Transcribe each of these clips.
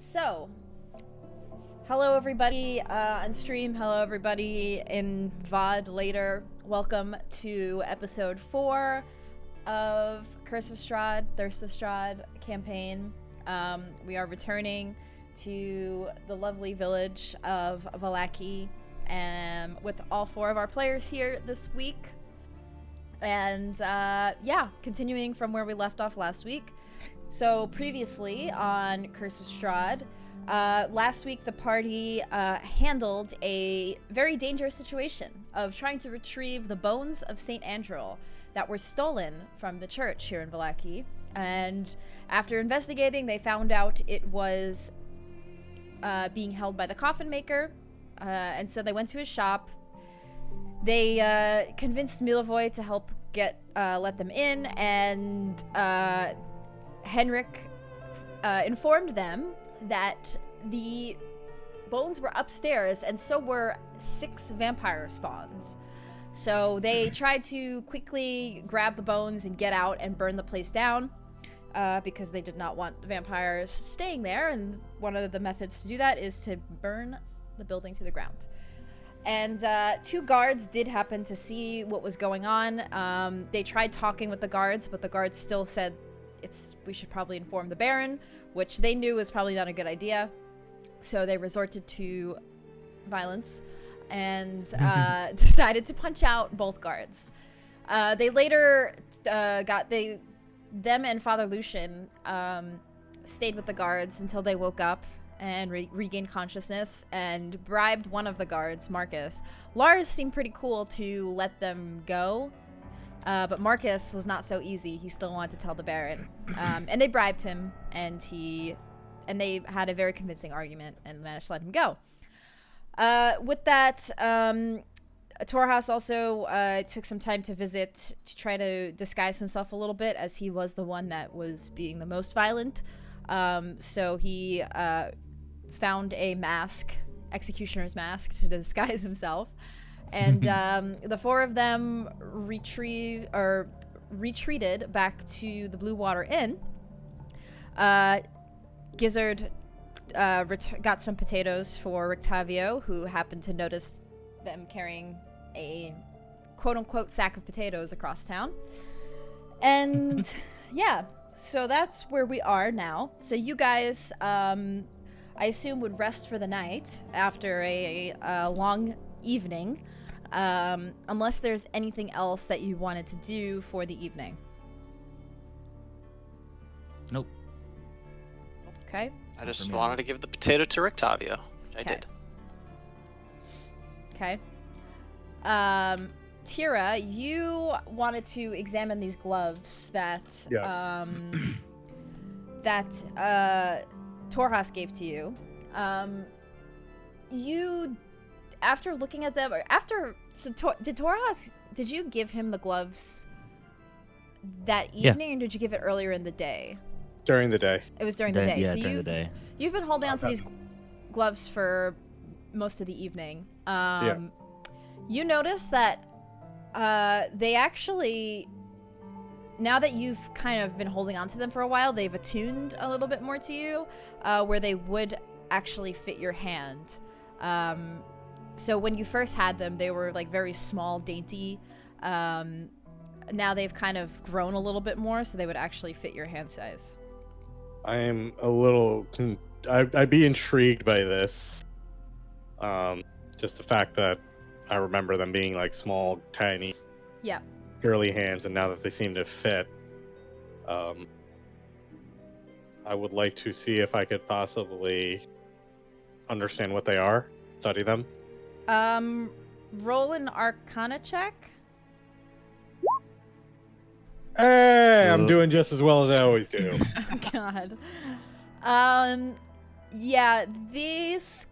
So, hello everybody on stream, hello everybody in VOD later. Welcome to episode 4 of Curse of Strahd, Thirst of Strahd campaign. We are returning to the lovely village of Vallaki, and with all 4 of our players here this week. And yeah, continuing from where we left off last week. So previously on Curse of Strahd, last week the party handled a very dangerous situation of trying to retrieve the bones of Saint Andrel that were stolen from the church here in Vallaki. And after investigating, they found out it was being held by the coffin maker, and so they went to his shop. They convinced Milovoy to help let them in, and Henrik informed them that the bones were upstairs, and so were 6 vampire spawns. So they tried to quickly grab the bones and get out and burn the place down, because they did not want vampires staying there, and one of the methods to do that is to burn the building to the ground. And 2 guards did happen to see what was going on. They tried talking with the guards, but the guards still said we should probably inform the Baron, which they knew was probably not a good idea. So they resorted to violence and decided to punch out both guards. They later them and Father Lucian stayed with the guards until they woke up and regained consciousness, and bribed one of the guards, Marcus. Lars seemed pretty cool to let them go, but Marcus was not so easy. He still wanted to tell the Baron, and they bribed him, and they had a very convincing argument and managed to let him go. With that, Torhas also took some time to visit to try to disguise himself a little bit, as he was the one that was being the most violent. So he found a mask, executioner's mask, to disguise himself, and the 4 of them retreated back to the Blue Water Inn. Gizzard got some potatoes for Rictavio, who happened to notice them carrying a quote-unquote sack of potatoes across town. And yeah, so that's where we are now. So you guys, I assume, would rest for the night after a long evening, unless there's anything else that you wanted to do for the evening. Nope. Okay. I just wanted to give the potato to Rictavio. I did. Okay. Tira, you wanted to examine these gloves that Torhas gave to you. You, after looking at them, did you give him the gloves that evening, or did you give it earlier in the day? During the day. It was during the day. Yeah, so during the day. You've been holding on to these gloves for most of the evening. You notice that they actually, now that you've kind of been holding on to them for a while, they've attuned a little bit more to you, where they would actually fit your hand. So when you first had them, they were like very small, dainty. Now they've kind of grown a little bit more, so they would actually fit your hand size. I am a little... I'd be intrigued by this. Just the fact that I remember them being like small, tiny, girly hands, and now that they seem to fit, I would like to see if I could possibly understand what they are, study them. Roll an Arcana check. Hey, I'm doing just as well as I always do. Oh, God. Yeah, these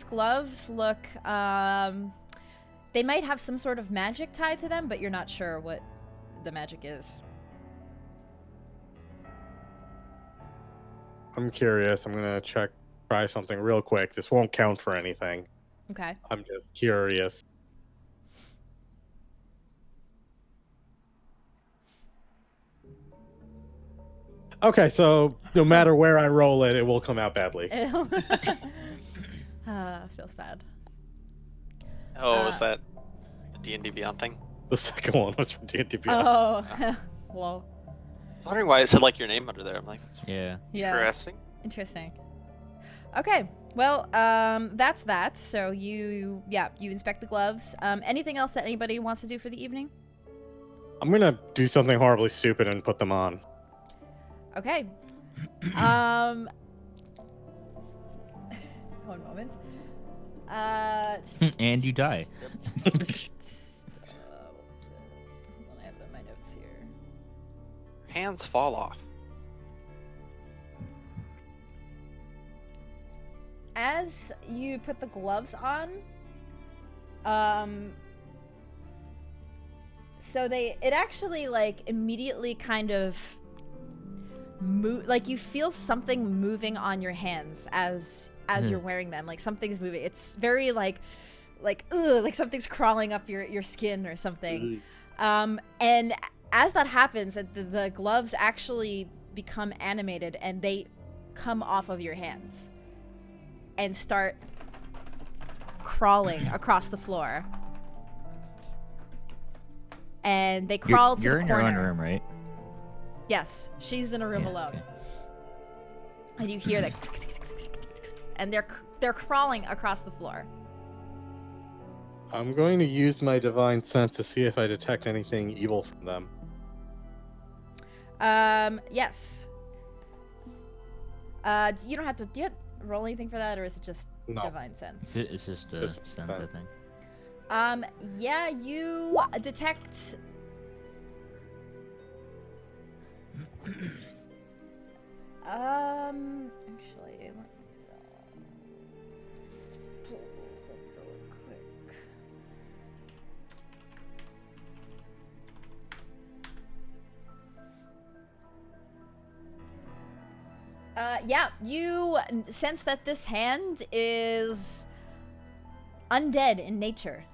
gloves look, they might have some sort of magic tied to them, but you're not sure what the magic is. I'm curious. I'm gonna try something real quick. This won't count for anything. Okay. I'm just curious. Okay, so no matter where I roll it, it will come out badly. Feels bad. Oh, was that a D&D Beyond thing? The second one was from D&D Beyond. Oh, well. I was wondering why it said like your name under there. I'm like, that's interesting. Interesting. Okay, well, that's that. So you inspect the gloves. Anything else that anybody wants to do for the evening? I'm gonna do something horribly stupid and put them on. Okay. One moment. And you die. I have it in my notes here. Hands fall off. As you put the gloves on, so it actually like immediately kind of like you feel something moving on your hands as you're wearing them, like something's moving. It's very like something's crawling up your skin or something. And as that happens, the gloves actually become animated and they come off of your hands and start crawling across the floor. And they crawl to the corner. You're in your own room, right? Yes, she's in a room alone. Okay. And you hear that, and they're crawling across the floor. I'm going to use my divine sense to see if I detect anything evil from them. Yes. You don't have to roll anything for that, or is it just divine sense? It's just a sense, I think. Yeah, you detect. Actually, let me just pull this up really quick. Yeah, you sense that this hand is undead in nature.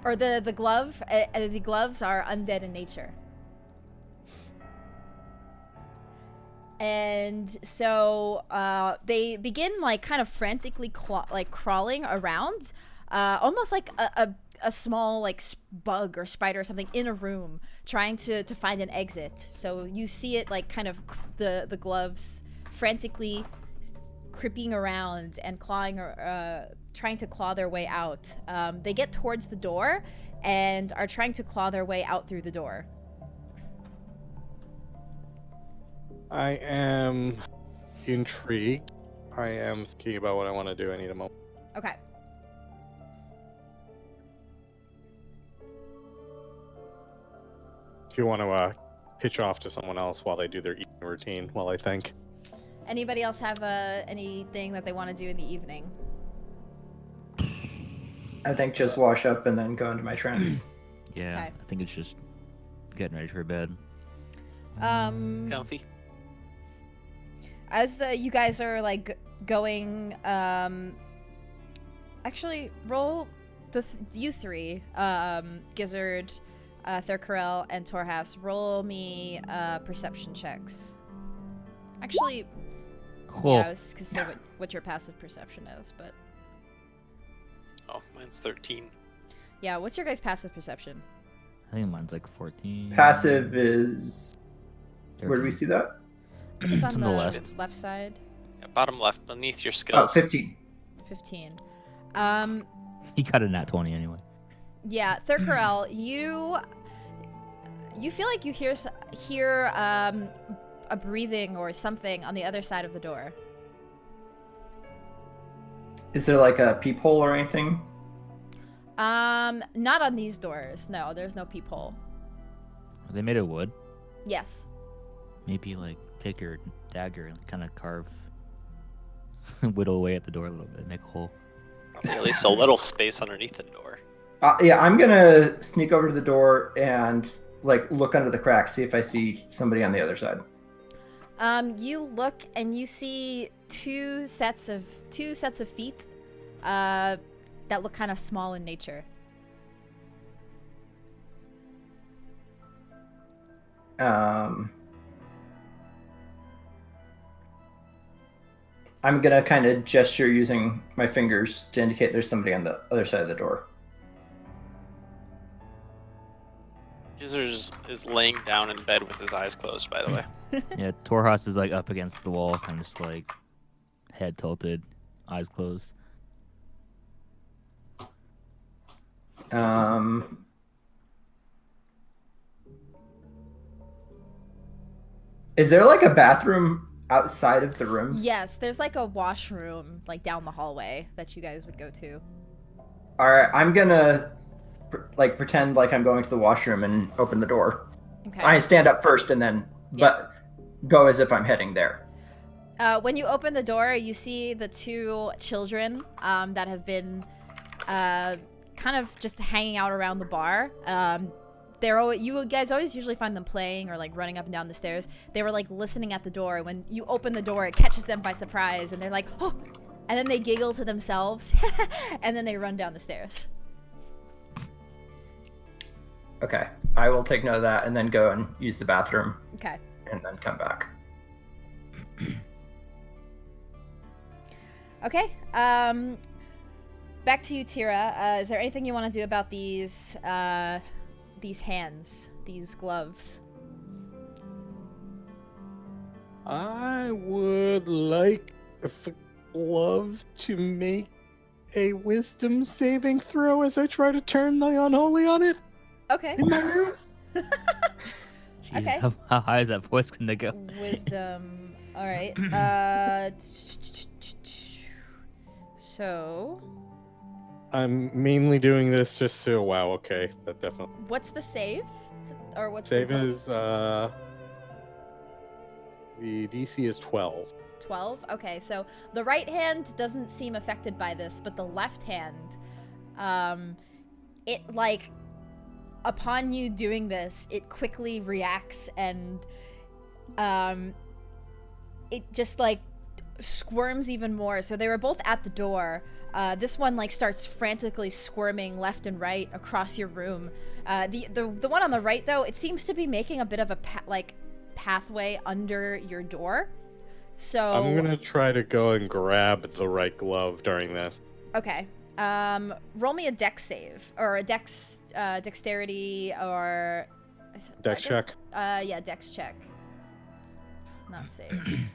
Or the gloves are undead in nature. And so they begin like kind of frantically crawling around, almost like a small like bug or spider or something in a room trying to find an exit. So you see it like kind of the gloves frantically creeping around and clawing or trying to claw their way out. They get towards the door and are trying to claw their way out through the door. I am intrigued. I am thinking about what I want to do. I need a moment. Okay. If you want to pitch off to someone else while they do their evening routine, while I think. Anybody else have anything that they want to do in the evening? I think just wash up and then go into my trance. Yeah, okay. I think it's just getting ready for bed. Comfy. As you guys are like going, actually roll you three, Gizzard, Thurkarel, and Torhas. Roll me perception checks. Actually, cool. Yeah, I was gonna say what your passive perception is, but. Oh, mine's 13. Yeah, what's your guys' passive perception? I think mine's like 14. Passive is. 13. Where do we see that? It's on the left side. Yeah, bottom left, beneath your skills. 15. 15. He got a nat 20 anyway. Yeah, Thurkarel, you feel like you hear a breathing or something on the other side of the door. Is there like a peephole or anything? Not on these doors. No, there's no peephole. Are they made of wood? Yes. Maybe like take your dagger and kind of carve, whittle away at the door a little bit, make a hole. Probably at least a little space underneath the door. Yeah, I'm gonna sneak over to the door and like look under the crack, see if I see somebody on the other side. You look and you see two sets of feet, that look kind of small in nature. I'm gonna kind of gesture using my fingers to indicate there's somebody on the other side of the door. Gizzard is laying down in bed with his eyes closed, by the way. Yeah, Torhas is like up against the wall, kind of just like head tilted, eyes closed. Is there like a bathroom outside of the rooms? Yes, there's like a washroom like down the hallway that you guys would go to. All right, I'm gonna pretend like I'm going to the washroom and open the door. Okay. I stand up first and then, but go as if I'm heading there. When you open the door, you see the two children that have been kind of just hanging out around the bar. You guys always usually find them playing or like running up and down the stairs. They were like listening at the door. When you open the door, it catches them by surprise, and they're like, "Oh!" And then they giggle to themselves, and then they run down the stairs. Okay, I will take note of that and then go and use the bathroom. Okay. And then come back. Okay. Back to you, Tira. Is there anything you want to do about these hands, these gloves? I would like the gloves to make a wisdom saving throw as I try to turn the unholy on it. Okay. In my room. Jeez, Okay. how high is that voice gonna go? Wisdom. All right. So. I'm mainly doing this just to wow. Okay, that definitely. What's the save? Or what's Save the is the DC is 12. 12? Okay, so the right hand doesn't seem affected by this, but the left hand, it like, upon you doing this, it quickly reacts and, it just like squirms even more. So they were both at the door. This one like starts frantically squirming left and right across your room. The one on the right though, it seems to be making a bit of a pathway under your door. So I'm gonna try to go and grab the right glove during this. Okay. Roll me a dex save or a dexterity or Dex check. Yeah, dex check. Not save.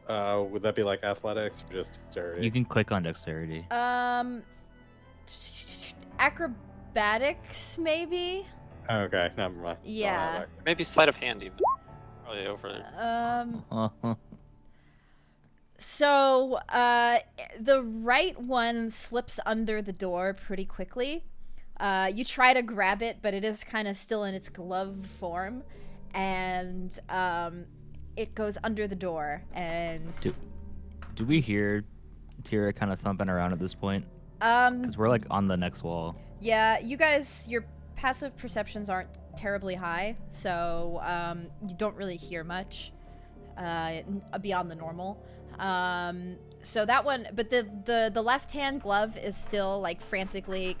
Would that be like athletics or just dexterity? You can click on dexterity. Acrobatics maybe. Okay, never mind. Yeah. Maybe sleight of hand even. Probably over there. So, the right one slips under the door pretty quickly. You try to grab it, but it is kind of still in its glove form, and it goes under the door. And do we hear Tira kind of thumping around at this point? Because we're like on the next wall. Yeah, you guys, your passive perceptions aren't terribly high, so you don't really hear much beyond the normal. So that one, but the left hand glove is still like frantically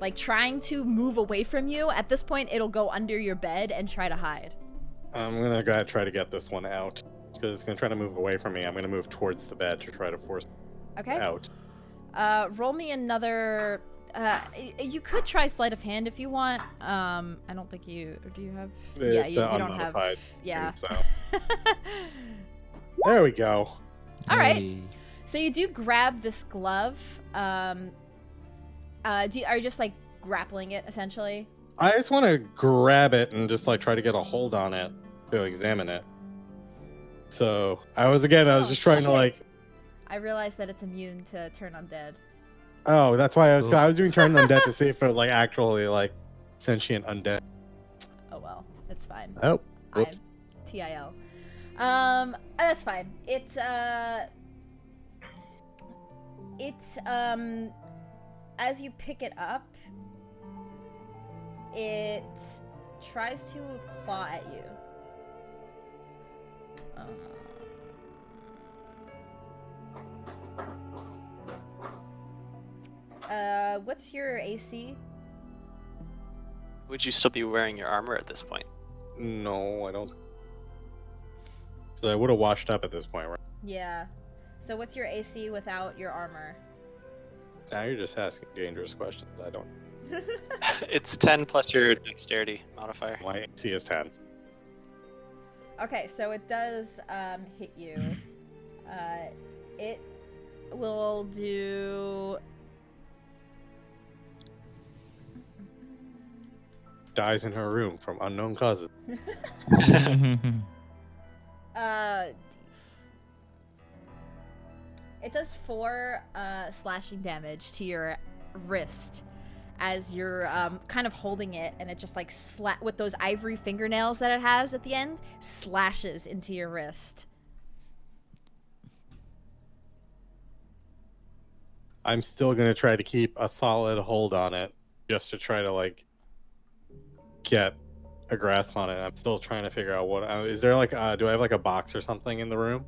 like trying to move away from you. At this point, it'll go under your bed and try to hide. I'm gonna go ahead and try to get this one out because it's gonna try to move away from me. I'm gonna move towards the bed to try to force it out. Roll me another. You could try sleight of hand if you want. I don't think you. Or do you have? Yeah, you don't have. Yeah. So. There we go. All right. So you do grab this glove. Are you just like grappling it essentially? I just want to grab it and just like try to get a hold on it to examine it. So I was just trying to like. I realized that it's immune to turn undead. Oh, that's why I was doing turn undead to see if it was like actually like sentient undead. Oh well, it's fine. Oh, whoops. I'm TIL. That's fine. It's as you pick it up, it tries to claw at you. What's your AC? Would you still be wearing your armor at this point? No, I don't. So I would have washed up at this point, right? Yeah. So what's your AC without your armor? Now you're just asking dangerous questions. I don't. It's 10 plus your dexterity modifier. My AC is 10. Okay, so it does hit you. It will do. Dies in her room from unknown causes. It does 4 slashing damage to your wrist as you're kind of holding it, and it just like with those ivory fingernails that it has at the end, slashes into your wrist. I'm still gonna try to keep a solid hold on it, just to try to like get a grasp on it. I'm still trying to figure out what is there like. Do I have like a box or something in the room?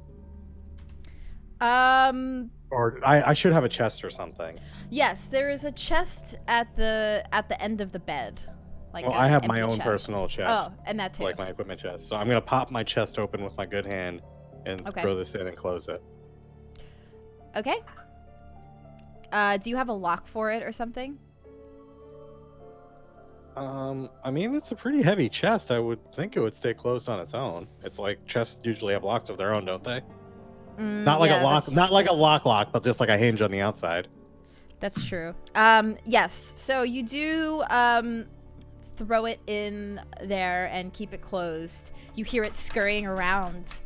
Or I should have a chest or something. Yes, there is a chest at the end of the bed. Like well, I have my empty own chest. personal chest. Oh, and that too. Like my equipment chest. So I'm gonna pop my chest open with my good hand and Okay. throw this in and close it. Okay. Do you have a lock for it or something? I mean, it's a pretty heavy chest. I would think it would stay closed on its own. It's like chests usually have locks of their own, don't they? Not like yeah, a lock, not like a lock, but just like a hinge on the outside. That's true. Yes. So you do throw it in there and keep it closed. You hear it scurrying around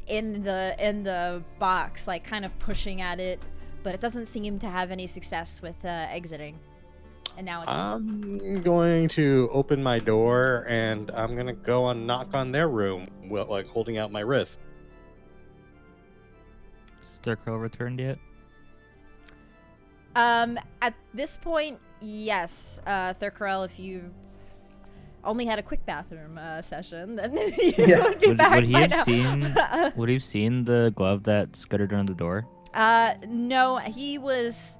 in the box, like kind of pushing at it, but it doesn't seem to have any success with exiting. And now it's just... I'm going to open my door and I'm gonna go and knock on their room, like holding out my wrist. Stircrow returned yet? At this point, yes. Thurkarel, if you only had a quick bathroom session, then you would be back would he by have now. seen? Would he have seen the glove that scuttered under the door? No, he was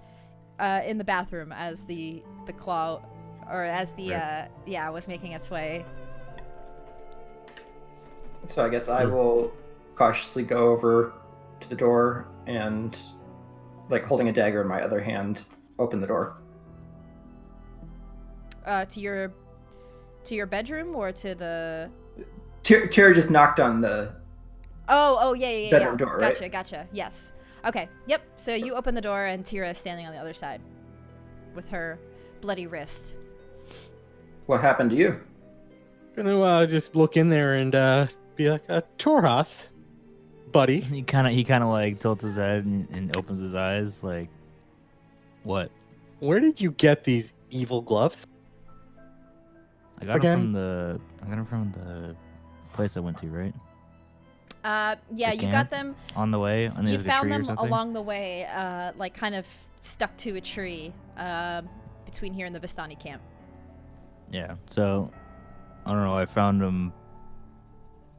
in the bathroom as the claw, or as the was making its way. So I guess I will cautiously go over to the door and, like, holding a dagger in my other hand, open the door. To your bedroom or to the... Tira just knocked on the yeah. bedroom door, right? Gotcha. Yes. Okay. Yep. So you open the door and Tira is standing on the other side with her bloody wrist. What happened to you? Gonna just look in there and be like, Torhas, buddy. He kind of like tilts his head and opens his eyes, like, what? Where did you get these evil gloves? I got them from the place I went to, right? Yeah, you got them on the way. You found them along the way, like kind of stuck to a tree between here and the Vistani camp. Yeah, so I don't know. I found them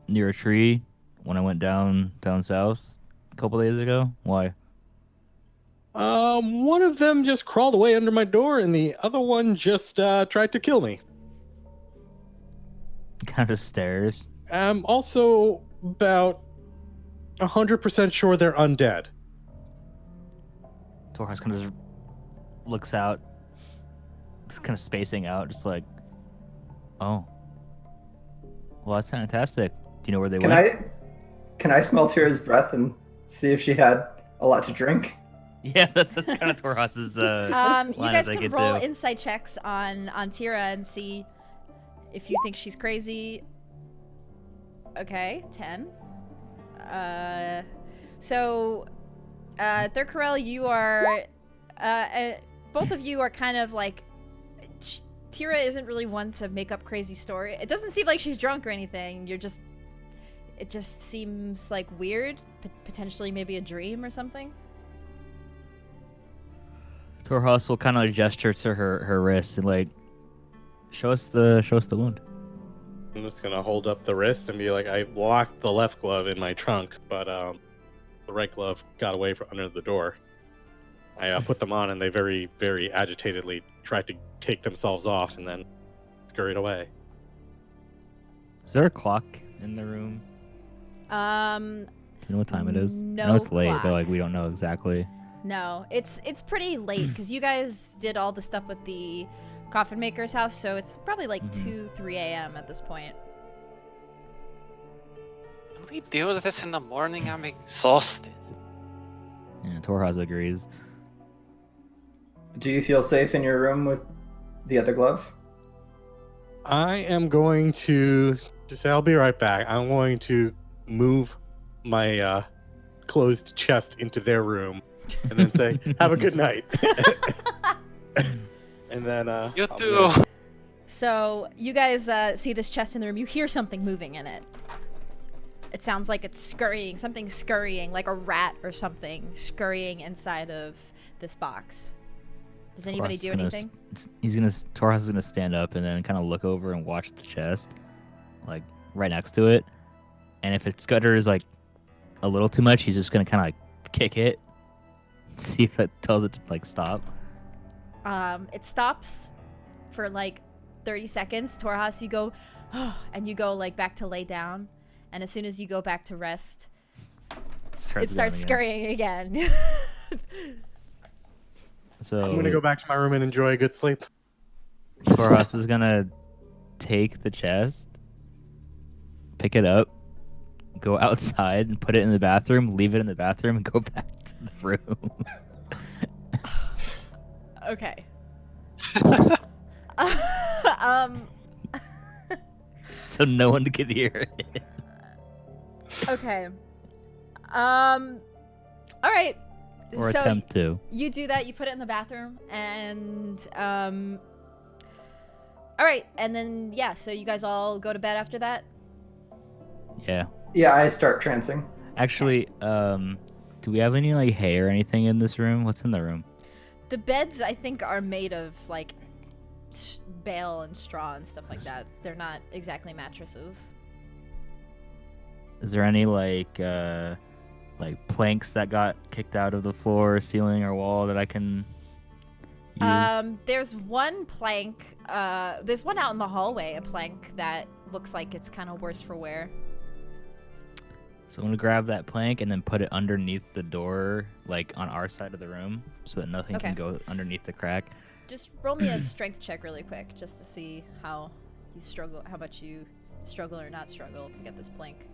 near a tree when I went down south a couple days ago. Why? One of them just crawled away under my door, and the other one just tried to kill me. Kind of stares. I'm also about 100% sure they're undead. Torhas kind of just looks out, just kind of spacing out, just like, oh, well, that's fantastic. Do you know where they went? Can I smell Tira's breath and see if she had a lot to drink? Yeah, that's kind of Torhas's you guys I can get roll to. insight checks on Tira and see if you think she's crazy. Okay, 10. So, Thurkarel, you are, both of you are kind of like, Tira isn't really one to make up crazy story. It doesn't seem like she's drunk or anything. It just seems like weird, potentially maybe a dream or something. Torhas will kind of gesture to her wrist and like, show us the wound. I'm just gonna hold up the wrist and be like, I locked the left glove in my trunk, but the right glove got away from under the door. I put them on, and they very, very agitatedly tried to take themselves off, and then scurried away. Is there a clock in the room? Do you know what time it is? No I know it's late, clock. but like we don't know exactly. No, it's pretty late because you guys did all the stuff with the coffin maker's house, so it's probably like 2-3 a.m. at this point. Can we deal with this in the morning? I'm exhausted. Yeah, Torhaz agrees. Do you feel safe in your room with the other glove? I am going to just say I'll be right back. I'm going to move my closed chest into their room and then say, "Have a good night." And then You I'll too. be- So you guys see this chest in the room. You hear something moving in it. It sounds like it's scurrying, something scurrying, like a rat or something scurrying inside of this box. Does anybody do anything? Torhaz is gonna stand up and then kind of look over and watch the chest, like right next to it. And if its gutter is like a little too much, he's just gonna kind of like kick it, see if that tells it to like stop. It stops for like 30 seconds. Torhas, you go, oh, and you go like back to lay down. And as soon as you go back to rest, it starts scurrying again. So I'm gonna go back to my room and enjoy a good sleep. Torhas is gonna take the chest, pick it up, go outside and put it in the bathroom, leave it in the bathroom, and go back to the room. Okay. So no one can hear it. Okay. All right. Or So attempt to. you do that. You put it in the bathroom, and all right, and then yeah. So you guys all go to bed after that. Yeah. Yeah, I start trancing. Actually, do we have any like hay or anything in this room? What's in the room? The beds, I think, are made of like bale and straw and stuff like that. They're not exactly mattresses. Is there any like planks that got kicked out of the floor, ceiling, or wall that I can use? There's one plank. There's one out in the hallway. A plank that looks like it's kind of worse for wear. So I'm gonna grab that plank and then put it underneath the door, like on our side of the room, so that nothing Okay. can go underneath the crack. Just roll me a strength check really quick, just to see how much you struggle or not struggle to get this plank.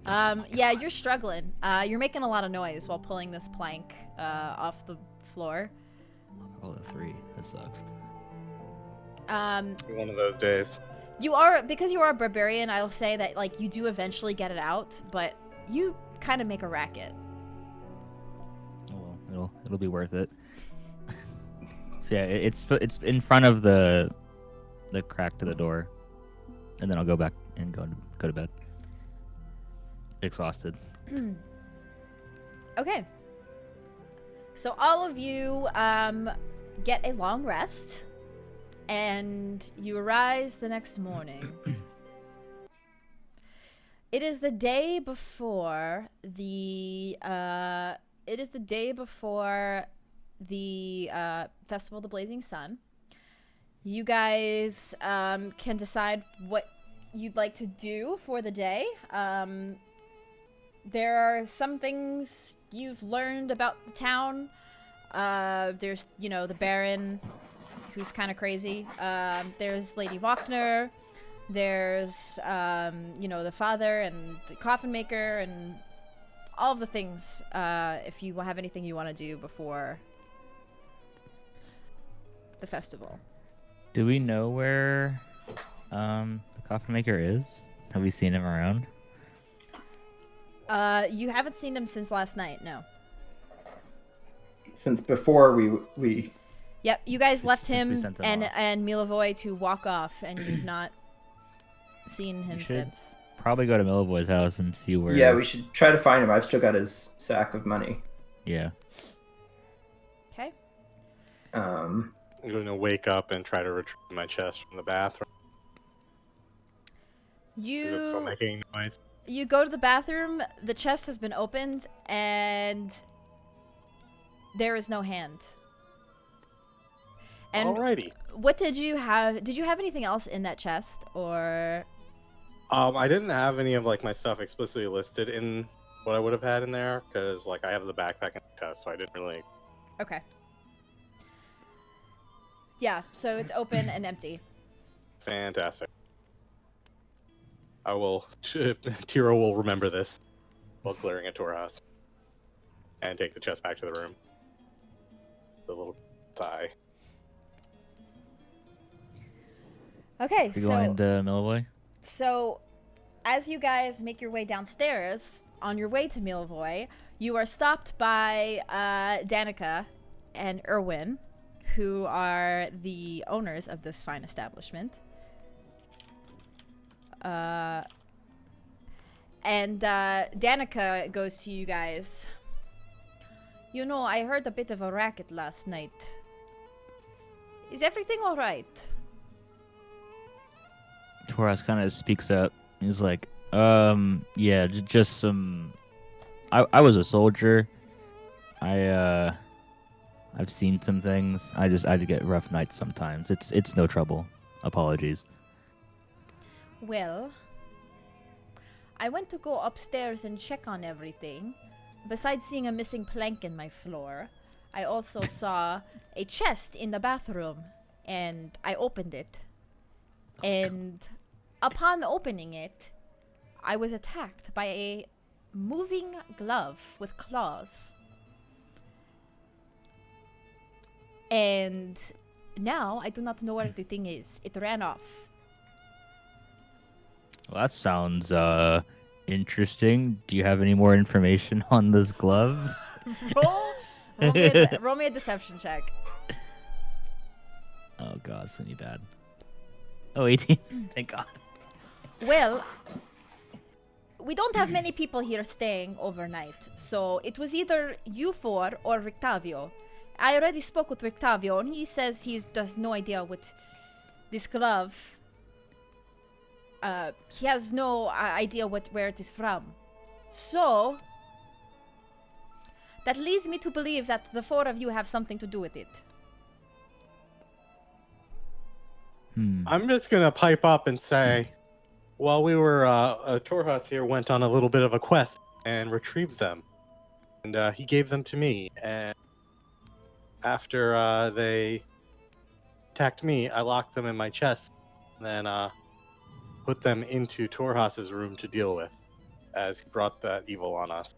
Yeah, you're struggling. You're making a lot of noise while pulling this plank off the floor. Oh, the 3. That sucks. One of those days. Because you are a barbarian, I'll say that like you do eventually get it out, but you kind of make a racket. Oh well, it'll be worth it. So yeah, it's in front of the crack to the door, and then I'll go back and go to bed. Exhausted. Okay. So all of you get a long rest, and you arise the next morning. It is the day before the Festival of the Blazing Sun. You guys can decide what you'd like to do for the day. There are some things you've learned about the town. There's, the Baron, who's kind of crazy. There's Lady Wachner. There's, the father and the coffin maker and all of the things, if you have anything you want to do before the festival. Do we know where the coffin maker is? Have we seen him around? You haven't seen him since last night, no. Since before we Yep, you guys left Since we him sent him and off. and Milavoy to walk off, and you've not seen him should. since. Probably go to Millavoy's house and see where. Yeah, we should try to find him. I've still got his sack of money. Yeah. Okay. Um, I'm going to wake up and try to retrieve my chest from the bathroom. Is it still making noise? You go to the bathroom, the chest has been opened, and there is no hand. And Alrighty. what did you have? Did you have anything else in that chest, or I didn't have any of like my stuff explicitly listed in what I would have had in there because like I have the backpack and the chest, so I didn't really. Okay. Yeah, so it's open and empty. Fantastic. I will. Tiro will remember this while glaring at Torhas, and take the chest back to the room. The little thigh. Okay, You going to Milvoy? So, as you guys make your way downstairs, on your way to Milvoy, you are stopped by Danica and Erwin, who are the owners of this fine establishment. And Danica goes to you guys. You know, I heard a bit of a racket last night. Is everything all right? Torres kind of speaks up. He's like, yeah, just some. I was a soldier. I've seen some things. I get rough nights sometimes. It's no trouble. Apologies. Well, I went to go upstairs and check on everything. Besides seeing a missing plank in my floor, I also saw a chest in the bathroom, and I opened it. And upon opening it, I was attacked by a moving glove with claws. And now I do not know where the thing is. It ran off. Well, that sounds interesting. Do you have any more information on this glove? roll me a deception check. Oh god, it's gonna be bad. Oh, 18. Thank God. Well, we don't have many people here staying overnight, so it was either you four or Rictavio. I already spoke with Rictavio, and he says he does no idea what this glove. He has no idea where it is from. So that leads me to believe that the four of you have something to do with it. I'm just gonna pipe up and say, while we were Torhas here went on a little bit of a quest and retrieved them, and he gave them to me. And after they attacked me, I locked them in my chest, and then put them into Torhas's room to deal with, as he brought that evil on us.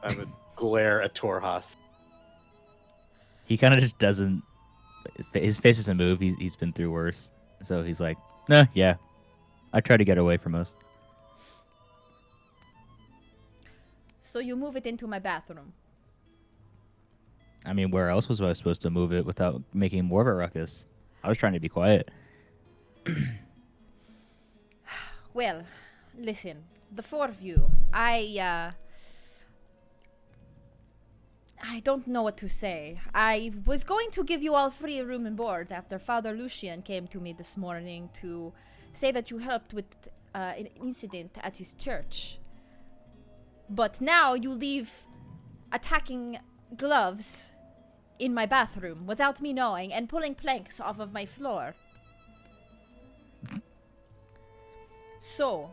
I would glare at Torhas. He kind of just doesn't. His face doesn't move. He's been through worse, so he's like, nah, yeah. I try to get away from us. So you move it into my bathroom. I mean, where else was I supposed to move it without making more of a ruckus? I was trying to be quiet. Well, listen, the four of you, I don't know what to say. I was going to give you all free room and board after Father Lucian came to me this morning to say that you helped with an incident at his church. But now you leave attacking gloves in my bathroom without me knowing and pulling planks off of my floor. So,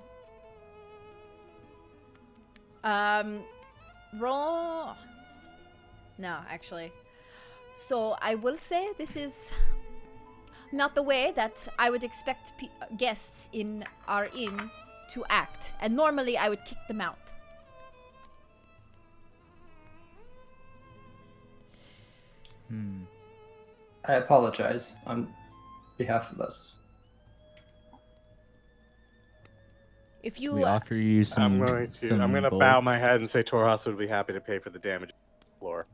roll. No, actually. So I will say this is not the way that I would expect guests in our inn to act, and normally I would kick them out. I apologize on behalf of us. If you We offer you some. I'm going to bow my head and say Torhas would be happy to pay for the damage to the floor.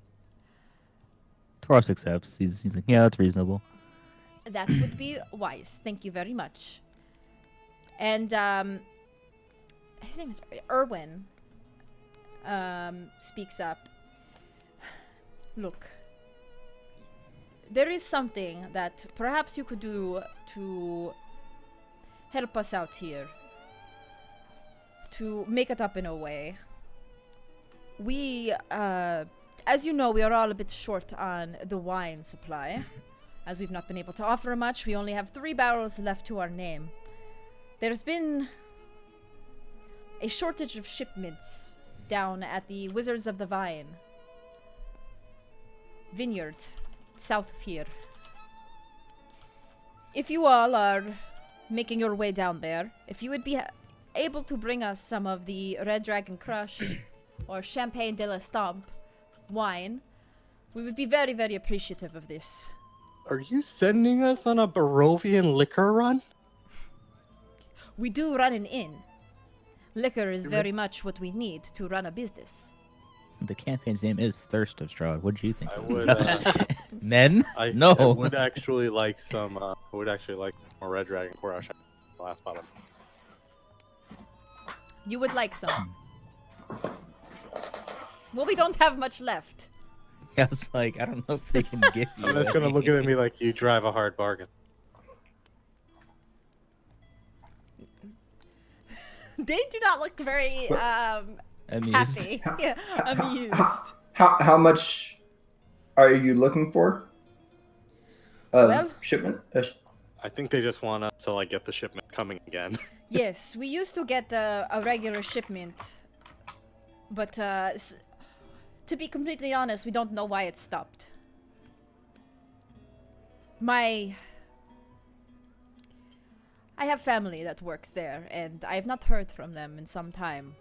Taurus accepts. He's like, yeah, that's reasonable. that would be wise. Thank you very much. And his name is Erwin. Speaks up. Look, there is something that perhaps you could do to help us out here. To make it up in a way. We, as you know, we are all a bit short on the wine supply. As we've not been able to offer much, we only have 3 barrels left to our name. There's been a shortage of shipments down at the Wizards of the Vine vineyard south of here. If you all are making your way down there, if you would be able to bring us some of the Red Dragon Crush or Champagne de la Stomp wine, we would be very, very appreciative of this. Are you sending us on a Barovian liquor run? We do run an inn. Liquor is very much what we need to run a business. The campaign's name is Thirst of Strahd. What do you think? I would. Men? I No. would actually like some. I would actually like more Red Dragon Crush. Last bottle. You would like some. Well, we don't have much left. I was like, I don't know if they can give you. I'm just gonna look at me like you drive a hard bargain. They do not look very Amused. happy. Yeah, amused. How much are you looking for? Of Well- shipment? I think they just want us to like get the shipment coming again. Yes, we used to get a regular shipment, but to be completely honest, we don't know why it stopped. I have family that works there, and I have not heard from them in some time.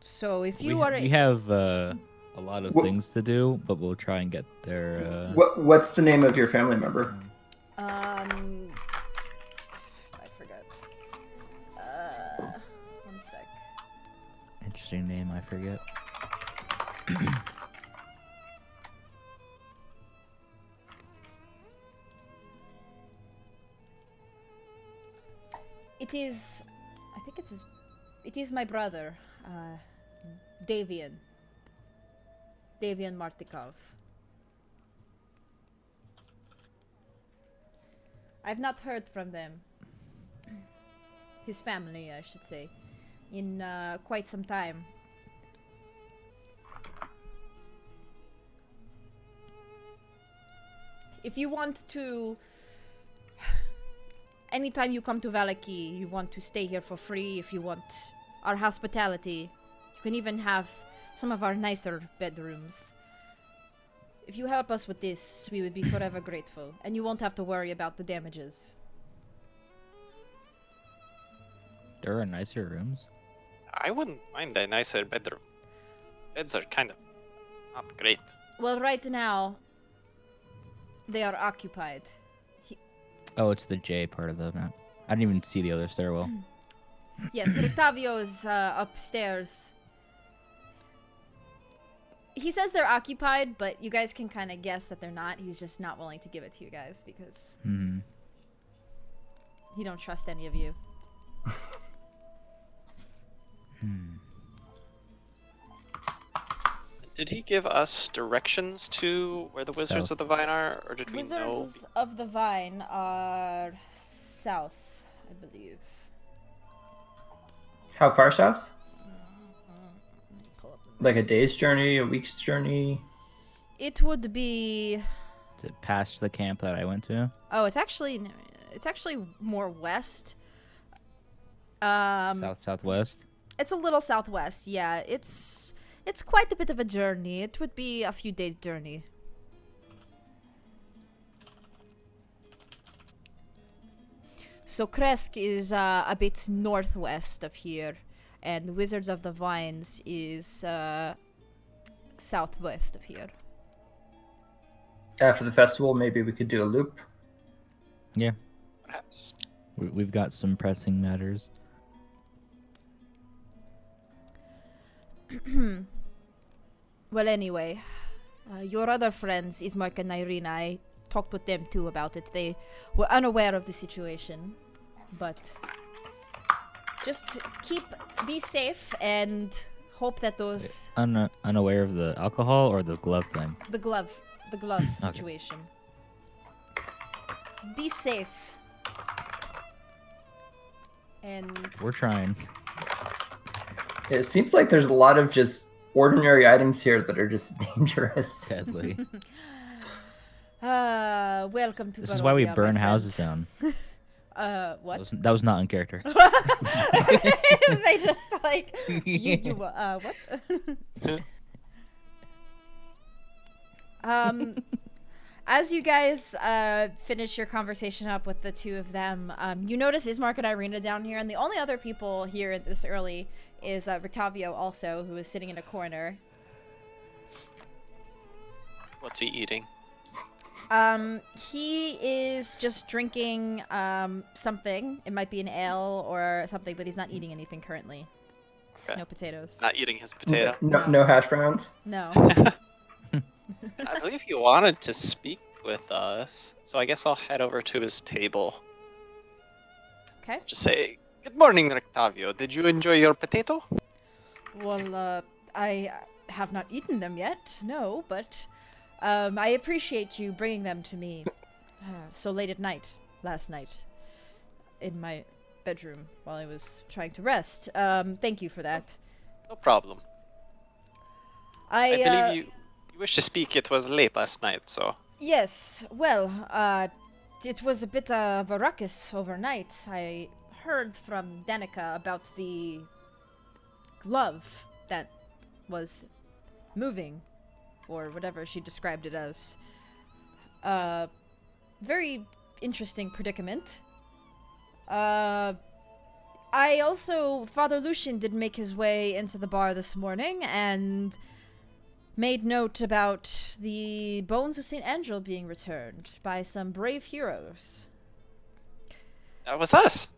So if you are... We have a lot of What- things to do, but we'll try and get there. What's the name of your family member? I forgot. One sec. Interesting name, I forget. It is... I think it's his... It is my brother, Davian. Davian Martikov. I've not heard from them. His family, I should say. In quite some time. If you want to... Anytime you come to Valaki, you want to stay here for free, if you want our hospitality, you can even have some of our nicer bedrooms. If you help us with this, we would be forever grateful, and you won't have to worry about the damages. There are nicer rooms. I wouldn't mind a nicer bedroom. Beds are kind of not great. Well, right now, they are occupied. Oh, it's the J part of the map. I didn't even see the other stairwell. Yes, Rictavio is upstairs. He says they're occupied, but you guys can kind of guess that they're not. He's just not willing to give it to you guys because he don't trust any of you. Did he give us directions to where the Wizards South. of the Vine are, or did we know? Wizards of the Vine are south, I believe. How far south? Let me pull up the Like a day's journey, a week's journey? It would be... Is it past the camp that I went to? Oh, it's actually more west. Southwest? It's a little southwest, yeah. It's quite a bit of a journey. It would be a few days' journey. So Kresk is a bit northwest of here, and Wizards of the Vines is southwest of here. After the festival, maybe we could do a loop. Yeah. Perhaps. We've got some pressing matters. Well, anyway, your other friends, Ismark and Irina, I talked with them too about it. They were unaware of the situation, but just be safe and hope that those Unaware of the alcohol or the glove thing? the glove situation. Be safe. And We're trying. It seems like there's a lot of just ordinary items here that are just dangerous. Deadly. welcome to This is why we Barovia, burn my houses friend. down. What? That was not in character. They just like what? As you guys finish your conversation up with the two of them, you notice Ismark and Irina down here, and the only other people here this early is Rictavio also, who is sitting in a corner. What's he eating? He is just drinking something. It might be an ale or something, but he's not eating anything currently. Okay. No potatoes. Not eating his potato. No hash browns. No. I believe he wanted to speak with us, so I guess I'll head over to his table. Okay. Just say, "Good morning, Rictavio. Did you enjoy your potato?" Well, I have not eaten them yet, no, but I appreciate you bringing them to me so late at night, last night, in my bedroom while I was trying to rest. Thank you for that. No problem. I I believe you wish to speak. It was late last night, so... Yes, well, it was a bit of a ruckus overnight. I heard from Danica about the glove that was moving, or whatever she described it as. Very interesting predicament. I also, Father Lucian did make his way into the bar this morning and made note about the bones of St. Angel being returned by some brave heroes. That was us!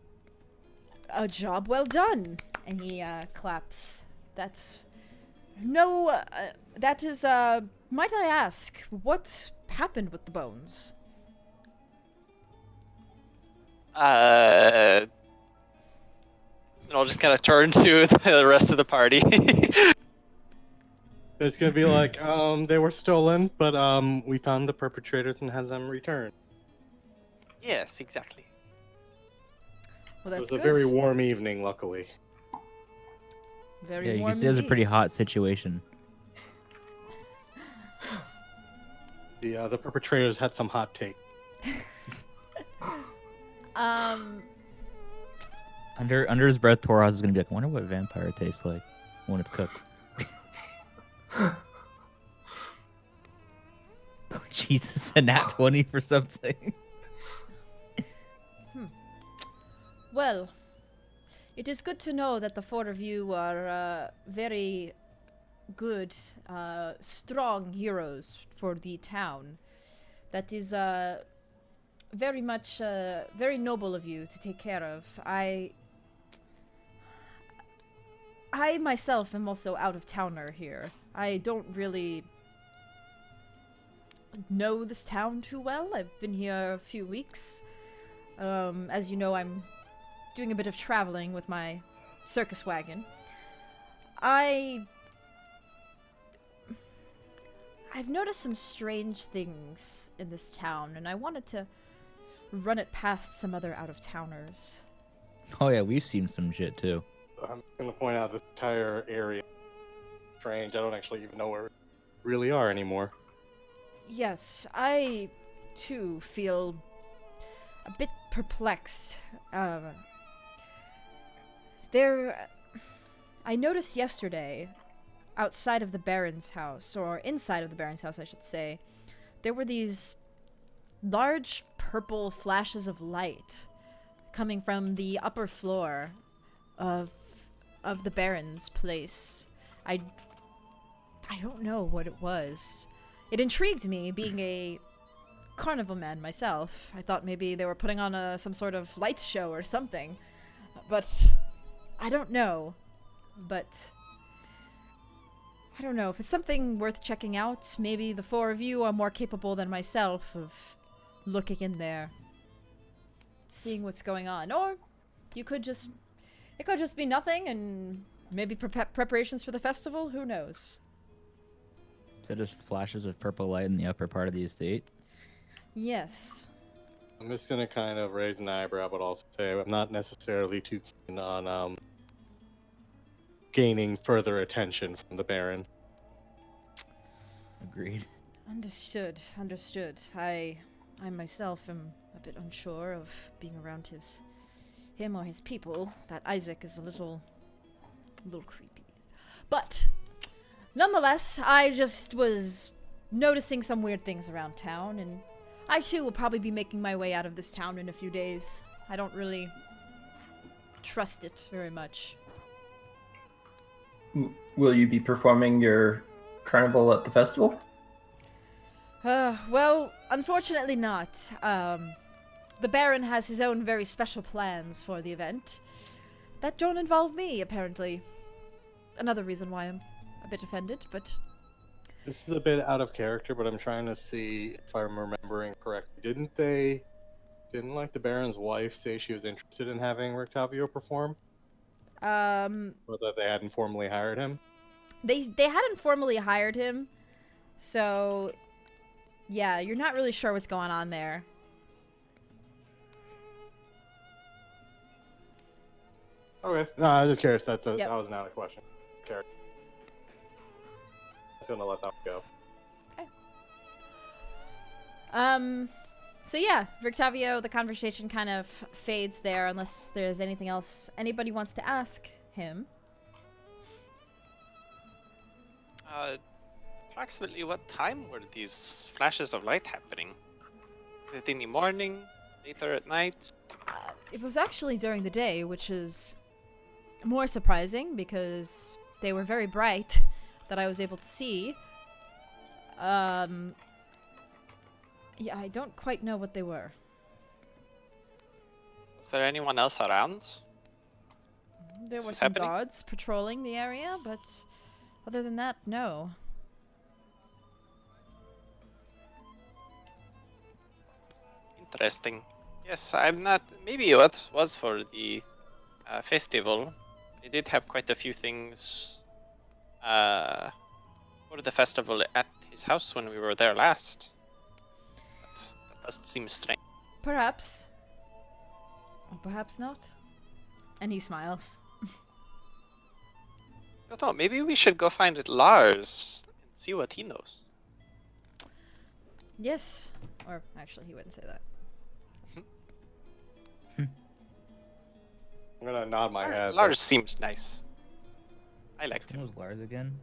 A job well done! And he claps. That's... No, that is, might I ask, what happened with the bones? And I'll just kind of turn to the rest of the party. It's gonna be like, they were stolen, but we found the perpetrators and had them returned. Yes, exactly. Well, It that's was a good. very warm evening, luckily. Very Yeah, you warm can see it was a pretty indeed. hot situation. The perpetrators had some hot take. Under his breath, Torhaz is gonna be like, I wonder what vampire tastes like when it's cooked. Oh, Jesus, a nat 20 for something. Well, it is good to know that the four of you are very good, strong heroes for the town. That is very much, very noble of you to take care of. I myself am also out-of-towner here. I don't really know this town too well. I've been here a few weeks. As you know, I'm doing a bit of traveling with my circus wagon. I've noticed some strange things in this town, and I wanted to run it past some other out-of-towners. Oh yeah, we've seen some shit too. I'm gonna point out this entire area. Strange. I don't actually even know where we really are anymore. Yes, I too feel a bit perplexed. I noticed yesterday, outside of the Baron's house, or inside of the Baron's house, I should say, there were these large purple flashes of light coming from the upper floor of the Baron's place. I don't know what it was. It intrigued me, being a carnival man myself. I thought maybe they were putting on some sort of lights show or something. But I don't know. But I don't know. If it's something worth checking out, maybe the four of you are more capable than myself of looking in there, seeing what's going on. Or you could just... It could just be nothing, and maybe preparations for the festival? Who knows? Is that just flashes of purple light in the upper part of the estate? Yes. I'm just gonna kind of raise an eyebrow, but also say I'm not necessarily too keen on gaining further attention from the Baron. Agreed. Understood. I myself am a bit unsure of being around his him or his people, that Izek is a little creepy. But nonetheless, I just was noticing some weird things around town, and I too will probably be making my way out of this town in a few days. I don't really trust it very much. Will you be performing your carnival at the festival? Well, unfortunately not. The Baron has his own very special plans for the event that don't involve me, apparently. Another reason why I'm a bit offended, but... This is a bit out of character, but I'm trying to see if I'm remembering correctly. Didn't like the Baron's wife say she was interested in having Rictavio perform? But that they hadn't formally hired him? They hadn't formally hired him, so... Yeah, you're not really sure what's going on there. Okay. No, I was just curious. That was an out of question. Character. I was gonna let that go. Okay. So yeah, Rictavio, the conversation kind of fades there unless there's anything else anybody wants to ask him. Approximately what time were these flashes of light happening? Is it in the morning? Later at night? It was actually during the day, which is more surprising because they were very bright that I was able to see. Yeah, I don't quite know what they were. Is there anyone else around? There were some guards patrolling the area, but other than that, no. Interesting. Yes, I'm not... Maybe what was for the festival. They did have quite a few things for the festival at his house when we were there last. But that does seem strange. Perhaps. Or perhaps not. And he smiles. I thought maybe we should go find Lars and see what he knows. Yes. Or actually, he wouldn't say that. I'm gonna nod my head. Lars seemed nice. I liked him. Who was Lars again?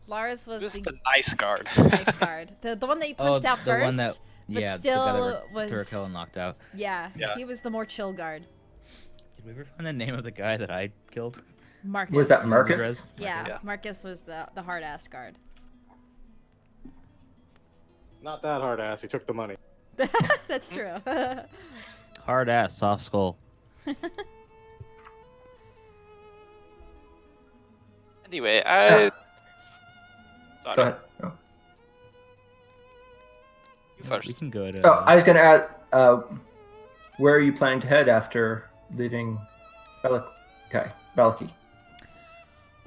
Lars was the nice guard. nice guard. The one that you punched out the first. one that, but yeah, still the guy that was Turkel knocked out. Yeah, he was the more chill guard. Did we ever find the name of the guy that I killed? Marcus. Was that Marcus? Yeah, Marcus was the hard ass guard. Not that hard ass. He took the money. That's true. Hard ass, soft skull. Anyway, Sorry. Go ahead. Oh. You first. We can go to... I was gonna ask, where are you planning to head after leaving Balaki?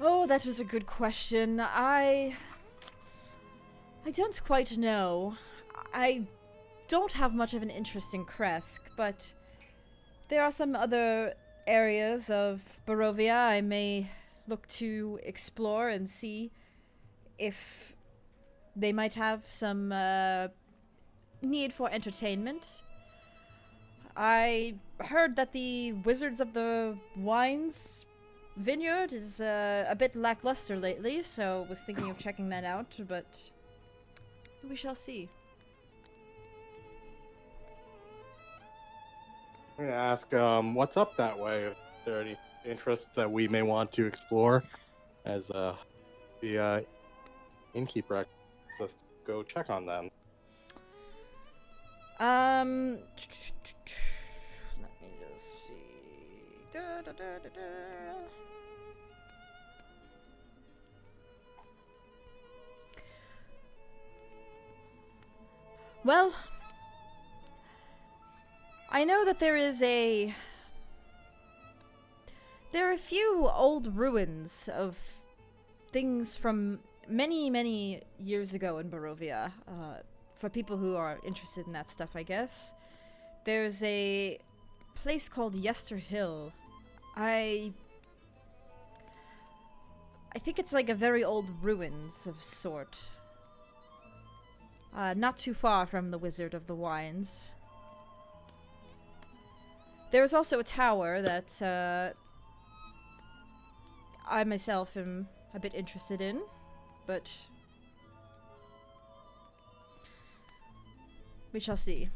Oh, that was a good question. I don't quite know. I don't have much of an interest in Kresk, but there are some other areas of Barovia I may look to explore and see if they might have some need for entertainment. I heard that the Wizards of the Wines vineyard is a bit lackluster lately, so was thinking of checking that out, but we shall see. I'm gonna ask, what's up that way? Is there any interests that we may want to explore as the innkeeper? Let's go check on them. Let me just see. Well, I know that there are a few old ruins of things from many, many years ago in Barovia. For people who are interested in that stuff, I guess. There's a place called Yester Hill. I think it's like a very old ruins of sort. Not too far from the Wizard of the Wines. There's also a tower that I myself am a bit interested in, but we shall see.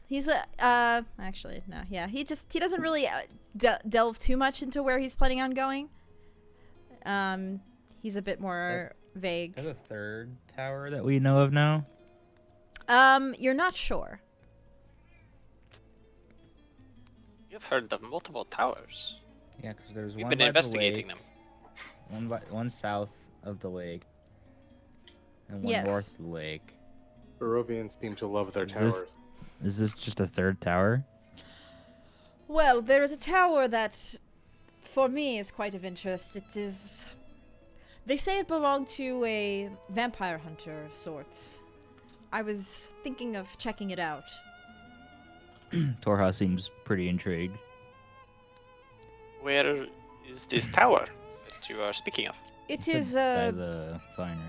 He's actually no, yeah, he doesn't really delve too much into where he's planning on going. He's a bit more vague. There's a third tower that we know of now. You're not sure. You've heard of multiple towers. Yeah, because there's We've one been by investigating the them. lake, one south of the lake, and one Yes. north of the lake. Barovians seem to love their Is this- towers. Is this just a third tower? Well, there is a tower that, for me, is quite of interest. It is. They say it belonged to a vampire hunter of sorts. I was thinking of checking it out. Torha seems pretty intrigued. Where is this tower that you are speaking of? It You is said by the vine,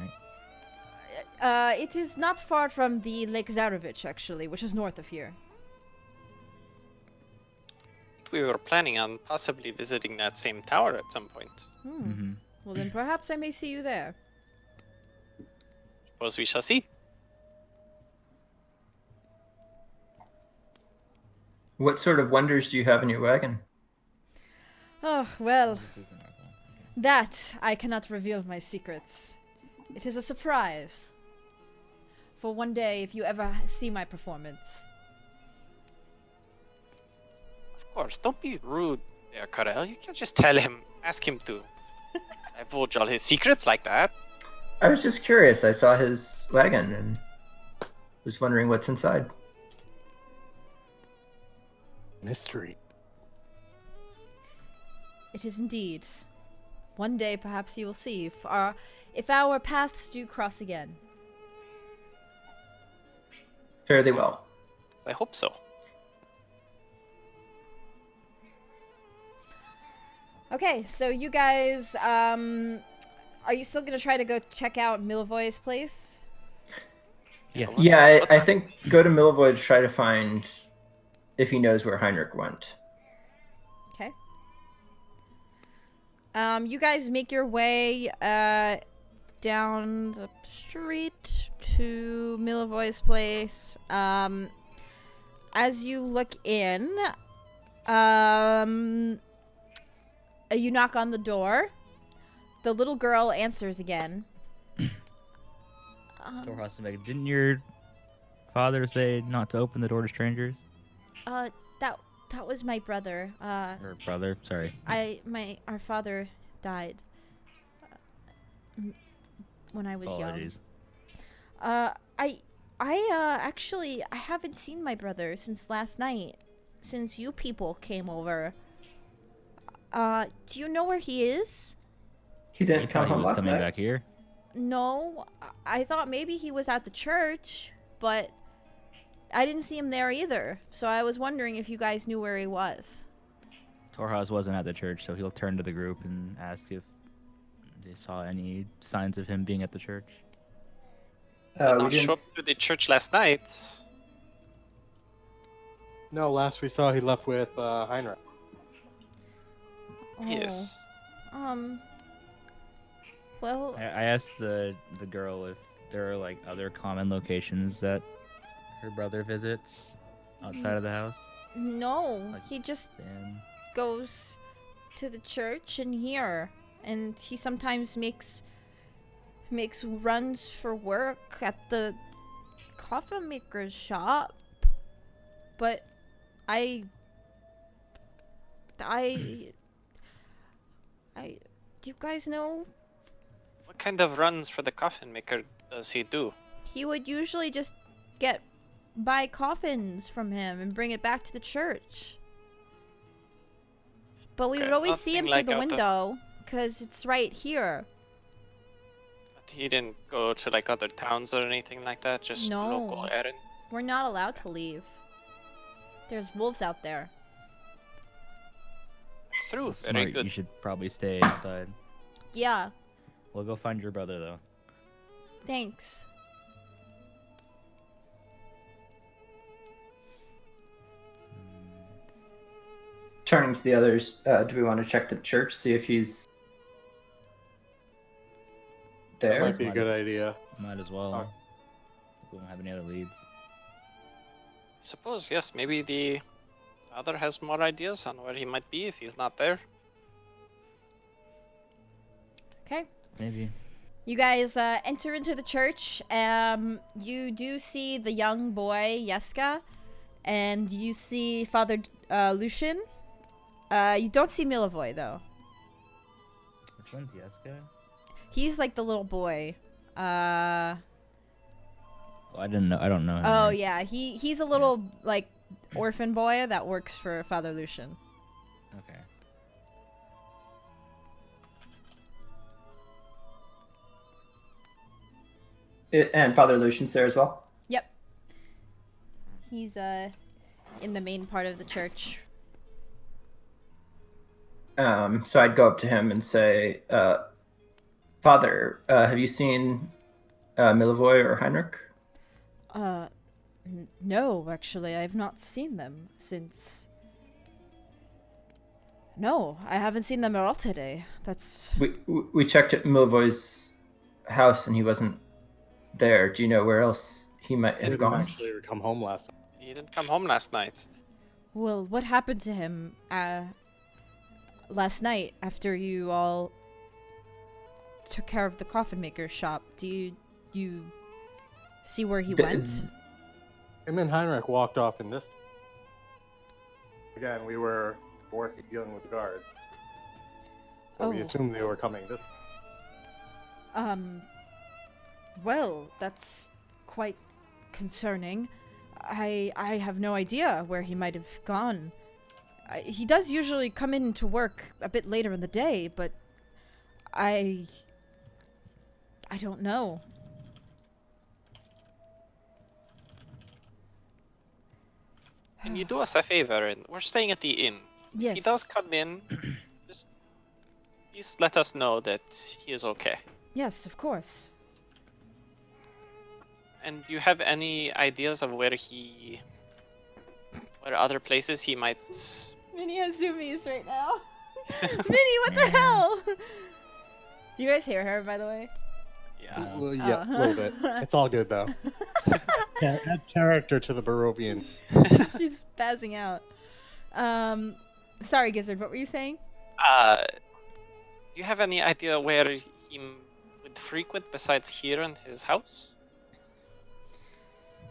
right? it is not far from the Lake Zarevich, actually, which is north of here. We were planning on possibly visiting that same tower at some point. Mm-hmm. Well, then perhaps I may see you there. Suppose we shall see. What sort of wonders do you have in your wagon? Oh, well, that I cannot reveal my secrets. It is a surprise. For one day, if you ever see my performance. Of course, don't be rude there, Karel. You can't just ask him to divulge all his secrets like that. I was just curious. I saw his wagon and was wondering what's inside. Mystery. It is indeed. One day, perhaps you will see if our paths do cross again. Fairly well. I hope so. Okay, so you guys, are you still gonna try to go check out Milvoy's place? Yeah. Yeah, I think go to Milvoid to try to find if he knows where Heinrich went. Okay. You guys make your way down the street to Milvoy's place. As you look in, you knock on the door. The little girl answers again. Torha's like, didn't your father say not to open the door to strangers? That was my brother. Or brother, sorry. Our father died when I was Apologies. young. Actually, I haven't seen my brother since last night, since you people came over. Do you know where he is? He You didn't come thought he home was last coming night. back here? No, I thought maybe he was at the church, but I didn't see him there either. So I was wondering if you guys knew where he was. Torhas wasn't at the church, so he'll turn to the group and ask if they saw any signs of him being at the church. Did We not show didn't. up to the church last night. No, last we saw he left with Heinrich. Yes. Well, I asked the girl if there are like other common locations that her brother visits outside of the house. no, Like- he just And goes to the church and here, and he sometimes makes runs for work at the coffin maker's shop. But do you guys know? What kind of runs for the coffin maker does he do? He would usually just buy coffins from him and bring it back to the church. But we would Okay, always see him nothing through the like out of- window, because it's right here. But he didn't go to like other towns or anything like that, just No. local errand. We're not allowed to leave. There's wolves out there. It's true. Very smart, good. you should probably stay inside. Yeah, We'll go find your brother though. thanks. turning to the others, do we want to check the church, see if he's That there? might be a good idea. Might as well. We don't have any other leads. Suppose, yes, maybe the other has more ideas on where he might be if he's not there. Okay. Maybe. You guys enter into the church. You do see the young boy, Yeska, and you see Father Lucian. You don't see Milivoy, though. Which one's Yeska? He's like the little boy. Oh, I didn't know. I don't know him. Oh, right? yeah. He's a little, like, orphan boy that works for Father Lucian. Okay. And Father Lucian's there as well? Yep. He's in the main part of the church. So I'd go up to him and say, Father, have you seen Milivoy or Heinrich? No, actually, I've not seen them since... No, I haven't seen them at all today. That's... We checked at Milivoy's house and he wasn't there. Do you know where else he might He have didn't gone? actually come home last night. He didn't come home last night. Well, what happened to him last night after you all took care of the coffin maker's shop? Do you see where he went? Him and Heinrich walked off in this. Again, we were dealing with the guards. So we Oh. assumed they were coming this. Well, that's quite concerning. I have no idea where he might have gone. He does usually come in to work a bit later in the day, but I don't know. Can you do us a favor? And we're staying at the inn. Yes. If he does come in, just please let us know that he is okay. Yes, of course. And do you have any ideas of where other places he might... Minnie has zoomies right now. Minnie, what the hell? You guys hear her, by the way? Yeah. Well, yeah, a little bit. It's all good though. Add character to the Barovian. She's spazzing out. Sorry, Gizzard, what were you saying? Do you have any idea where he would frequent besides here in his house?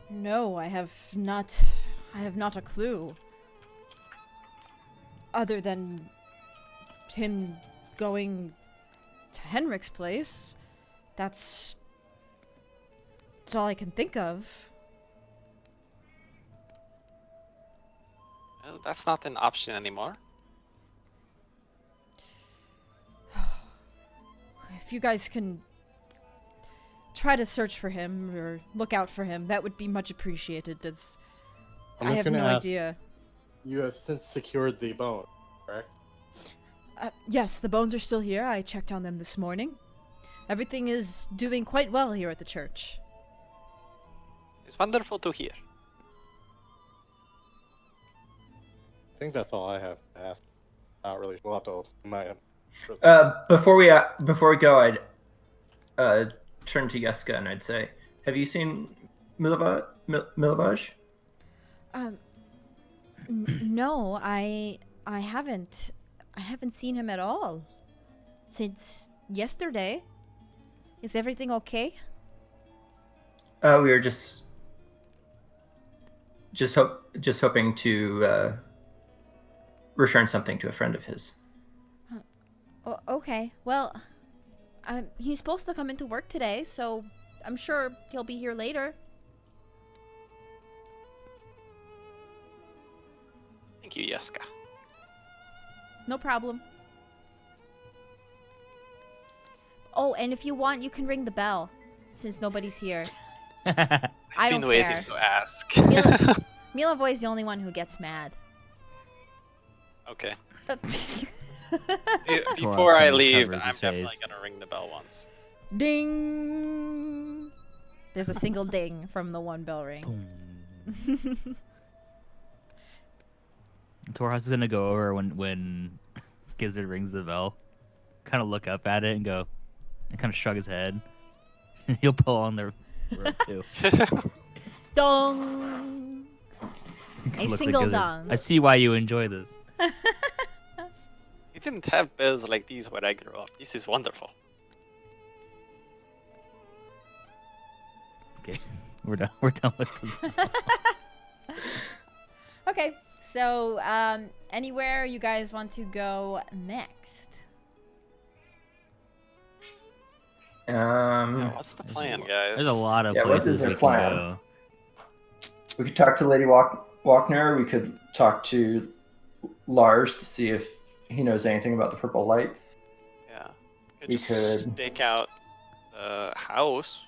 No, I have not a clue. Other than him going to Henrik's place. That's all I can think of. Well, that's not an option anymore. If you guys can try to search for him or look out for him, that would be much appreciated, as I'm I just have gonna no ask, idea. You have since secured the bone, correct? Yes, the bones are still here. I checked on them this morning. Everything is doing quite well here at the church. It's wonderful to hear. I think that's all I have to ask. Not really. We'll have to. Before we go, I'd turn to Yeska and I'd say, "Have you seen Milivaj?" No, I haven't. I haven't seen him at all since yesterday. Is everything okay? We were just hoping to return something to a friend of his. Okay. Well, he's supposed to come into work today, so I'm sure he'll be here later. Thank you, Yeska. No problem. Oh, and if you want, you can ring the bell, since nobody's here. I I've don't been waiting care. to ask. Milivoy is the only one who gets mad. Okay. Torres Before I kind of leave, covers I'm his definitely face. gonna ring the bell once. Ding! There's a single ding from the one bell ring. Torhaus is gonna go over when Gizzard rings the bell, kind of look up at it and go, and kind of shrug his head. He'll pull on the rope too. Dong. A Looks single Gizzard. dong. I see why you enjoy this. We didn't have bells like these when I grew up. This is wonderful. Okay, we're done. We're done with this. Okay, so anywhere you guys want to go next? Yeah, what's the plan, guys? There's a lot of Yeah, what places is our we can plan? go. We could talk to Lady Walkner. We could talk to Lars to see if he knows anything about the purple lights. Yeah. We Just could- stake out the house.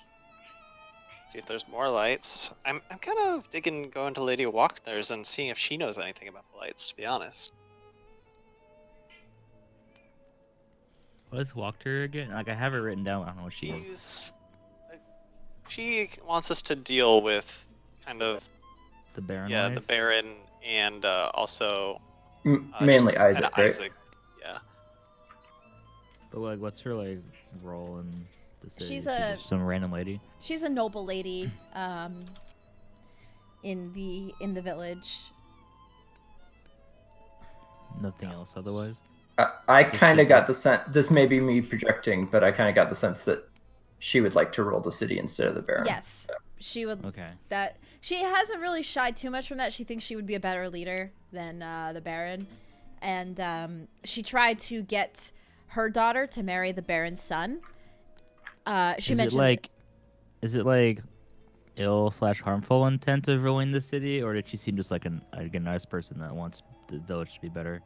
See if there's more lights. I'm kind of digging going to Lady Walkner's and seeing if she knows anything about the lights, to be honest. Let's walk her again. Like I have it written down. I don't know what she is. She wants us to deal with kind of The Baron. yeah, wife? the Baron and also Mainly just Isaac, kinda right? Isaac. Yeah. But like, what's her like role in the city? She's just some random lady. She's a noble lady in the village. Nothing else otherwise. I kind of got the sense. This may be me projecting, but I kind of got the sense that she would like to rule the city instead of the Baron. Yes, she would. Okay. That she hasn't really shied too much from that. She thinks she would be a better leader than the Baron, and she tried to get her daughter to marry the Baron's son. She mentioned is it like ill/harmful intent of ruling the city, or did she seem just like a nice person that wants the village to be better?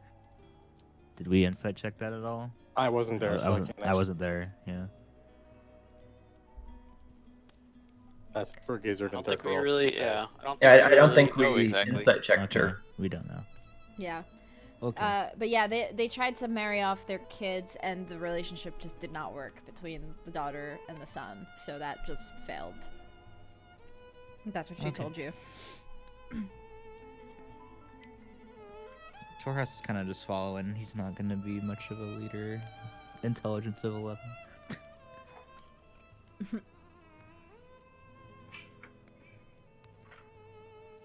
Did we insight check that at all? I wasn't there, so I wasn't there. Yeah. That's for Gizzard I and don't think we Tucker. really, yeah. I don't think Yeah, we I don't really think know we exactly. insight checked Okay. her. We don't know. Yeah. Okay. But yeah, they tried to marry off their kids, and the relationship just did not work between the daughter and the son. So that just failed. That's what she Okay. told you. Torhaus is kind of just following. He's not going to be much of a leader. Intelligence of 11.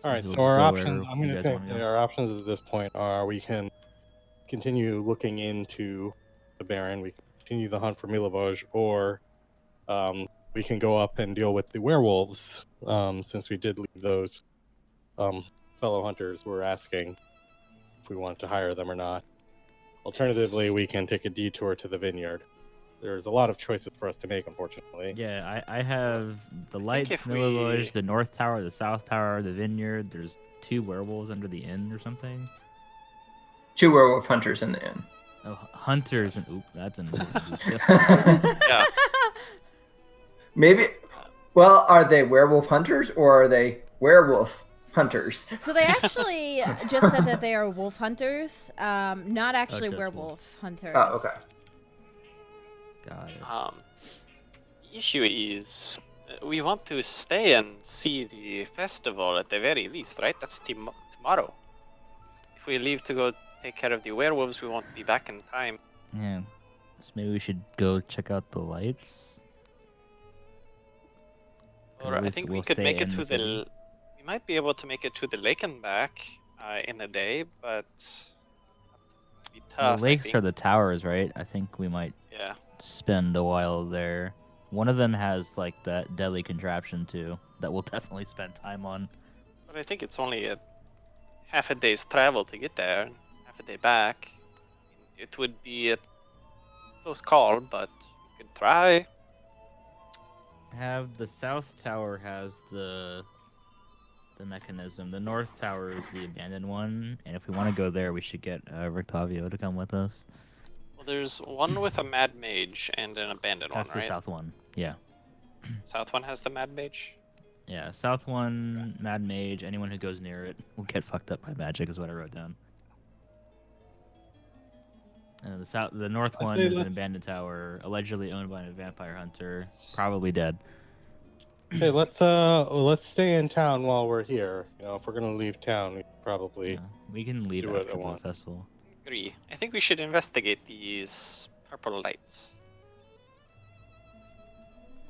All right, he'll so just our go options. wherever I'm you going guys to wanna say go. our options at this point are: we can continue looking into the Baron, we can continue the hunt for Milovoj, or we can go up and deal with the werewolves. Since we did leave those fellow hunters, were asking if we wanted to hire them or not. Alternatively, we can take a detour to the vineyard. There's a lot of choices for us to make, unfortunately. Yeah, I have the lights, if we- Milovoj, the north tower, the south tower, the vineyard. There's 2 werewolves under the inn or something. 2 werewolf hunters in the inn. Oh, hunters and oop, that's an Yeah. Maybe. Well, are they werewolf hunters or are they werewolf hunters? So they actually just said that they are wolf hunters, not actually just werewolf hunters. Oh, okay. Got it. The issue is we want to stay and see the festival at the very least, right? That's tomorrow. If we leave to go take care of the werewolves, we won't be back in time. Yeah. So maybe we should go check out the lights. Or At I least think we'll we could stay make it in to the city. we might be able to make it to the lake and back in a day, but it'd be tough. The lakes are the towers, right? I think we might Yeah. spend a while there. One of them has like that deadly contraption too that we'll definitely spend time on. But I think it's only a half a day's travel to get there, and half a day back. It would be a close call, but we could try. Have the south tower has the mechanism. The north tower is the abandoned one, and if we want to go there, we should get Rictavio to come with us. Well, there's one with a mad mage and an abandoned That's one, the right? south one. Yeah. South one has the mad mage. Yeah, south one, Mad Mage. Anyone who goes near it will get fucked up by magic, is what I wrote down. The north one is an abandoned tower, allegedly owned by a vampire hunter, probably dead. Okay, let's stay in town while we're here. You know, if we're gonna leave town, we probably we can leave do what after I the want. festival. Agree. I think we should investigate these purple lights.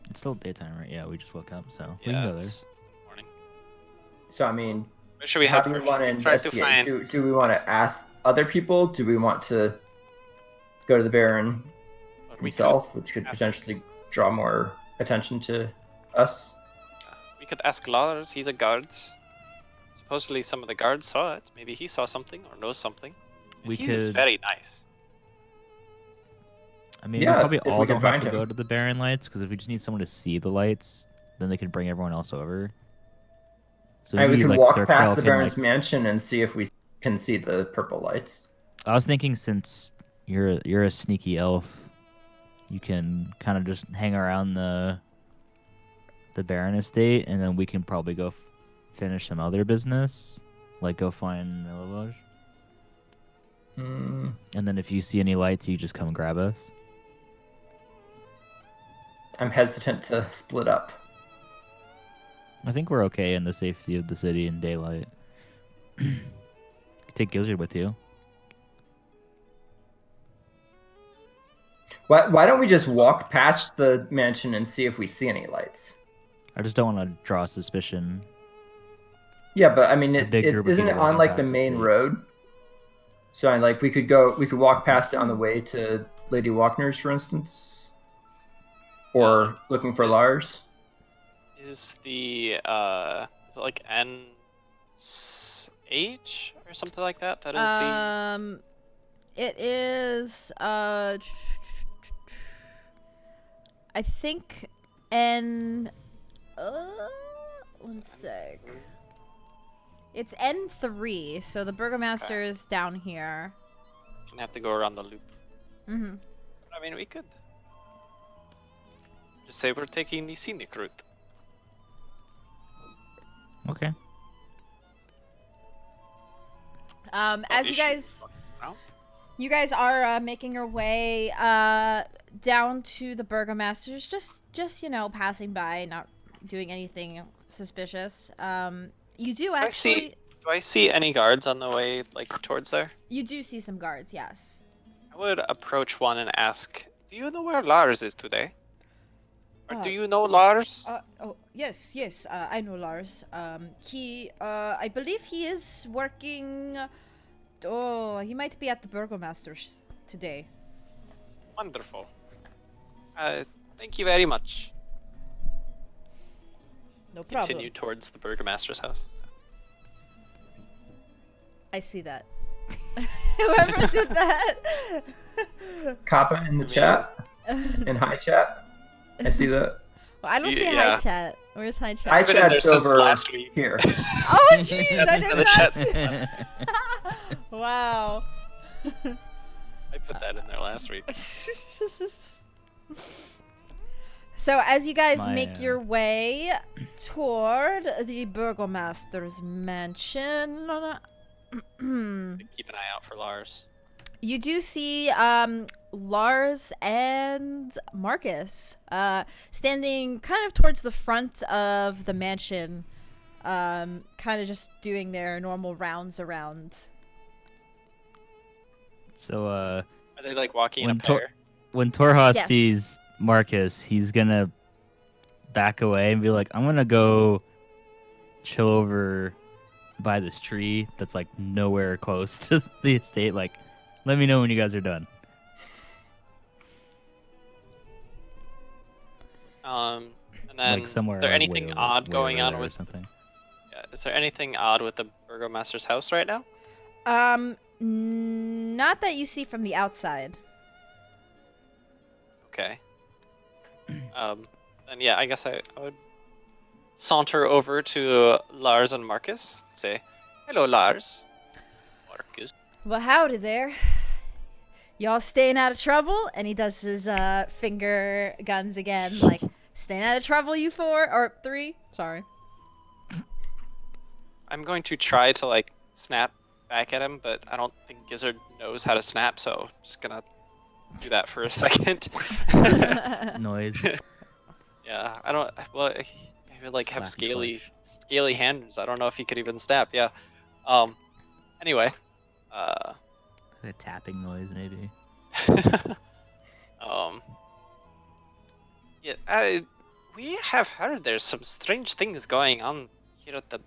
It's still daytime, right? Yeah, we just woke up, so we Yeah, can go there. it's morning. So I mean, Where should we how head do we first? want to Should we try to investigate? find- Do we want to ask other people? Do we want to go to the Baron Or himself, which could ask- potentially draw more attention to us? We could ask Lars. He's a guard. Supposedly, some of the guards saw it. Maybe he saw something or knows something. We He's just could- very nice. I mean, Yeah, we probably if we all can don't have find to him. go to the Baron lights, because if we just need someone to see the lights, then they could bring everyone else over. So And we maybe, could like, walk Thurkrell past the can, Baron's like- mansion and see if we can see the purple lights. I was thinking, since you're a sneaky elf, you can kind of just hang around the Baron estate, and then we can probably go finish some other business, like go find Milovage. Hmm. And then if you see any lights, you just come grab us. I'm hesitant to split up. I think we're okay in the safety of the city in daylight. You take Gizzard with you. Why don't we just walk past the mansion and see if we see any lights? I just don't want to draw suspicion. Yeah, but I mean, A big group of isn't it people on walking like the past the main state. road? So like we could walk past it on the way to Lady Walkner's, for instance, or looking for Lars. Is the is it like NH or something like that? That is the It is I think N one sec. It's N3, so the Burgomaster is down here. gonna have to go around the loop. Mm-hmm. I mean, we could just say we're taking the scenic route. Okay. As you issue. guys, No? you guys are making your way down to the Burgomaster's, just passing by, not doing anything suspicious. You do actually. Do I see any guards on the way, like towards there? You do see some guards, yes. I would approach one and ask, "Do you know where Lars is today? Or do you know Lars?" Yes, I know Lars. I believe he is working. Oh, he might be at the Burgomaster's today. Wonderful. Thank you very much. No problem. Continue towards the Burgomaster's house. I see that. Whoever did that. Kappa in the chat, in high chat. I see that. Well, I don't see Yeah. high chat. Where's high chat? High been in there chat's since over last week. here. Oh, jeez, I did The not chat- see. Wow. I put that in there last week. So as you guys My, make your way toward the Burgomaster's mansion, Keep an eye out for Lars. you do see Lars and Marcus standing kind of towards the front of the mansion, kind of just doing their normal rounds around. So, Are they like walking in When a pair? when Torhas Yes. sees Marcus, he's gonna back away and be like, "I'm gonna go chill over by this tree that's like nowhere close to the estate. Like, let me know when you guys are done." And then Like somewhere. is there like, anything way odd way going over on there or with? something? Yeah, is there anything odd with the Burgomaster's house right now? Not that you see from the outside. Okay. Then yeah, I guess I would saunter over to Lars and Marcus. Say, "Hello, Lars." Marcus. Well, howdy there. Y'all staying out of trouble? And he does his finger guns again, like, staying out of trouble, you four? Or three? Sorry. I'm going to try to like snap back at him, but I don't think Gizzard knows how to snap, so just gonna do that for a second. Noise. Yeah, I don't. Well, Maybe like have Slap and scaly hands. I don't know if he could even stab. Yeah. Anyway. A tapping noise, maybe. Yeah. We have heard there's some strange things going on here at the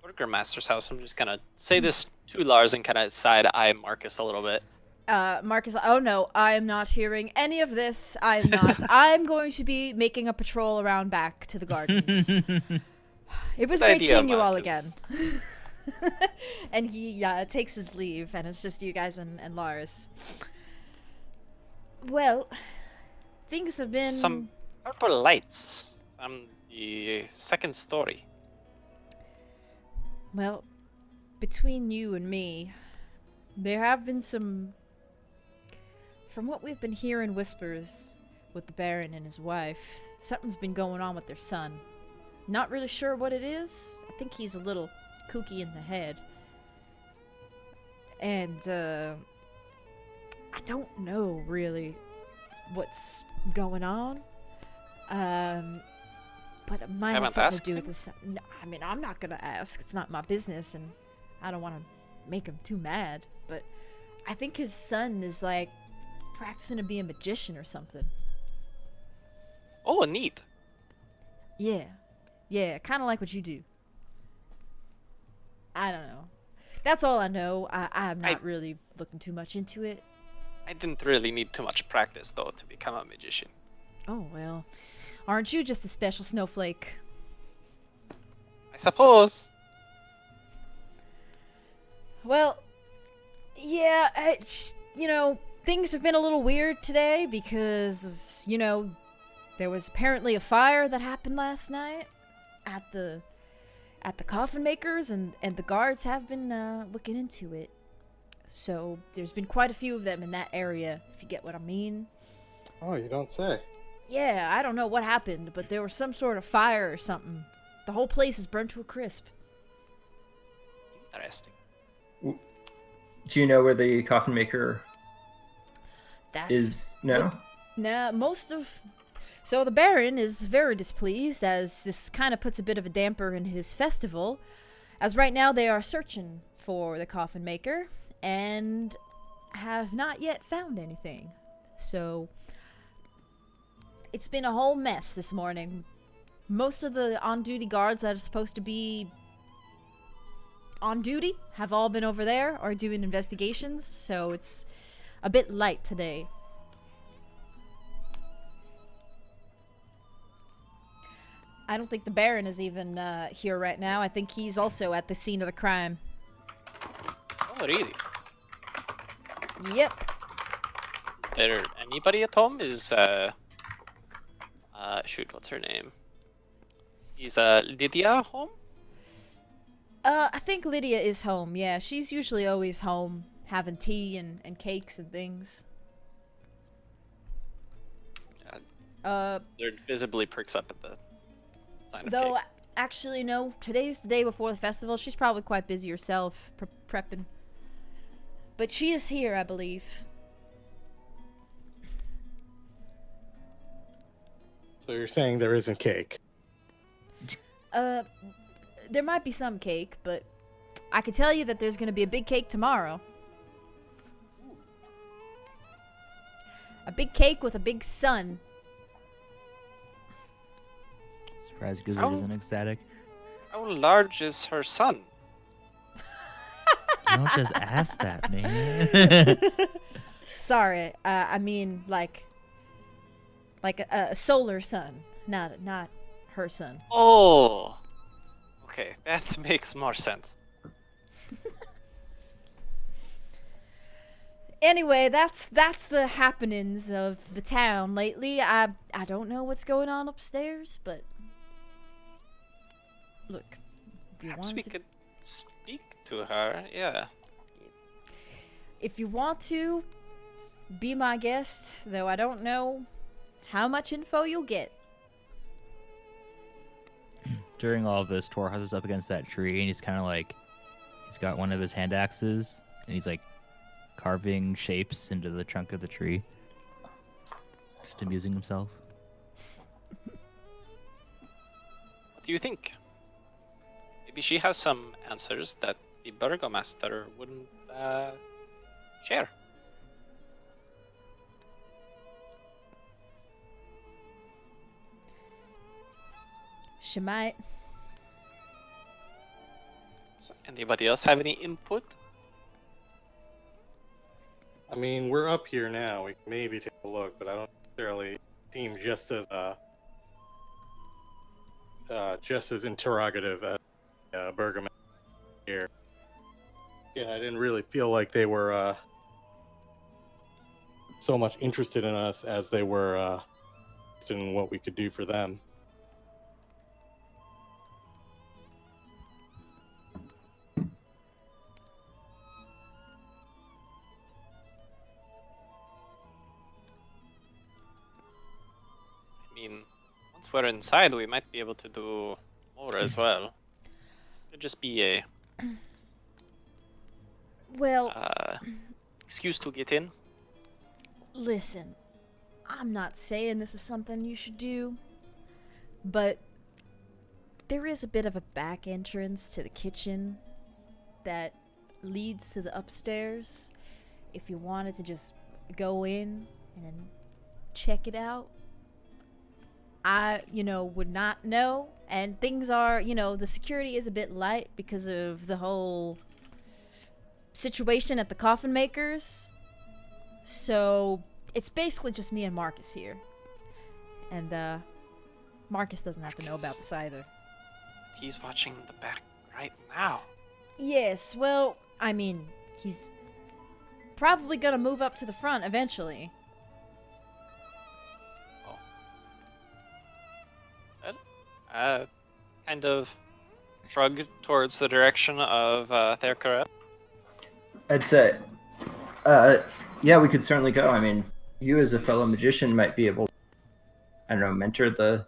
Burgermaster's house. I'm just gonna say this to Lars and kind of side eye Marcus a little bit. Marcus, oh no, I am not hearing any of this. I am not. I'm going to be making a patrol around back to the gardens. It was great seeing you all again. And he takes his leave, and it's just you guys and Lars. Well, things have been... Some purple lights on the second story. Well, between you and me, there have been some... From what we've been hearing whispers with the Baron and his wife, something's been going on with their son. Not really sure what it is. I think he's a little kooky in the head. And, I don't know, really, what's going on. But it might have something to do with this. No, I mean, I'm not gonna ask. It's not my business, and I don't want to make him too mad. But I think his son is, like, practicing to be a magician or something. Oh, neat. Yeah, kind of like what you do. I don't know. That's all I know. I'm not really looking too much into it. I didn't really need too much practice, though, to become a magician. Oh, well. Aren't you just a special snowflake? I suppose. Well, yeah, things have been a little weird today because, there was apparently a fire that happened last night at the coffin makers, and the guards have been looking into it. So there's been quite a few of them in that area, if you get what I mean. Oh, you don't say. Yeah, I don't know what happened, but there was some sort of fire or something. The whole place is burnt to a crisp. Interesting. Do you know where the coffin maker is now? So the Baron is very displeased, as this kind of puts a bit of a damper in his festival, as right now they are searching for the coffin maker and have not yet found anything. So it's been a whole mess this morning. Most of the on-duty guards that are supposed to be on duty have all been over there or doing investigations, so it's a bit light today. I don't think the Baron is even here right now. I think he's also at the scene of the crime. Oh, really? Yep. Is there anybody at home? Is, shoot, what's her name? Is, Lydia home? I think Lydia is home, yeah. She's usually always home, having tea and cakes and things. There visibly perks up at the sign of Though, cakes. actually, no. Today's the day before the festival. She's probably quite busy herself, prepping. But she is here, I believe. So you're saying there isn't cake? There might be some cake, but I can tell you that there's going to be a big cake tomorrow. A big cake with a big sun. Surprise Gizzard isn't ecstatic. How large is her son? You don't just ask that, man. Sorry, I mean like a solar sun, not her son. Oh, okay, that makes more sense. Anyway, that's the happenings of the town lately. I don't know what's going on upstairs, but look, Perhaps we could speak to her. Yeah. If you want to, be my guest, though I don't know how much info you'll get. During all of this, Torhaz is up against that tree, and he's kind of like, he's got one of his hand axes, and he's like carving shapes into the trunk of the tree. Just amusing himself. What do you think? Maybe she has some answers that the Burgomaster wouldn't share. She might. Does anybody else have any input? I mean, we're up here now. We can maybe take a look, but I don't necessarily seem just as interrogative as Burgomaster here. Yeah, I didn't really feel like they were so much interested in us as they were interested in what we could do for them. I mean, once we're inside, we might be able to do more as well. It'd just be a Well, excuse to get in. listen, I'm not saying this is something you should do, but there is a bit of a back entrance to the kitchen that leads to the upstairs. If you wanted to just go in and check it out, I, would not know. And things are, the security is a bit light because of the whole situation at the coffin makers. So it's basically just me and Marcus here. And Marcus doesn't have to know about this either. He's watching the back right now. Yes, well, I mean, he's probably gonna move up to the front eventually. Kind of shrug towards the direction of Therkara. I'd say, yeah, we could certainly go. I mean, you as a fellow magician might be able to, I don't know, mentor the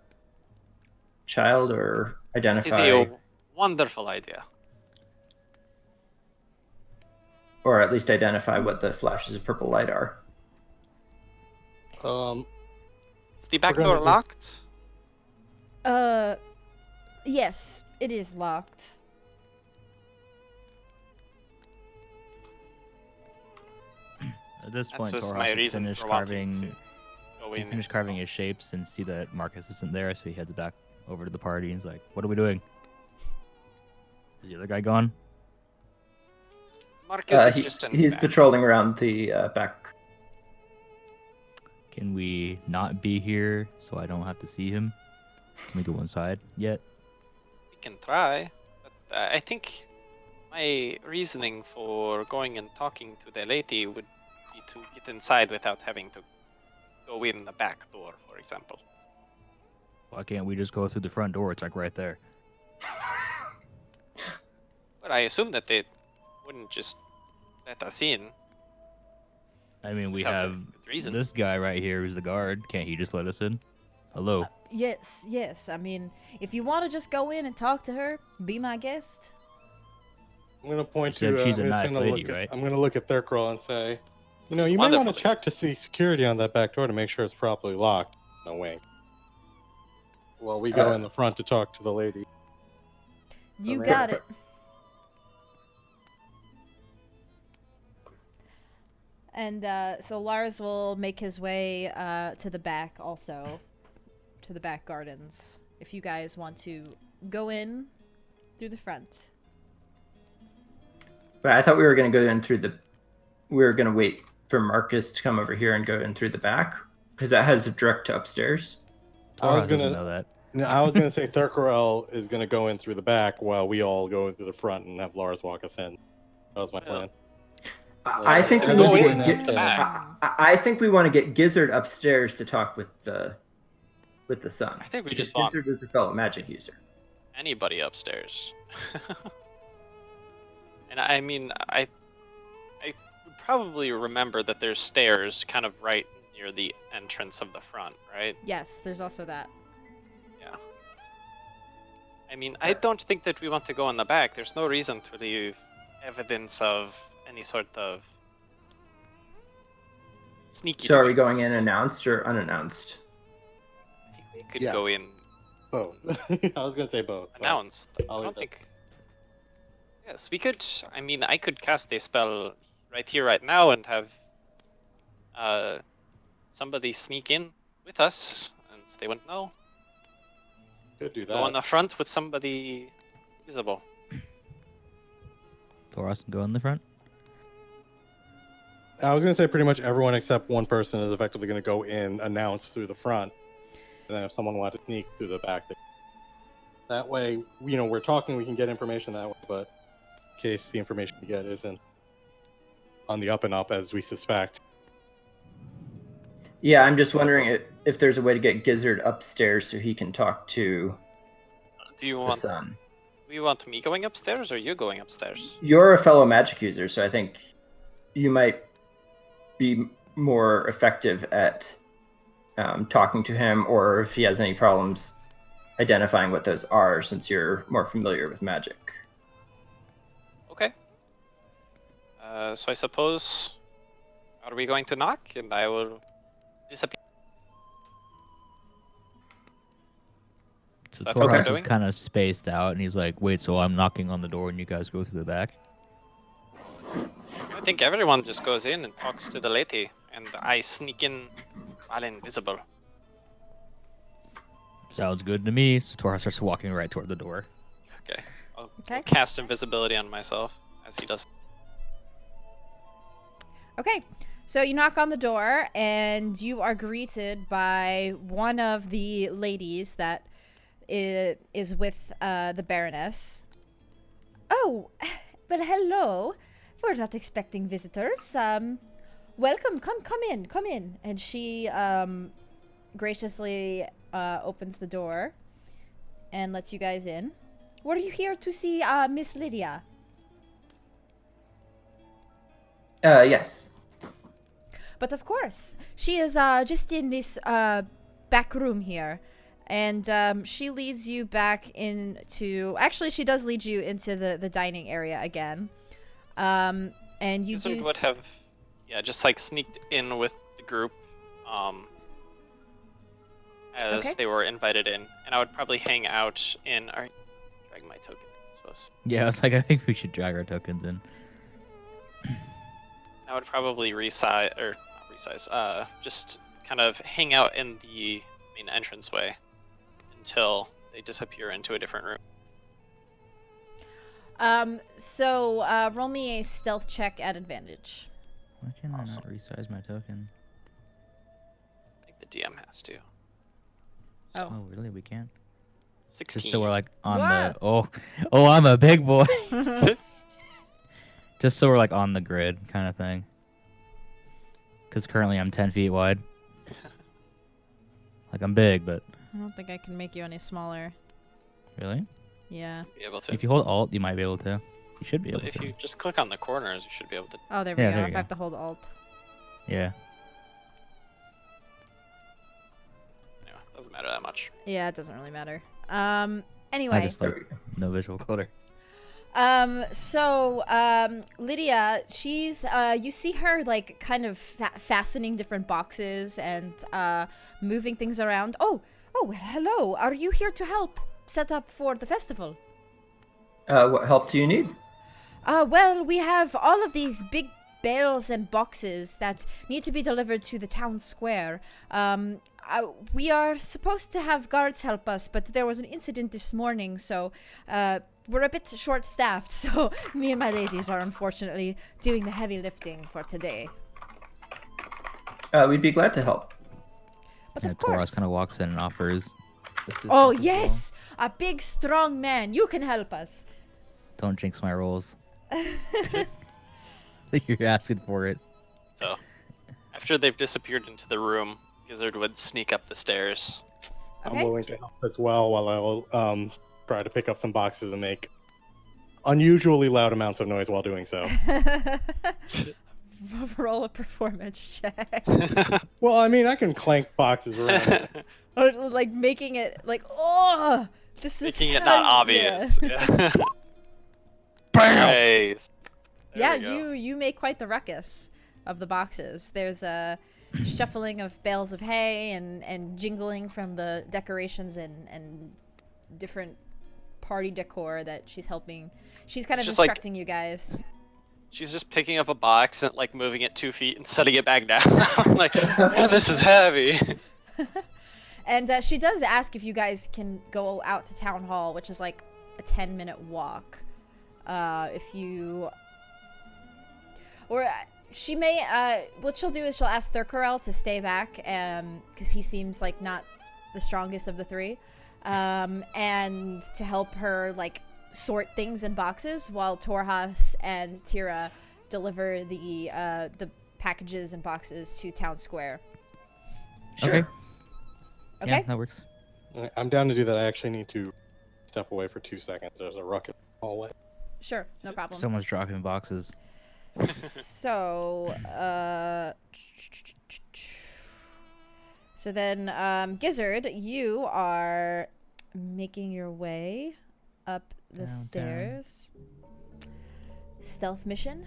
child or identify. It's a wonderful idea. Or at least identify what the flashes of purple light are. Is the back door locked? Yes, it is locked. At this point, That's just Torhas my has reason finished for wanting carving. to go He in. finished carving his shapes and see that Marcus isn't there, so he heads back over to the party. And he's like, "What are we doing? Is the other guy gone?" Marcus is just in he's back. patrolling around the back. Can we not be here so I don't have to see him? Can we go inside yet? We can try, but I think my reasoning for going and talking to the lady would be to get inside without having to go in the back door, for example. Why can't we just go through the front door? It's like right there. But I assume that they wouldn't just let us in. I mean, we Without a have good reason. this guy right here who's the guard. Can't he just let us in? Hello. Yes. I mean, if you want to just go in and talk to her, be my guest. I'm gonna point Said to. she's a I'm nice gonna lady, look right? I'm gonna look at Thurkrell and say, you might want wonderful. to check to see security on that back door to make sure it's properly locked. No wink. Well, we go in the front to talk to the lady. You Okay. got it. And so Lars will make his way to the back also, to the back gardens, if you guys want to go in through the front. But I thought we were going to go in through the. We were going to wait for Marcus to come over here and go in through the back because that has a direct to upstairs. I was Torhas doesn't gonna- know that. No, I was gonna say Thurkrell is gonna go in through the back while we all go in through the front and have Lars walk us in. That was my plan. I think we Go need to in get. through the back. I think we want to get Gizzard upstairs to talk with the son. I think we because just want Gizzard is a fellow magic user. anybody upstairs. And I mean, I would probably remember that there's stairs kind of right near the entrance of the front, right? Yes, there's also that. Yeah. I mean, I don't think that we want to go in the back. There's no reason to leave evidence of any sort of sneaky. So are we going in doings. announced or unannounced? I think we could Yes. go in Both. I was gonna say both. but Announced. I I'll don't leave think. Yes, we could. I mean, I could cast a spell right here, right now, and have somebody sneak in with us, and they wouldn't know. Could do Go on that. the front with somebody visible. Thoros can go in the front. I was gonna say pretty much everyone except one person is effectively gonna go in, announce through the front, and then if someone wanted to sneak through the back, that way, we're talking, we can get information that way. But in case the information we get isn't on the up and up as we suspect. Yeah, I'm just wondering if there's a way to get Gizzard upstairs so he can talk to Do you the want? son. Do you want me going upstairs or you going upstairs? You're a fellow magic user, so I think you might be more effective at talking to him, or if he has any problems identifying what those are, since you're more familiar with magic. Okay. So I suppose, are we going to knock? And I will disappear. So That's what we're Thoros is doing? kind of spaced out, and he's like, "Wait, so I'm knocking on the door, and you guys go through the back?" I think everyone just goes in and talks to the lady, and I sneak in while invisible. Sounds good to me. So Thoros starts walking right toward the door. Okay. I'll Okay. cast invisibility on myself as he does. Okay, so you knock on the door, and you are greeted by one of the ladies that is with the Baroness. Oh, well, hello. We're not expecting visitors. Welcome. Come in. And she graciously opens the door and lets you guys in. Were you here to see Miss Lydia? Yes. But of course, she is just in this back room here. And she leads you back into... Actually, she does lead you into the dining area again. And you Izek do... would have, just like sneaked in with the group, as Okay. they were invited in, and I would probably hang out in. Drag my token, I suppose. Yeah, I was like, I think we should drag our tokens in. I would probably just kind of hang out in the main entranceway until they disappear into a different room. So roll me a stealth check at advantage. Why can Awesome. I not resize my token? I think the DM has to. Oh. Oh, really? We can't? 16. Just so we're like on What? the... Oh, I'm a big boy! Just so we're like on the grid kind of thing. Because currently I'm 10 feet wide. Like I'm big, but... I don't think I can make you any smaller. Really? Yeah. Be able to. If you hold Alt, you might be able to. You should be able If to. you just click on the corners, you should be able to. Oh, there we Yeah, go. there If you I have go. to hold Alt. Yeah. Yeah, doesn't matter that much. Yeah, it doesn't really matter. I Anyway. just like no visual clutter. Lydia, she's, you see her, like, kind of fastening different boxes and, moving things around. Oh, well, hello. Are you here to help set up for the festival? What help do you need? Well, we have all of these big bales and boxes that need to be delivered to the town square. We are supposed to have guards help us, but there was an incident this morning, so, we're a bit short-staffed, so me and my ladies are unfortunately doing the heavy lifting for today. We'd be glad to help. But Yeah, of Thoros course. kind of walks in and offers. assistance Oh, as well. yes! A big, strong man. You can help us. Don't jinx my rolls. You're asking for it. So, after they've disappeared into the room, Gizzard would sneak up the stairs. Okay. I'm willing to help as well while I'll try to pick up some boxes and make unusually loud amounts of noise while doing so. Roll a performance check. Well, I mean, I can clank boxes around. Or, like, making it, like, oh! This is Making it not hell obvious. yeah. Yeah. Nice. There Yeah, we go. you make quite the ruckus of the boxes. There's a shuffling of bales of hay and jingling from the decorations and different party decor that she's helping. She's kind of instructing you guys. She's just picking up a box and like moving it 2 feet and setting it back down. Like, oh, this is heavy. And she does ask if you guys can go out to town hall, which is like a 10-minute walk. If you, or she may, what she'll do is she'll ask Thurkarel to stay back, because he seems like not the strongest of the three, and to help her like sort things in boxes while Torhas and Tira deliver the packages and boxes to town square. Sure. Okay. Okay. Yeah, that works. I'm down to do that. I actually need to step away for 2 seconds. There's a ruckus in the hallway. Sure, no problem. Someone's dropping boxes. So then, Gizzard, you are making your way up the stairs. Stealth mission.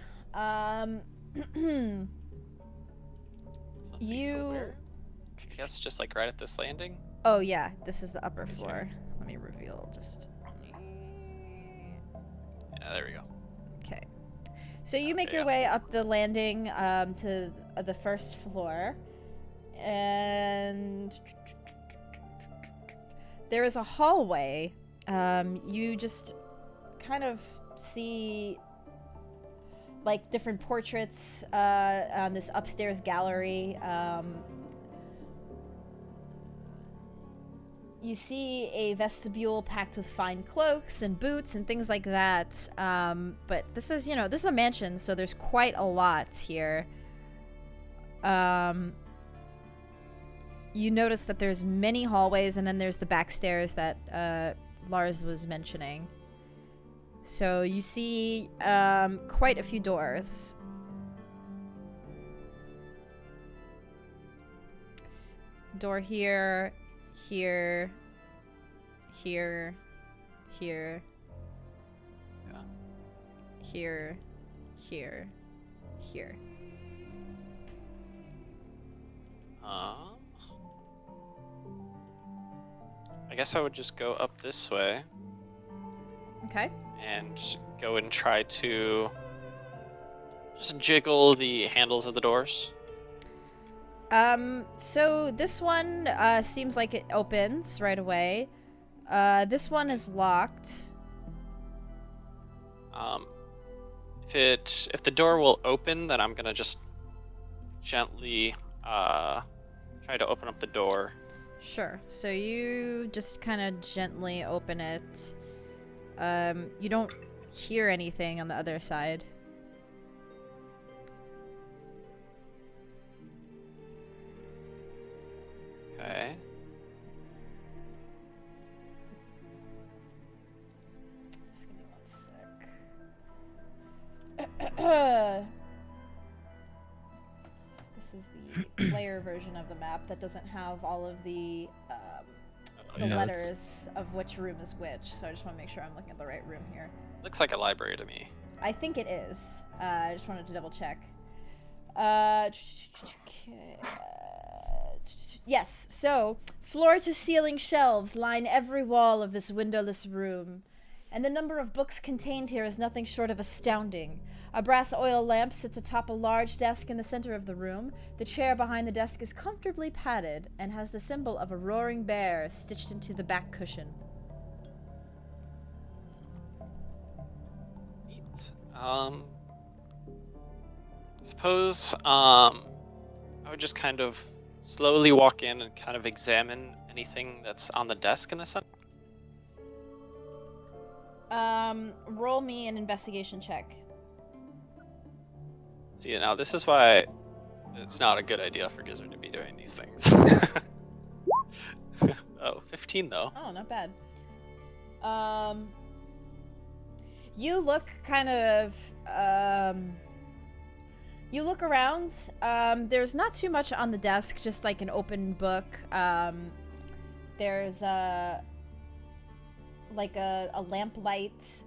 You. I guess just like right at this landing. Oh yeah, this is the upper floor. Let me reveal just. Yeah, there we go. Okay. So you make your way up the landing to the first floor, and there is a hallway. You just kind of see like different portraits on this upstairs gallery. You see a vestibule packed with fine cloaks and boots and things like that. But this is, this is a mansion, so there's quite a lot here. You notice that there's many hallways, and then there's the back stairs that Lars was mentioning. So you see quite a few doors. Door here. Here, here, here, here, here, here. I guess I would just go up this way. Okay. And go and try to just jiggle the handles of the doors. So this one seems like it opens right away. This one is locked. If the door will open, then I'm gonna just gently try to open up the door. Sure. So you just kind of gently open it. You don't hear anything on the other side. Okay. Just give me 1 sec. This is the player version of the map that doesn't have all of the letters of which room is which. So I just want to make sure I'm looking at the right room here. Looks like a library to me. I think it is. I just wanted to double check. Okay. Yes, so floor to ceiling shelves line every wall of this windowless room, and the number of books contained here is nothing short of astounding. A brass oil lamp sits atop a large desk in the center of the room. The chair behind the desk is comfortably padded and has the symbol of a roaring bear stitched into the back cushion. Neat. Suppose I would just kind of slowly walk in and kind of examine anything that's on the desk in the center. Roll me an investigation check. See, now this is why it's not a good idea for Gizzard to be doing these things. Oh, 15 though. Oh, not bad. You look kind of, you look around. There's not too much on the desk, just like an open book. There's like a lamplight.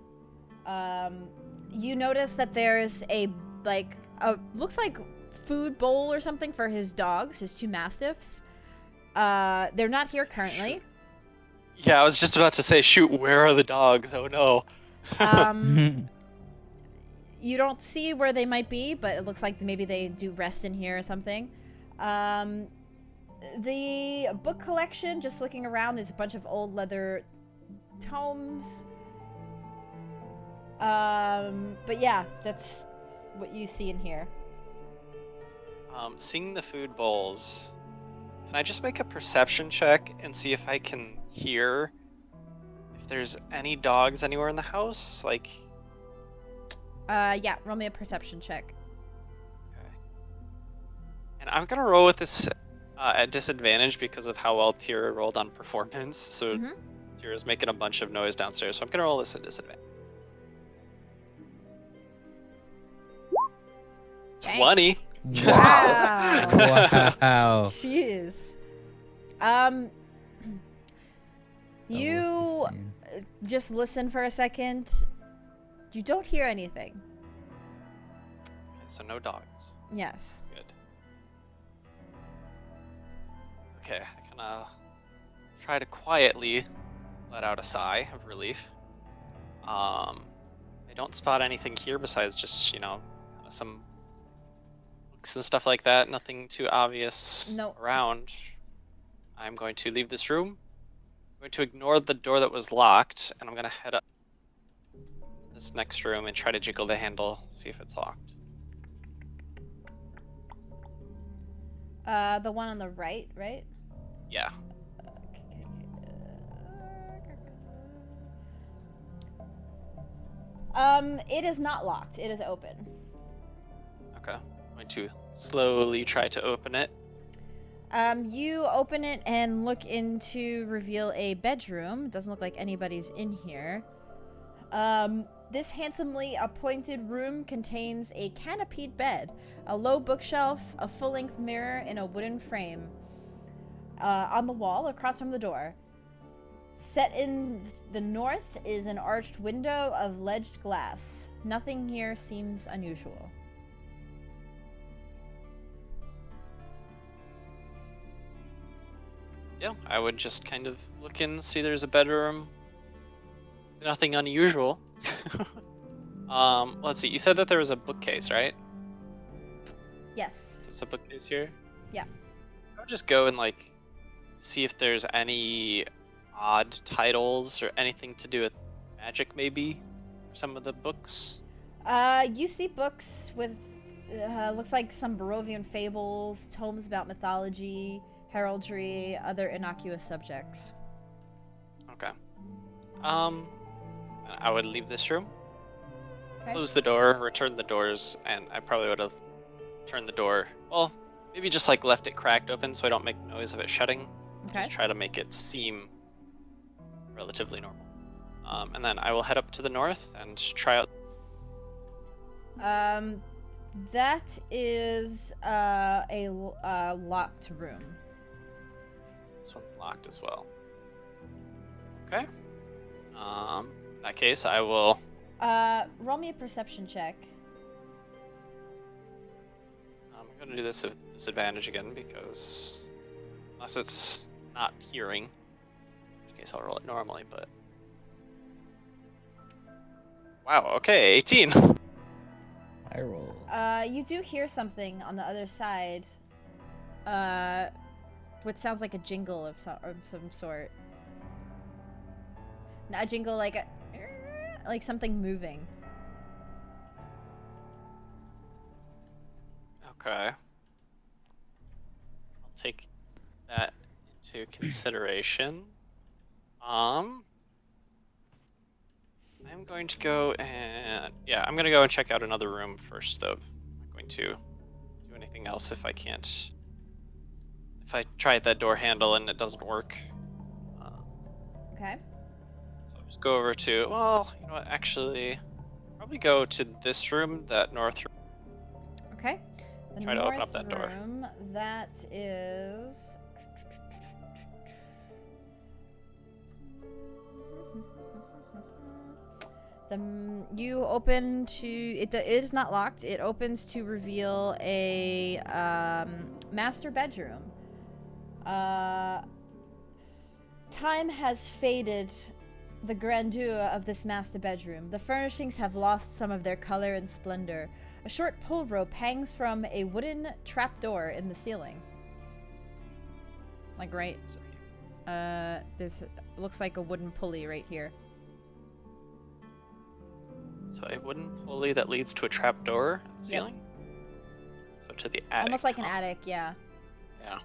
You notice that there's looks like food bowl or something for his dogs, his 2 mastiffs. They're not here currently. Yeah, I was just about to say, shoot, where are the dogs? Oh no. You don't see where they might be, but it looks like maybe they do rest in here or something. The book collection, just looking around, there's a bunch of old leather tomes. But yeah, that's what you see in here. Seeing the food bowls, can I just make a perception check and see if I can hear if there's any dogs anywhere in the house? Like, yeah, roll me a perception check. okay. And I'm gonna roll with this at disadvantage because of how well Tira rolled on performance. So Tira's making a bunch of noise downstairs, so I'm gonna roll this at disadvantage. Dang. 20. Wow. Wow. Jeez. You just listen for a second. You don't hear anything. Okay, so no dogs. Yes. Good. Okay, I kind of try to quietly let out a sigh of relief. I don't spot anything here besides just, some books and stuff like that. Nothing too obvious around. I'm going to leave this room. I'm going to ignore the door that was locked, and I'm going to head up this next room and try to jiggle the handle, see if it's locked. The one on the right, right? Yeah. It is not locked. It is open. Okay. I'm going to slowly try to open it. You open it and look in to reveal a bedroom. It doesn't look like anybody's in here. This handsomely appointed room contains a canopied bed, a low bookshelf, a full-length mirror in a wooden frame on the wall across from the door. Set in the north is an arched window of ledged glass. Nothing here seems unusual. Yeah, I would just kind of look in, see there's a bedroom. Nothing unusual. Let's see. You said that there was a bookcase, right? Yes. Is this a bookcase here? Yeah. I would just go and see if there's any odd titles or anything to do with magic, maybe, for some of the books. You see books with looks like some Barovian fables, tomes about mythology, heraldry, other innocuous subjects. Okay. I would leave this room, Okay. close the door, return the doors, and I probably would have turned the door. Well, maybe just left it cracked open so I don't make noise of it shutting. Okay. Just try to make it seem relatively normal. And then I will head up to the north and try out. That is a locked room. This one's locked as well. Okay. In that case, I will. Roll me a perception check. I'm gonna do this with disadvantage again because unless it's not hearing, in which case I'll roll it normally. But wow, okay, 18. I roll. You do hear something on the other side. What sounds like a jingle of some sort. Not a jingle, like something moving. Okay. I'll take that into consideration. I'm going to go and I'm gonna go and check out another room first, though. I'm not going to do anything else if I can't. If I try that door handle and it doesn't work. Okay. So I'll just go over to. Well, you know what? Actually, probably go to this room, that north room. Okay. The Try to open up that door. room, that is. You open to it is not locked. It opens to reveal a master bedroom. Time has faded the grandeur of this master bedroom. The furnishings have lost some of their color and splendor. A short pull rope hangs from a wooden trapdoor in the ceiling. Like right, this looks like a wooden pulley right here. So a wooden pulley that leads to a trapdoor in the ceiling? So to the attic. Almost like an attic, yeah. Yeah.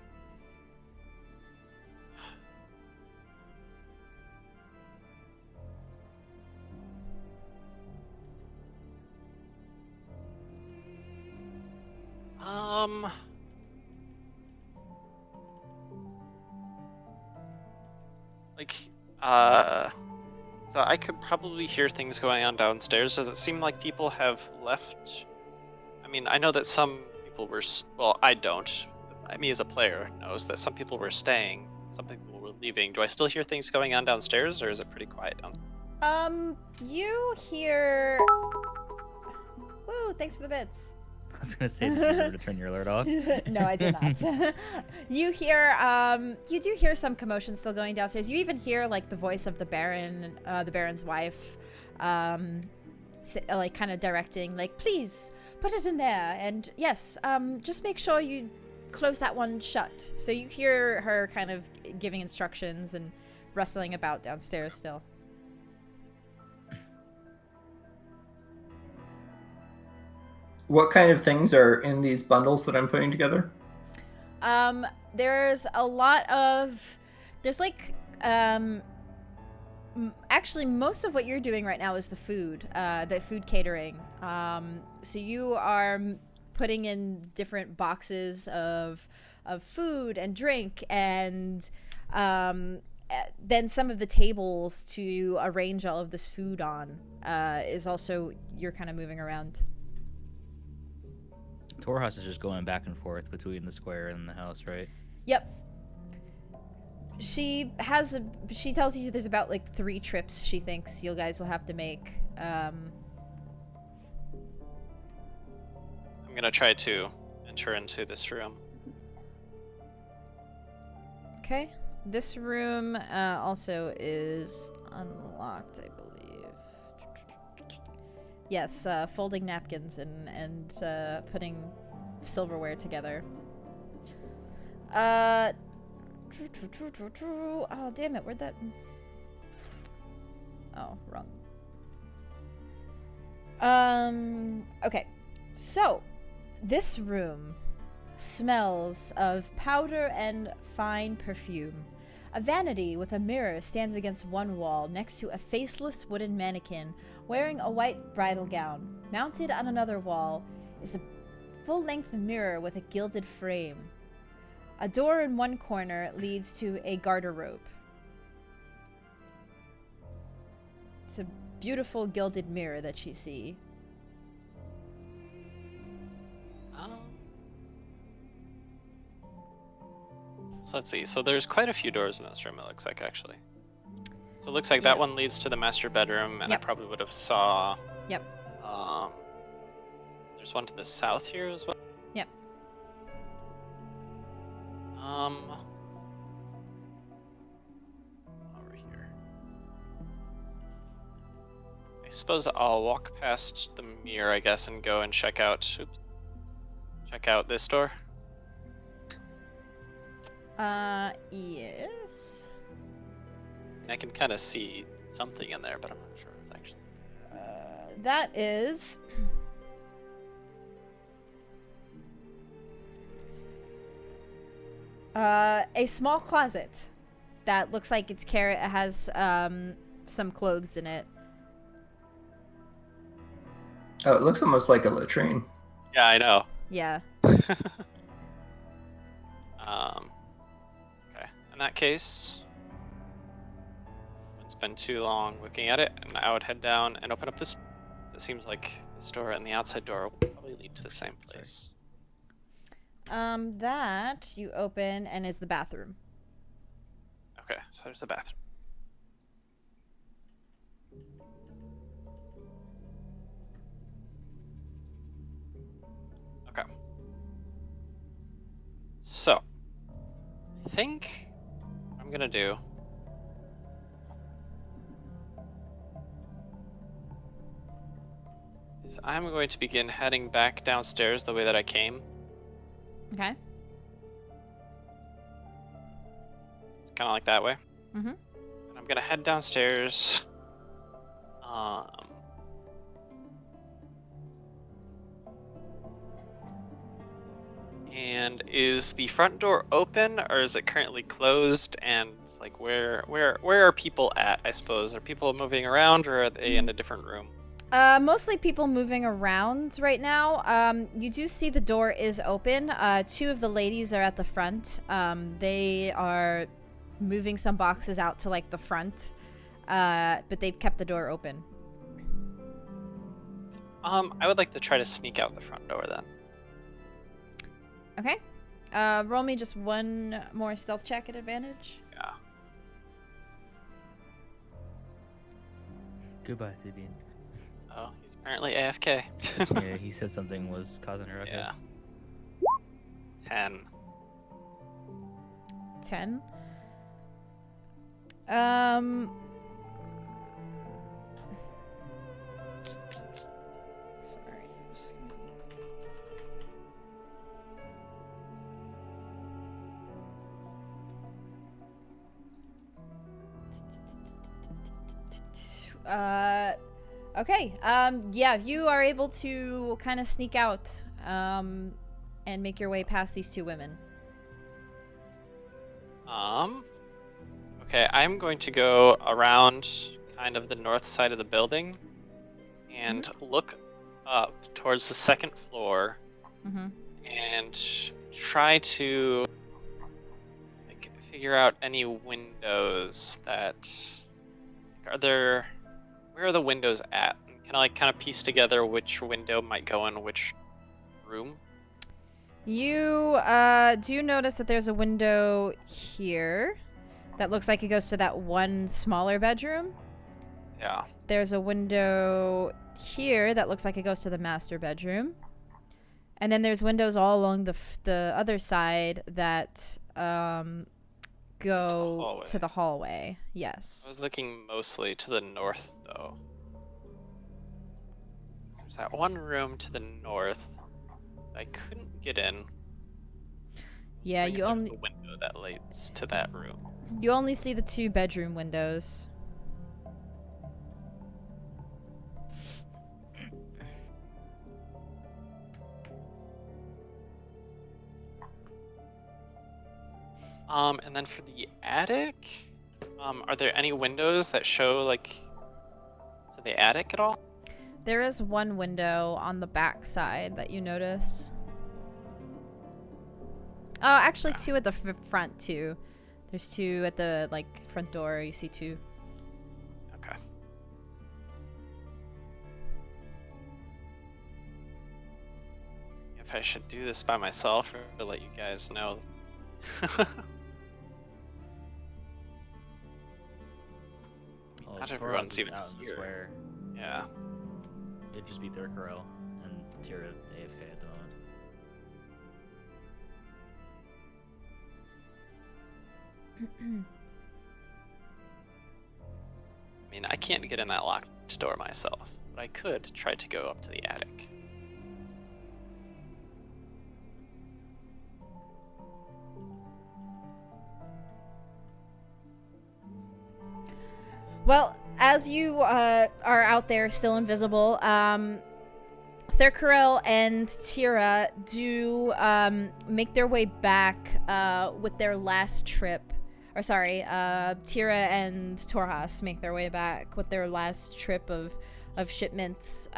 Like, so I could probably hear things going on downstairs. Does it seem like people have left? I mean, I know that some people were, well, I don't. Me as a player knows that some people were staying, some people were leaving. Do I still hear things going on downstairs, or is it pretty quiet downstairs? You hear... Woo, thanks for the bits. I was gonna say, did you remember to turn your alert off? No, I did not. You hear, you do hear some commotion still going downstairs. You even hear, like, the voice of the Baron's wife, like, kind of directing, like, please, put it in there, and yes, just make sure you close that one shut. So you hear her kind of giving instructions and rustling about downstairs still. What kind of things are in these bundles that I'm putting together? There's a lot of... There's like... actually, most of what you're doing right now is the food catering. So you are putting in different boxes of food and drink, and then some of the tables to arrange all of this food on is also... You're kind of moving around. Torhaus is just going back and forth between the square and the house, right? Yep. She tells you there's about like 3 trips she thinks you guys will have to make. I'm gonna try to enter into this room. Okay. This room also is unlocked, I believe. Yes, folding napkins and putting silverware together. Oh, damn it, where'd that... Oh, wrong. Okay. So, this room smells of powder and fine perfume. A vanity with a mirror stands against one wall next to a faceless wooden mannequin wearing a white bridal gown. Mounted on another wall is a full-length mirror with a gilded frame. A door in one corner leads to a garderobe. It's a beautiful gilded mirror that you see. So let's see. So there's quite a few doors in this room, it looks like, actually. So it looks like Yeah. that one leads to the master bedroom, and Yep. I probably would have saw... Yep. There's one to the south here as well. Yep. Over here. I suppose I'll walk past the mirror, I guess, and go and check out... Oops. Check out this door. Yes. I can kind of see something in there, but I'm not sure what it's actually. That is... a small closet that looks like it has some clothes in it. Oh, it looks almost like a latrine. Yeah, I know. Yeah. Okay. In that case, won't spend too long looking at it, and I would head down and open up this. It seems like this door and the outside door will probably lead to the same place. That you open and is the bathroom. Okay, so there's the bathroom. So, I think what I'm gonna do is I'm going to begin heading back downstairs the way that I came. Okay. It's kind of like that way. Mm-hmm. And I'm gonna head downstairs. And is the front door open, or is it currently closed? And like, where are people at? I suppose are people moving around, or are they in a different room? Mostly people moving around right now. You do see the door is open. Two of the ladies are at the front. They are moving some boxes out to like the front, but they've kept the door open. I would like to try to sneak out the front door then. Okay. Roll me just one more stealth check at advantage. Yeah. Goodbye, Sibian. Oh, he's apparently AFK. Yeah, he said something was causing a ruckus. Yeah. 10. 10. Sorry. Just okay. Yeah, you are able to kind of sneak out, and make your way past these two women. Okay, I'm going to go around kind of the north side of the building and look up towards the second floor Mm-hmm. and try to like figure out any windows that where are the windows at? And can I like kind of piece together which window might go in which room? You do notice that there's a window here that looks like it goes to that one smaller bedroom. Yeah. There's a window here that looks like it goes to the master bedroom. And then there's windows all along the other side that go to the hallway. Yes. I was looking mostly to the north though. There's that one room to the north I couldn't get in. Yeah, you only the window that leads to that room. You only see the two bedroom windows. And then for the attic, are there any windows that show like to the attic at all? There is one window on the back side that you notice. Oh, actually two at the front too. There's two at the like front door. You see two. Okay. If I should do this by myself or to let you guys know. Not everyone's even out in the here. square. Yeah. It'd just be Thurkarel and Tira AFK at the moment. I mean, I can't get in that locked door myself, but I could try to go up to the attic. Well, as you are out there still invisible, Thurkarel and Tira do make their way back with their last trip. Or sorry, Tira and Torhas make their way back with their last trip of shipments.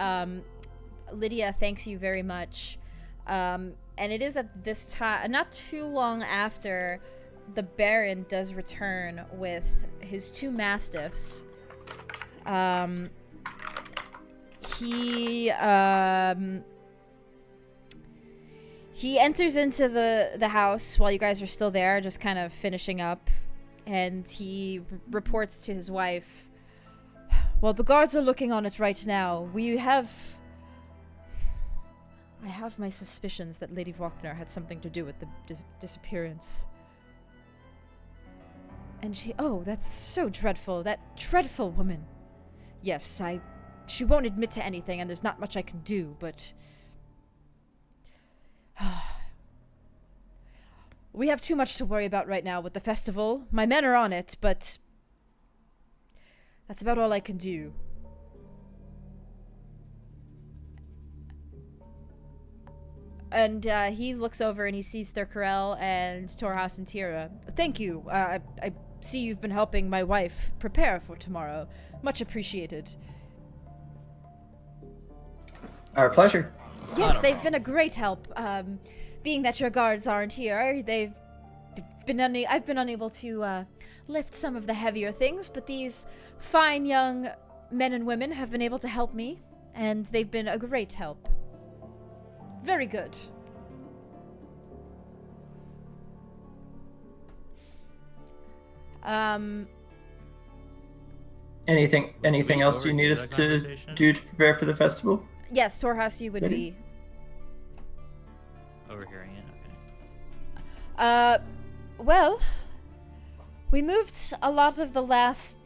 Lydia thanks you very much. And it is at this time, not too long after, the Baron does return with his two mastiffs. He enters into the house while you guys are still there, just kind of finishing up, and he reports to his wife, "Well, the guards are looking on it right now. We have I have my suspicions that Lady Faulkner had something to do with the disappearance. And that's so dreadful. That dreadful woman. Yes, she won't admit to anything, and there's not much I can do, but... We have too much to worry about right now with the festival. My men are on it, but... That's about all I can do. And he looks over and he sees Thurkarel and Torhas and Tira. Thank you. I see you've been helping my wife prepare for tomorrow. Much appreciated. Our pleasure. Yes, they've been a great help. Being that your guards aren't here, I've been unable to lift some of the heavier things, but these fine young men and women have been able to help me, and they've been a great help. Very good. Anything else you need us to do to prepare for the festival? Yes, Torhas, you would be. Overhearing it, okay. Well, we moved a lot of the last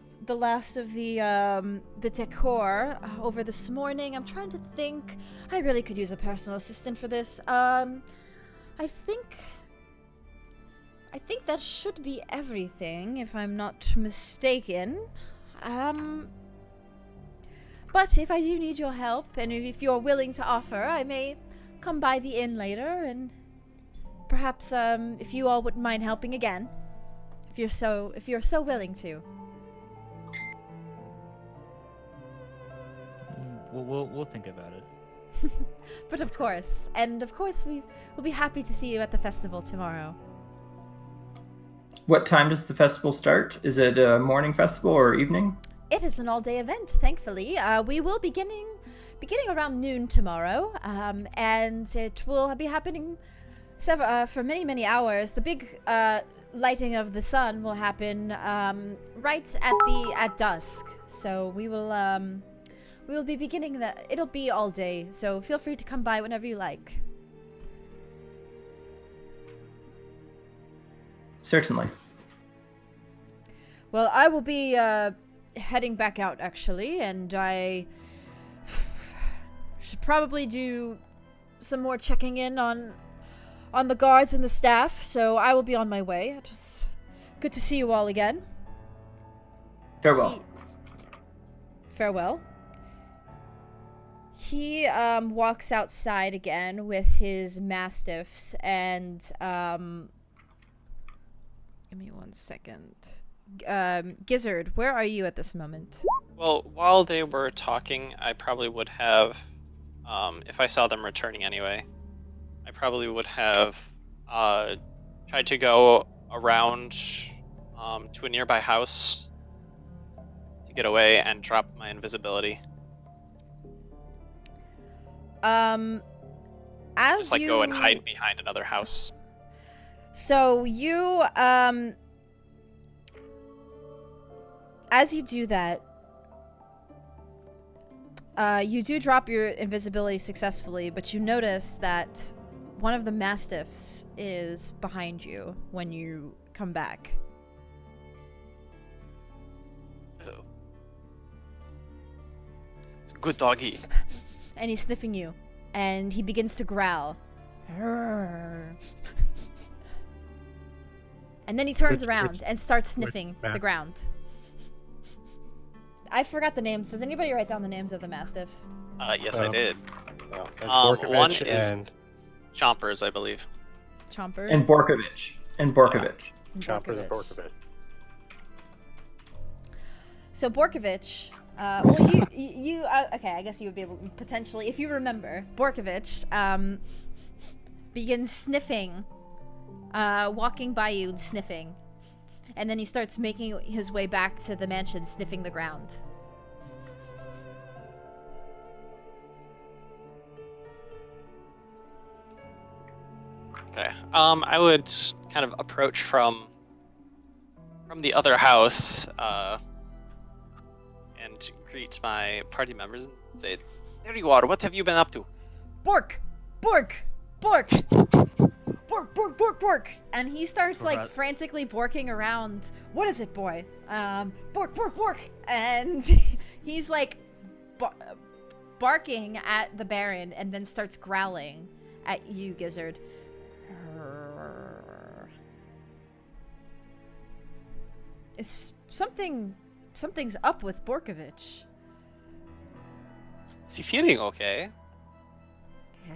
of the decor over this morning. I'm trying to think. I really could use a personal assistant for this. I think that should be everything, if I'm not mistaken. But if I do need your help, and if you're willing to offer, I may come by the inn later, and perhaps if you all wouldn't mind helping again, if you're so willing to. We'll think about it. But of course we will be happy to see you at the festival tomorrow. What time does the festival start? Is it a morning festival or evening? It is an all-day event, thankfully. We will be beginning around noon tomorrow, and it will be happening for many hours. The big lighting of the sun will happen right at dusk. So we will be beginning that. It'll be all day, so feel free to come by whenever you like. Certainly. Well, I will be heading back out, actually, and I should probably do some more checking in on the guards and the staff, so I will be on my way. It was good to see you all again. Farewell. Farewell. He walks outside again with his mastiffs, and give me 1 second. Gizzard, where are you at this moment? Well, while they were talking, I probably would have, if I saw them returning anyway, I probably would have tried to go around to a nearby house to get away and drop my invisibility. Just go and hide behind another house. So you, as you do that, you do drop your invisibility successfully, but you notice that one of the mastiffs is behind you when you come back. Oh. It's a good doggy. And he's sniffing you, and he begins to growl. And then he turns around and starts sniffing the ground. I forgot the names. Does anybody write down the names of the mastiffs? Yes, I did. One is Chompers, I believe. Chompers? And Borkovich. Chompers and Borkovich. So Borkovich, okay, I guess you would be able to potentially, if you remember, Borkovich begins sniffing, walking by you and sniffing. And then he starts making his way back to the mansion, sniffing the ground. Okay. I would kind of approach from the other house, and greet my party members and say, "There you are. What have you been up to?" Bork! Bork! Bork! Bork, bork, bork, bork! And he starts like frantically borking around. What is it, boy? Bork, bork, bork! And he's like barking at the Baron and then starts growling at you, Gizzard. Is something's up with Borkovich. Is he feeling okay?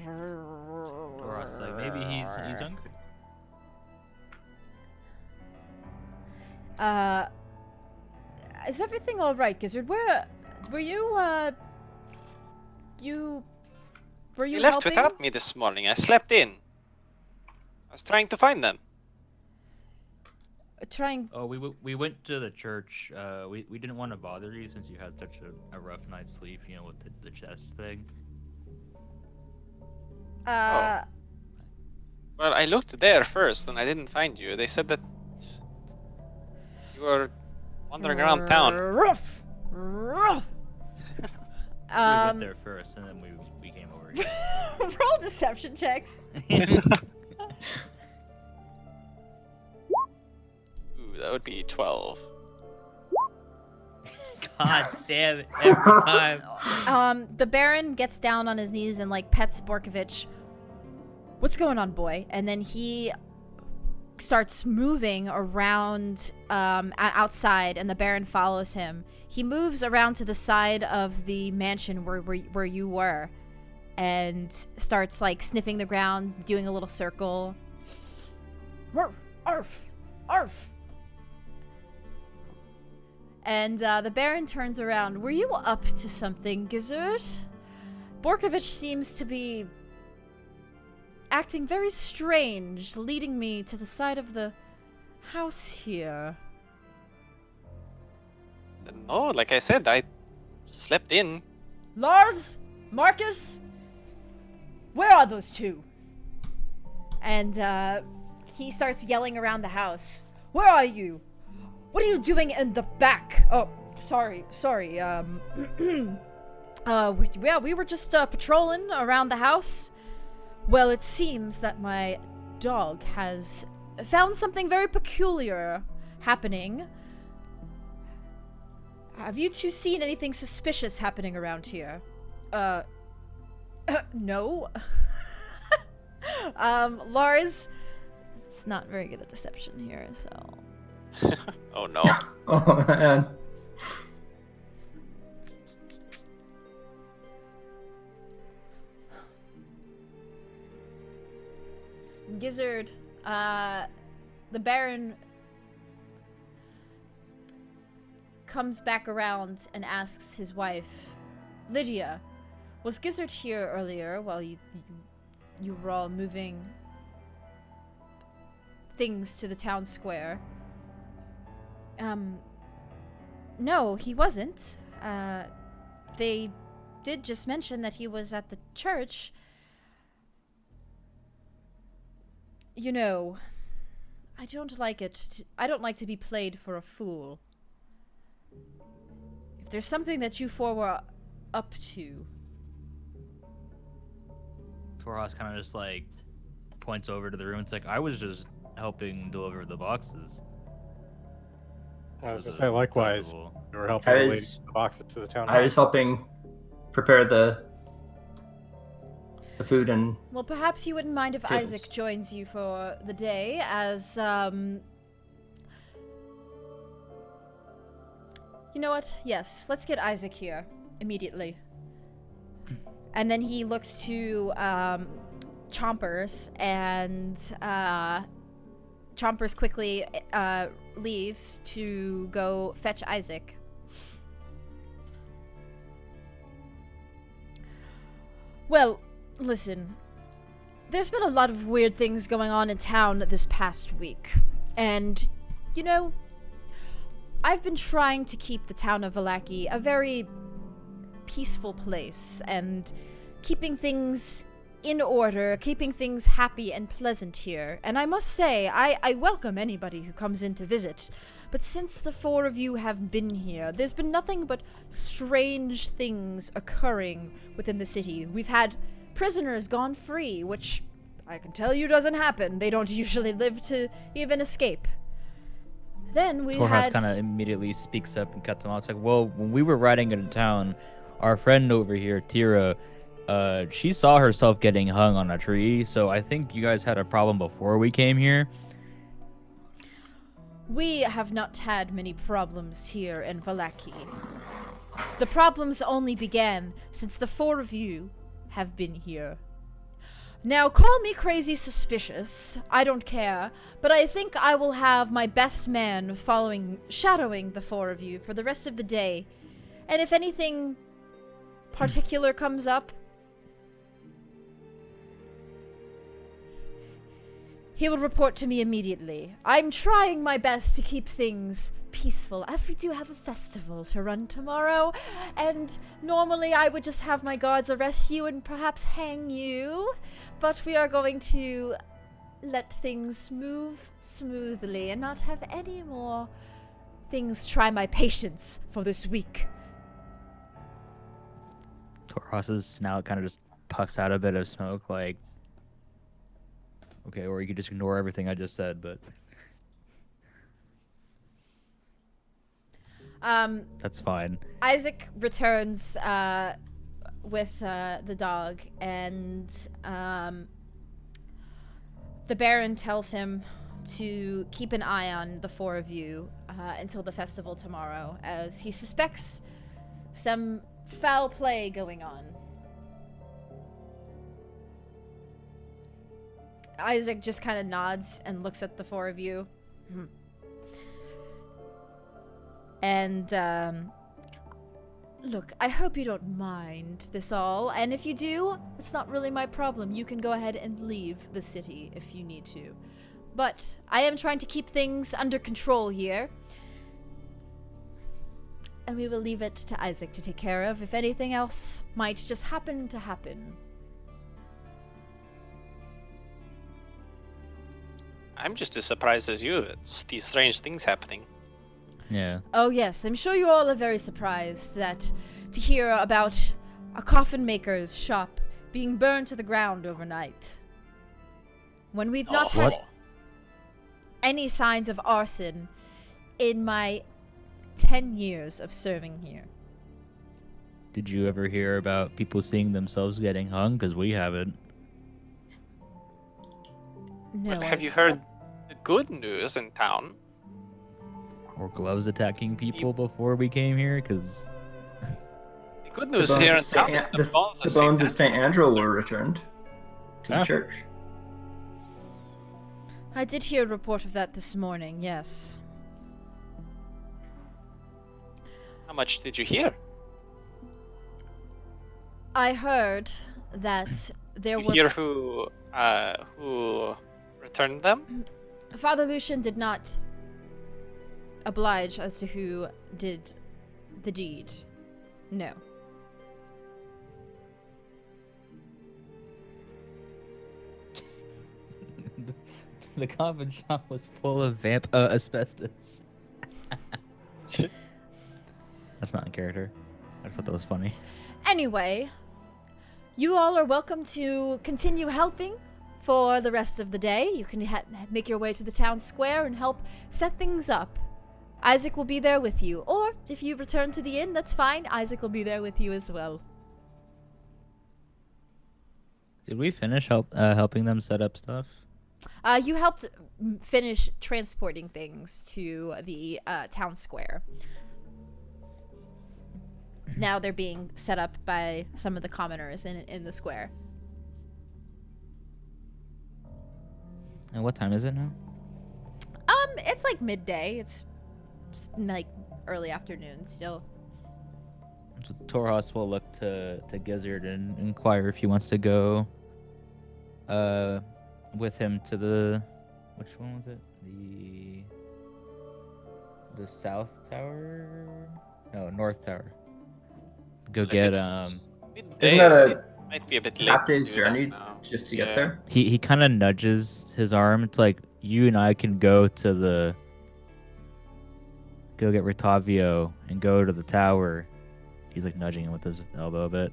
Or else, like, maybe he's hungry. Is everything all right, Gizzard? Where were you? Were you You left helping? without me this morning. I slept in. I was trying to find them. Trying. Oh, we went to the church. We didn't want to bother you since you had such a rough night's sleep, you know, with the chest thing. Well, I looked there first and I didn't find you. They said that you were wandering around town. Ruff. We went there first, and then we came over here. Roll deception checks. Ooh, that would be 12. God damn it, every time. The Baron gets down on his knees and like pets Borkovich. What's going on, boy? And then he starts moving around outside, and the Baron follows him. He moves around to the side of the mansion where you were, and starts like sniffing the ground, doing a little circle. Arf, arf, arf. And the Baron turns around. Were you up to something, Gizzard? Borkovich seems to be acting very strange, leading me to the side of the house here. No, like I said, I slept in. Lars? Marcus? Where are those two? And he starts yelling around the house. Where are you? What are you doing in the back? Oh, sorry. We were just patrolling around the house. Well, it seems that my dog has found something very peculiar happening. Have you two seen anything suspicious happening around here? No. Lars is not very good at deception here, so... Oh no. Oh man. Gizzard, the Baron comes back around and asks his wife, Lydia, was Gizzard here earlier while you were all moving things to the town square? No, he wasn't. They did just mention that he was at the church. You know, I don't like it. I don't like to be played for a fool. If there's something that you four were up to... Torhas kind of just like points over to the room. It's like, I was just helping deliver the boxes. I was going to say, likewise, Festival. we were helping the lady the boxes to the town hall. I was helping prepare the food and... Well, perhaps you wouldn't mind if tables. Izek joins you for the day, as, You know what? Yes, let's get Izek here. Immediately. And then he looks to, Chompers, and, Chompers quickly, leaves to go fetch Izek. Well, listen. There's been a lot of weird things going on in town this past week. And, you know, I've been trying to keep the town of Vallaki a very peaceful place and keeping things in order, keeping things happy and pleasant here. And I must say, I welcome anybody who comes in to visit. But since the four of you have been here, there's been nothing but strange things occurring within the city. We've had prisoners gone free, which I can tell you doesn't happen. They don't usually live to even escape. Then we Torhas kind of immediately speaks up and cuts him off. It's like, well, when we were riding into town, our friend over here, Tira, she saw herself getting hung on a tree, so I think you guys had a problem before we came here. We have not had many problems here in Vallaki. The problems only began since the 4 of you have been here. Now, call me crazy suspicious, I don't care, but I think I will have my best man shadowing the 4 of you for the rest of the day. And if anything particular comes up, he will report to me immediately. I'm trying my best to keep things peaceful, as we do have a festival to run tomorrow, and normally I would just have my guards arrest you and perhaps hang you, but we are going to let things move smoothly and not have any more things try my patience for this week. Torhas's snout kind of just puffs out a bit of smoke, like, okay, or you could just ignore everything I just said, but that's fine. Izek returns with the dog, and the Baron tells him to keep an eye on the 4 of you until the festival tomorrow, as he suspects some foul play going on. Izek just kind of nods and looks at the 4 of you. And, look, I hope you don't mind this all, and if you do, it's not really my problem. You can go ahead and leave the city if you need to. But I am trying to keep things under control here. And we will leave it to Izek to take care of if anything else might just happen to happen. I'm just as surprised as you. It's these strange things happening. Yeah. Oh yes, I'm sure you all are very surprised to hear about a coffin maker's shop being burned to the ground overnight. When we've not had any signs of arson in my 10 years of serving here. Did you ever hear about people seeing themselves getting hung? Because we haven't. No. But have you heard the good news in town? Or gloves attacking people before we came here? Because the good news here in town is the bones of St. Andrew were returned to the church. I did hear a report of that this morning, yes. How much did you hear? I heard that there were... Did you hear who returned them? Father Lucian did not oblige as to who did the deed. No. the coffin shop was full of asbestos. That's not in character. I just thought that was funny. Anyway, you all are welcome to continue helping for the rest of the day. You can make your way to the town square and help set things up. Izek will be there with you. Or, if you return to the inn, that's fine. Izek will be there with you as well. Did we finish helping them set up stuff? You helped finish transporting things to the town square. Now they're being set up by some of the commoners in the square. And what time is it now? It's like midday. It's like early afternoon still. So Torhas will look to Gizzard and inquire if he wants to go with him to the... Which one was it? The South Tower? No, North Tower. Go get midday, Isn't that it might be a bit late. half day's journey just to get there? He kind of nudges his arm. It's like, you and I can go get Ritavio and go to the tower. He's like nudging him with his elbow a bit,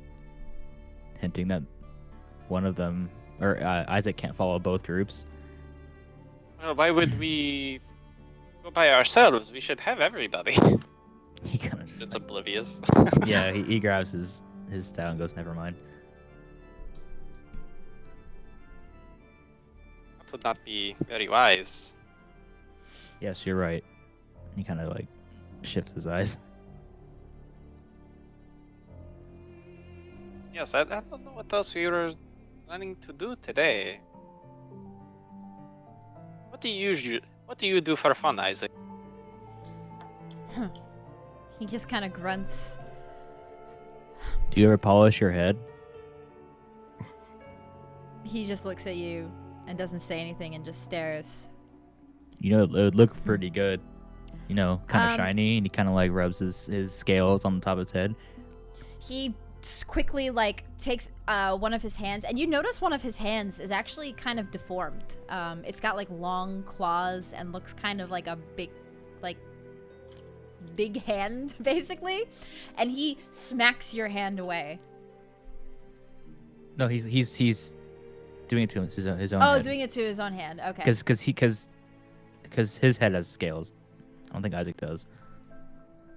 hinting that one of them, or Isaac can't follow both groups. Well, why would we go by ourselves? We should have everybody. He kind of just It's oblivious. yeah, he grabs his staff and goes, never mind. That would not be very wise. Yes, you're right. He kind of like shifts his eyes. Yes, I don't know what else we were planning to do today. What do you do for fun, Isaac? He just kind of grunts. Do you ever polish your head? He just looks at you and doesn't say anything and just stares. You know, it would look pretty good. You know, kind of shiny, and he kind of like rubs his scales on the top of his head. He quickly like takes one of his hands, and you notice one of his hands is actually kind of deformed. It's got like long claws and looks kind of like a big hand, basically. And he smacks your hand away. No, he's doing it to his own. Oh, head. doing it to his own hand. Okay. Because his head has scales. I don't think Isaac does.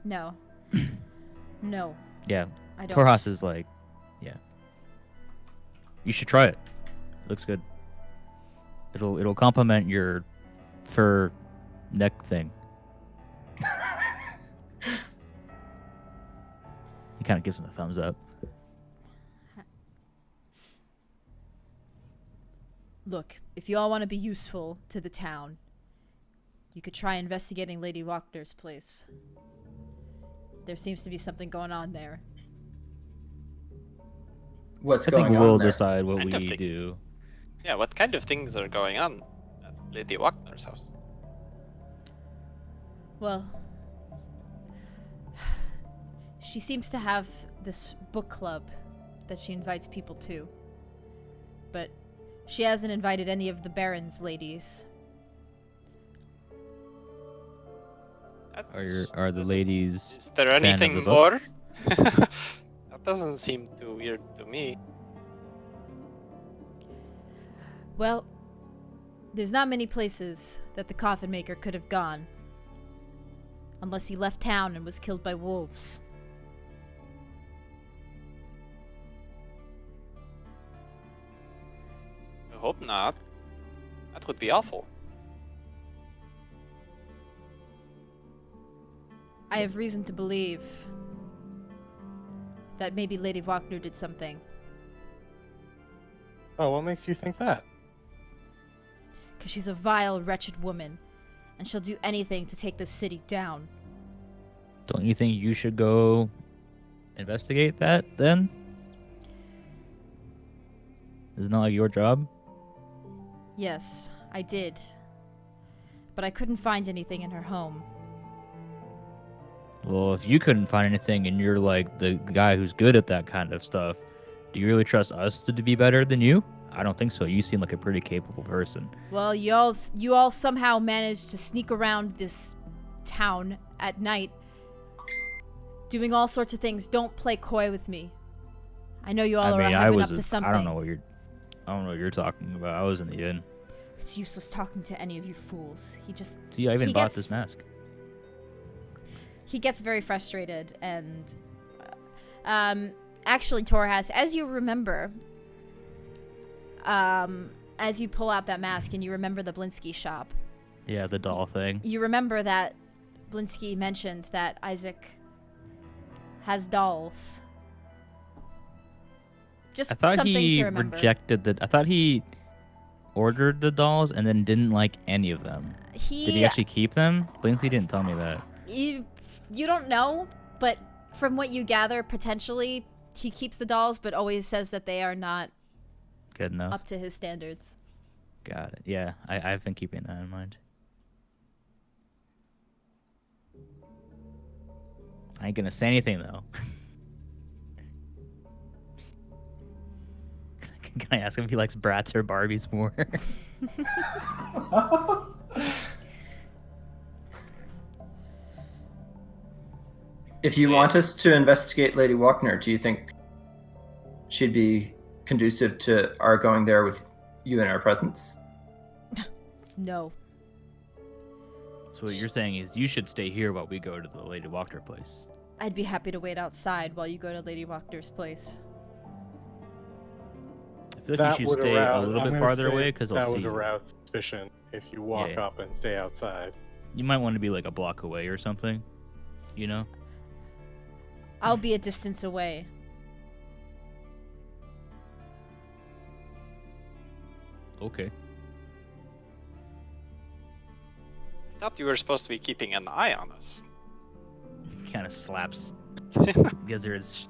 No. No. Yeah. I don't. Torhas is like, yeah. You should try it. It looks good. It'll complement your fur neck thing. He kind of gives him a thumbs up. Look, if you all want to be useful to the town, you could try investigating Lady Wagner's place. There seems to be something going on there. What's I going think on we'll there? decide what Kind of we thing. do. Yeah, what kind of things are going on at Lady Wagner's house? Well, she seems to have this book club that she invites people to. But she hasn't invited any of the Baron's ladies. Are the ladies? Is there fan of anything the more? books? That doesn't seem too weird to me. Well, there's not many places that the coffin maker could have gone. Unless he left town and was killed by wolves. I hope not. That would be awful. I have reason to believe that maybe Lady Wagner did something. Oh, what makes you think that? Because she's a vile, wretched woman, and she'll do anything to take this city down. Don't you think you should go investigate that then? Isn't that like your job? Yes, I did. But I couldn't find anything in her home. Well, if you couldn't find anything and you're like the guy who's good at that kind of stuff, do you really trust us to be better than you? I don't think so. You seem like a pretty capable person. Well, you all somehow managed to sneak around this town at night, doing all sorts of things. Don't play coy with me. I know you all are up to something. I don't know what you're talking about. I was in the inn. It's useless talking to any of you fools. See, I even bought this mask. He gets very frustrated, and actually, Torhas, as you remember, as you pull out that mask and you remember the Blinsky shop. Yeah, the doll thing. You remember that Blinsky mentioned that Izek has dolls. Just I thought something he to remember. I thought he ordered the dolls and then didn't like any of them. Did he actually keep them? Blinsky didn't tell me that. You don't know, but from what you gather, potentially he keeps the dolls, but always says that they are not Good enough. up to his standards. Got it. Yeah, I've been keeping that in mind. I ain't gonna say anything though. Can I ask him if he likes Bratz or Barbies more? If you want us to investigate Lady Wagner, do you think she'd be conducive to our going there with you in our presence? No. So what you're saying is you should stay here while we go to the Lady Walker place. I'd be happy to wait outside while you go to Lady Walker's place. I feel like you should stay a little bit farther away because I'll that see would you. arouse suspicion if you walk Yeah. up and stay outside. You might want to be like a block away or something, you know? I'll be a distance away. Okay. I thought you were supposed to be keeping an eye on us. Kind of slaps Gizzard's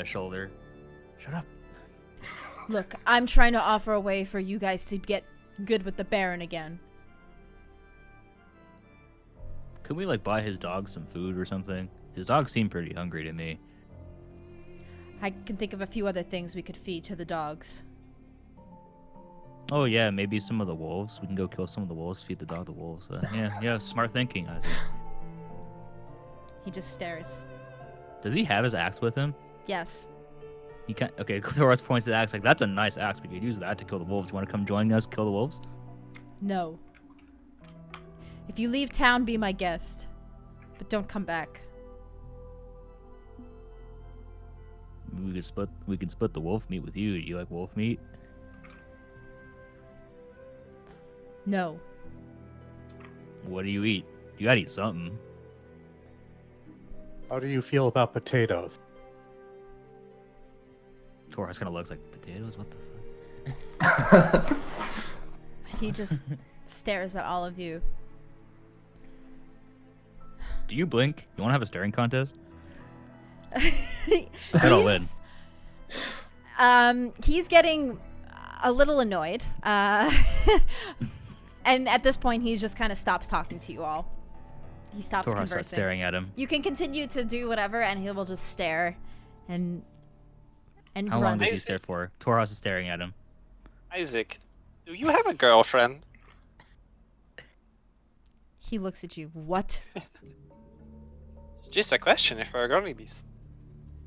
shoulder. Shut up. Look, I'm trying to offer a way for you guys to get good with the Baron again. Could we like buy his dog some food or something? His dog seemed pretty hungry to me. I can think of a few other things we could feed to the dogs. Oh yeah, maybe some of the wolves. We can go kill some of the wolves, feed the dog the wolves. Yeah, smart thinking, Isaac. He just stares. Does he have his axe with him? Yes. He can't. Okay, Taurus points to the axe like, that's a nice axe. We could use that to kill the wolves. You want to come join us, kill the wolves? No. If you leave town, be my guest. But don't come back. We could split the wolf meat with you. Do you like wolf meat? No. What do you eat? You gotta eat something. How do you feel about potatoes? Taurus kind of looks like potatoes. What the fuck? He just stares at all of you. Do you blink? You want to have a staring contest? He's, all in. He's getting a little annoyed. And at this point, he just kind of stops talking to you all. He stops Taurus starts conversing. staring at him. You can continue to do whatever, and he will just stare and How long grunt. does he stare for? Taurus is staring at him. Isaac, do you have a girlfriend? He looks at you. What? It's just a question. If we're going to be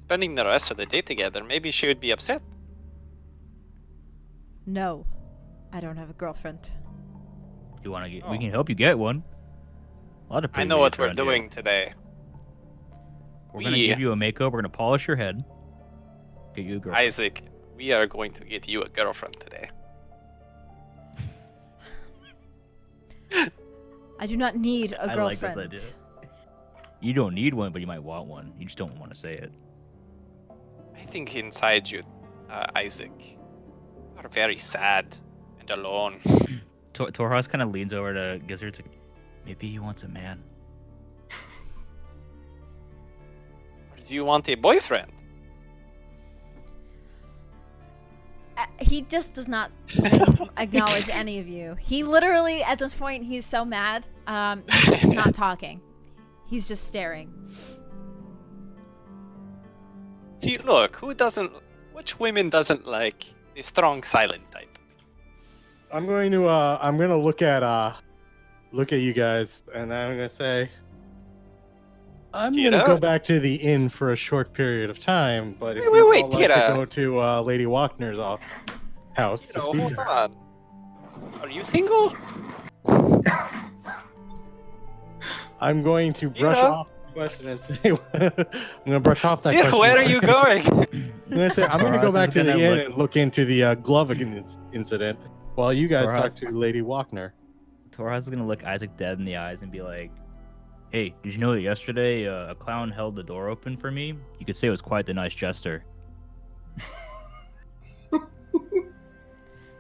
spending the rest of the day together, maybe she would be upset. No, I don't have a girlfriend. You want to get? Oh. We can help you get one. A lot of I pretty know what ladies we're around here. doing today. We're gonna give you a makeover. We're gonna polish your head. Get you a girlfriend. Isaac, we are going to get you a girlfriend today. I do not need a I like girlfriend. this idea. You don't need one, but you might want one. You just don't want to say it. I think inside you, Isaac, you are very sad and alone. Taurus kind of leans over to Gizzard. Maybe he wants a man. Or do you want a boyfriend? He just does not acknowledge any of you. He literally, at this point, he's so mad. He just is not talking. He's just staring. See, look, which women doesn't like a strong silent type? I'm going to look at you guys, and I'm gonna say, I'm gonna Tira? go back to the inn for a short period of time. But if Wait, you wait, all like to Tira. go to Lady Walkner's house to speak Hold to her. on. Are you single? I'm going to brush Tira? off the question and say, I'm gonna brush off that Tira, question. where are you going? I'm gonna go Taurus back is to the gonna inn look- and look into the glove incident while you guys Taurus- talk to Lady Walkner. Taurus is gonna look Isaac dead in the eyes and be like, "Hey, did you know that yesterday a clown held the door open for me? You could say it was quite the nice jester."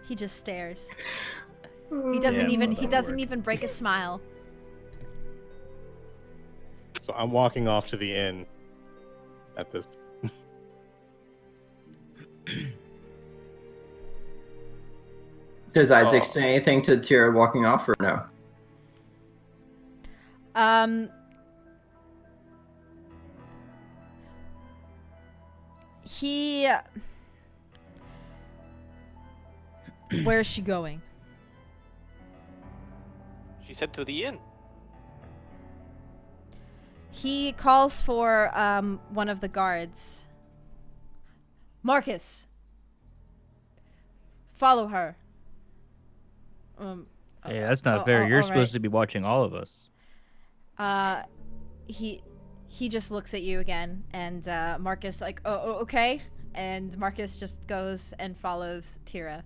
He just stares. He doesn't even break a smile. So I'm walking off to the inn at this. Does Isaac Oh. say anything to Tira walking off or no? He. Where is she going? She said to the inn. He calls for one of the guards. Marcus, Follow her. Hey, that's not fair. You're supposed to be watching all of us. He just looks at you again, and Marcus like, oh, okay, and Marcus just goes and follows Tira.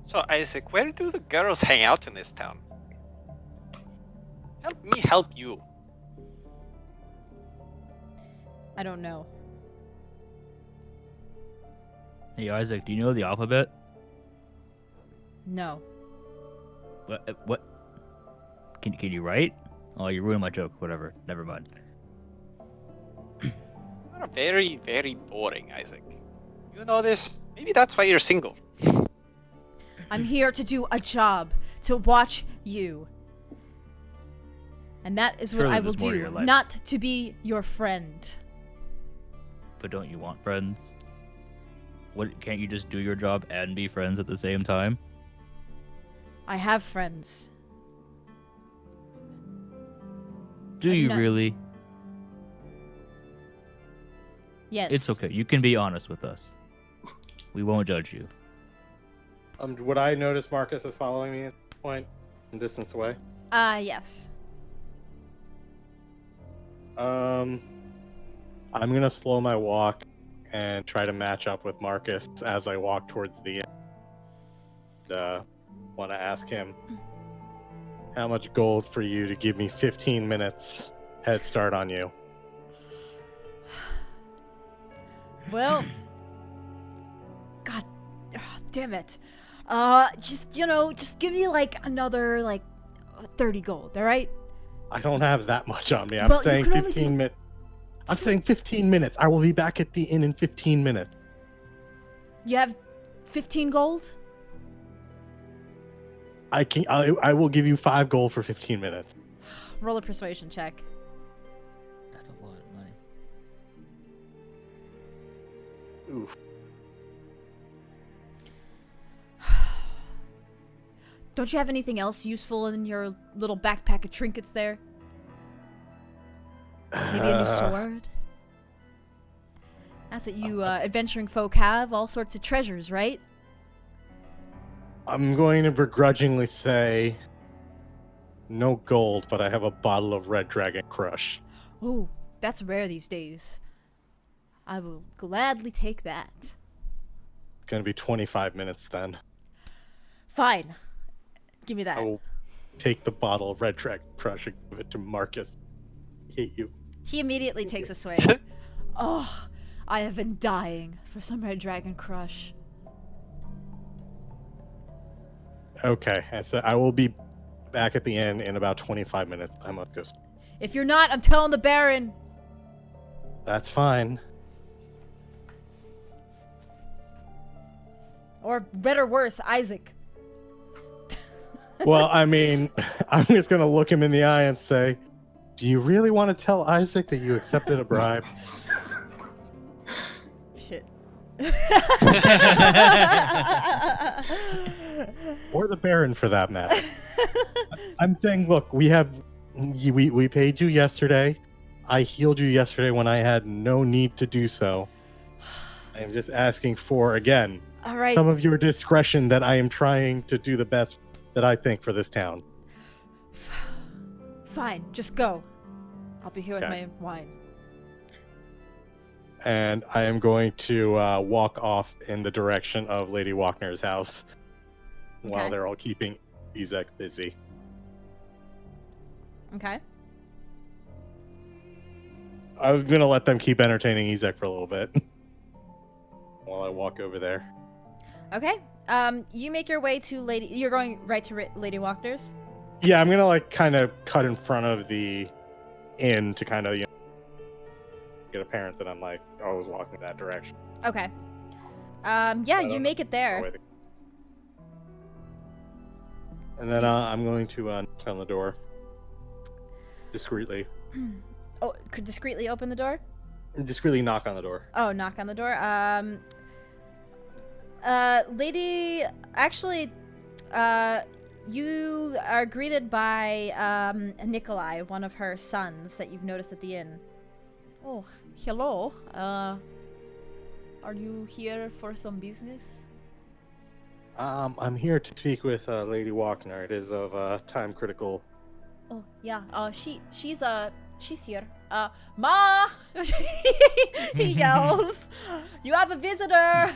So Isaac, where do the girls hang out in this town? Help me help you. I don't know. Hey, Isaac, do you know the alphabet? No. What? Can you write? Oh, you ruined my joke. Whatever. Never mind. You're very, very boring, Isaac. You know this? Maybe that's why you're single. I'm here to do a job, to watch you. And that is what I will do, not to be your friend. But don't you want friends? What? Can't you just do your job and be friends at the same time? I have friends. Do you really? Yes. It's okay. You can be honest with us. We won't judge you. Would I notice Marcus is following me at this point, from distance away? Yes. I'm gonna slow my walk and try to match up with Marcus as I walk towards the end. Want to ask him how much gold for you to give me 15 minutes head start on you. Well, God, damn it. Just give me like another 30 gold, all right? I don't have that much on me. I'm Well, saying 15 minutes. I'm saying 15 minutes. I will be back at the inn in 15 minutes. You have 15 gold? I will give you 5 gold for 15 minutes. Roll a persuasion check. That's a lot of money. Oof. Don't you have anything else useful in your little backpack of trinkets there? Maybe a new sword? That's what you adventuring folk have, all sorts of treasures, right? I'm going to begrudgingly say no gold, but I have a bottle of Red Dragon Crush. Oh, that's rare these days. I will gladly take that. It's going to be 25 minutes then. Fine. Give me that. I will take the bottle of Red Dragon Crush and give it to Marcus. I hate you. He immediately takes a swig. Oh, I have been dying for some Red Dragon Crush. Okay, so I will be back at the inn in about 25 minutes. I must go. If you're not, I'm telling the Baron. That's fine. Or better worse, Isaac. Well, I mean, I'm just going to look him in the eye and say, do you really want to tell Isaac that you accepted a bribe? Shit. Or the Baron, for that matter. I'm saying, look, we paid you yesterday. I healed you yesterday when I had no need to do so. I am just asking for, again, all right, some of your discretion that I am trying to do the best that I think for this town. Fine, just go. I'll be here with my wine. And I am going to walk off in the direction of Lady Walkner's house while they're all keeping Izek busy. Okay. I was going to let them keep entertaining Izek for a little bit while I walk over there. Okay. You make your way to Lady... You're going right to Lady Walkner's? Yeah, I'm going to kind of cut in front of the inn to kind of, get apparent that I'm always walking that direction. Okay. Yeah, you make it there. And then I'm going to knock on the door discreetly. Oh, could discreetly open the door? Discreetly knock on the door. Oh, knock on the door. Lady, actually, you are greeted by Nikolai, one of her sons that you've noticed at the inn. Oh, hello. Are Are you here for some business? I'm here to speak with Lady Walkner. It is of time critical. Oh yeah. She's here. Ma! He yells. You have a visitor.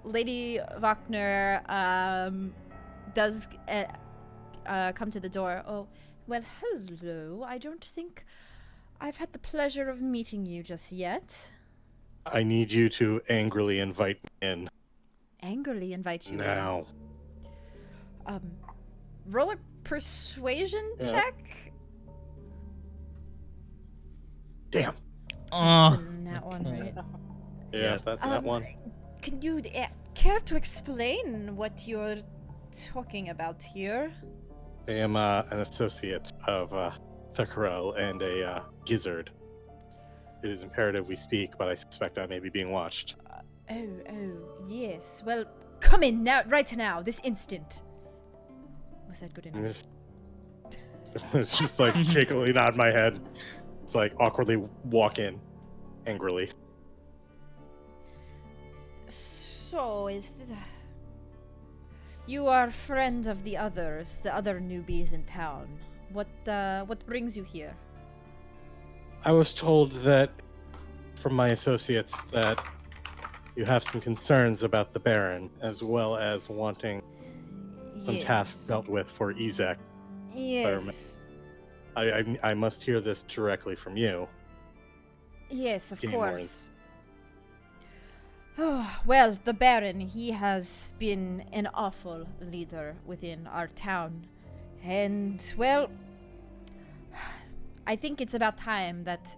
Lady Wagner does come to the door. Oh, well, hello. I don't think I've had the pleasure of meeting you just yet. I need you to angrily invite me in. Angrily invite you Now. in. Roll a persuasion check. Damn. That's in that one, right? Yeah, that's that one. Can you care to explain what you're talking about here? I am an associate of Thakaro and a gizzard. It is imperative we speak, but I suspect I may be being watched. Yes. Well, come in now, right now, this instant. Was that good enough? It's just like shakily nod my head. It's like awkwardly walk in, angrily. So, you are friend of the others, the other newbies in town. What brings you here? I was told that from my associates that you have some concerns about the Baron, as well as wanting some tasks dealt with for Izek. Yes. I must hear this directly from you. Yes, of course. Well, the Baron, he has been an awful leader within our town. And, well, I think it's about time that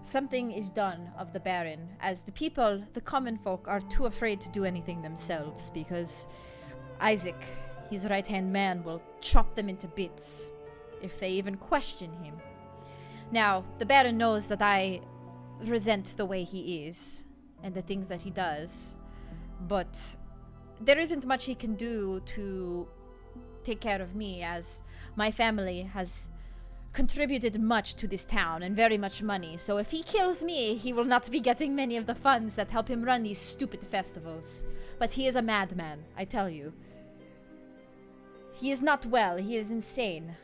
something is done of the Baron, as the people, the common folk, are too afraid to do anything themselves, because Izek, his right-hand man, will chop them into bits if they even question him. Now, the Baron knows that I resent the way he is and the things that he does, but there isn't much he can do to take care of me, as my family has contributed much to this town and very much money. So if he kills me, he will not be getting many of the funds that help him run these stupid festivals. But he is a madman, I tell you. He is not well. He is insane.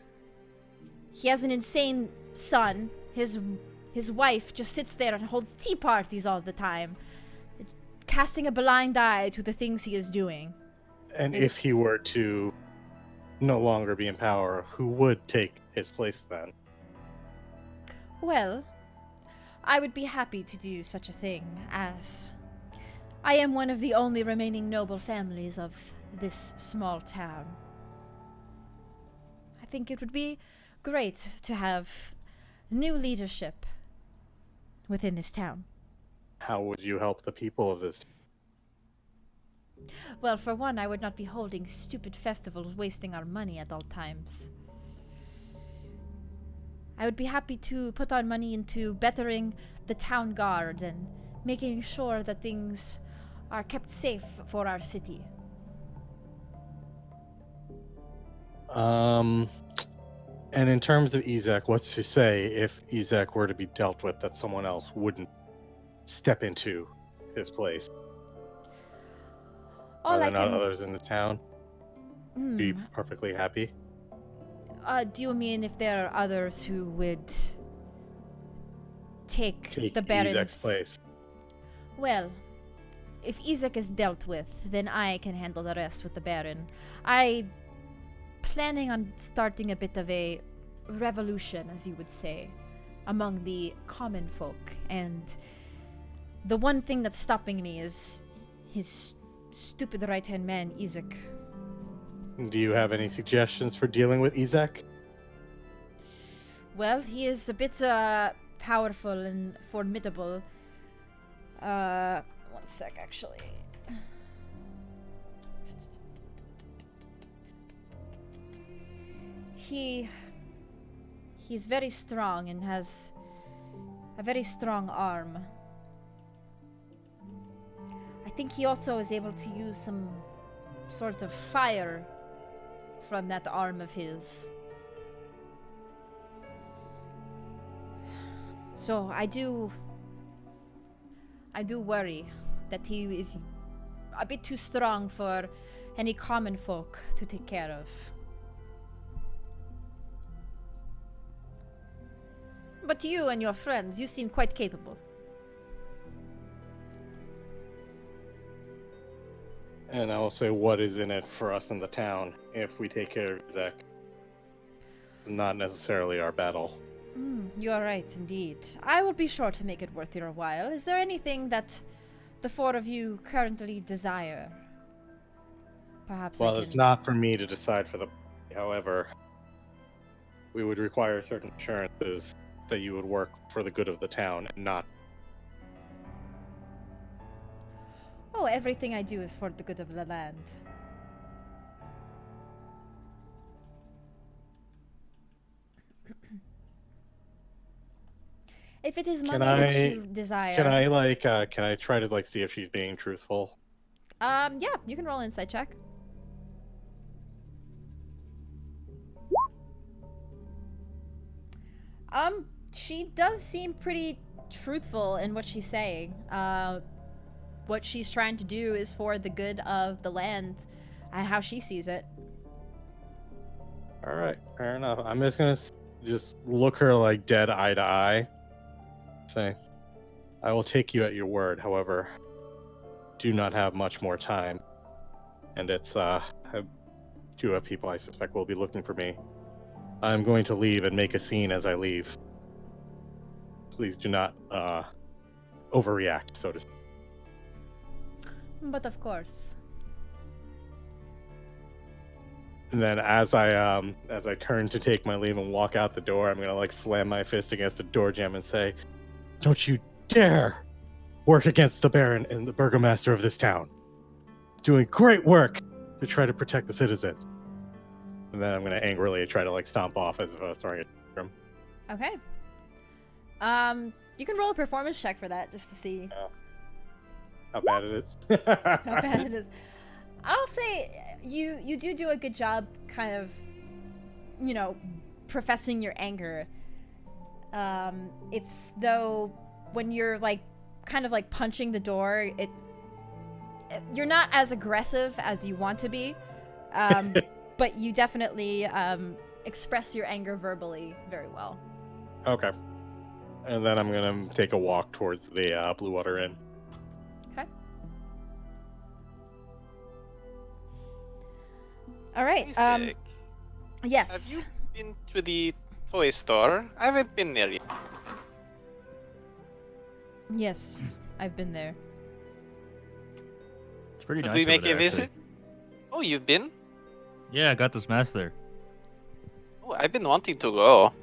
He has an insane son. His wife just sits there and holds tea parties all the time, casting a blind eye to the things he is doing. And if he were to no longer be in power, who would take his place then? Well, I would be happy to do such a thing, as I am one of the only remaining noble families of this small town. I think it would be great to have new leadership within this town. How would you help the people of this? Well, for one, I would not be holding stupid festivals wasting our money at all times. I would be happy to put our money into bettering the town guard and making sure that things are kept safe for our city. And in terms of Izek, what's to say if Izek were to be dealt with that someone else wouldn't step into his place? Are there not others in the town? Be perfectly happy? Do you mean if there are others who would take the Baron's Izek's place? Well, if Izek is dealt with, then I can handle the rest with the Baron. I'm planning on starting a bit of a revolution, as you would say, among the common folk, and the one thing that's stopping me is his stupid right-hand man, Izek. Do you have any suggestions for dealing with Izek? Well, he is a bit powerful and formidable. One sec, actually. He's very strong and has a very strong arm. I think he also is able to use some sort of fire from that arm of his. So I do worry that he is a bit too strong for any common folk to take care of. But you and your friends, you seem quite capable. And I will say, what is in it for us in the town if we take care of Izek? It's not necessarily our battle. You are right, indeed. I will be sure to make it worth your while. Is there anything that the four of you currently desire? Perhaps Well, I can... it's not for me to decide for the... However, we would require certain assurances that you would work for the good of the town and not... Oh, everything I do is for the good of the land. If it is money that you desire... Can I try to, see if she's being truthful? Yeah, you can roll an insight check. She does seem pretty truthful in what she's saying. What she's trying to do is for the good of the land and how she sees it. All right, fair enough. I'm just gonna look her dead eye to eye. Say, I will take you at your word. However, do not have much more time, and it's two of people I suspect will be looking for me. I'm going to leave and make a scene as I leave. Please do not overreact, so to speak. But of course. And then as I turn to take my leave and walk out the door, I'm gonna slam my fist against a door jamb and say, "Don't you dare work against the Baron and the Burgomaster of this town. Doing great work to try to protect the citizens." And then I'm gonna angrily try to stomp off as if I was throwing a tantrum. Okay. You can roll a performance check for that just to see how bad it is. how bad it is. I'll say you do a good job kind of, professing your anger. It's though when you're kind of punching the door, you're not as aggressive as you want to be, but you definitely express your anger verbally very well. Okay. And then I'm gonna take a walk towards the Blue Water Inn. Okay. All right. Izek, Yes. have you been to the toy store? I haven't been there yet. Yes, I've been there. It's pretty Should nice. we over make there, a visit? actually. Oh, you've been? Yeah, I got this mask there. Oh, I've been wanting to go.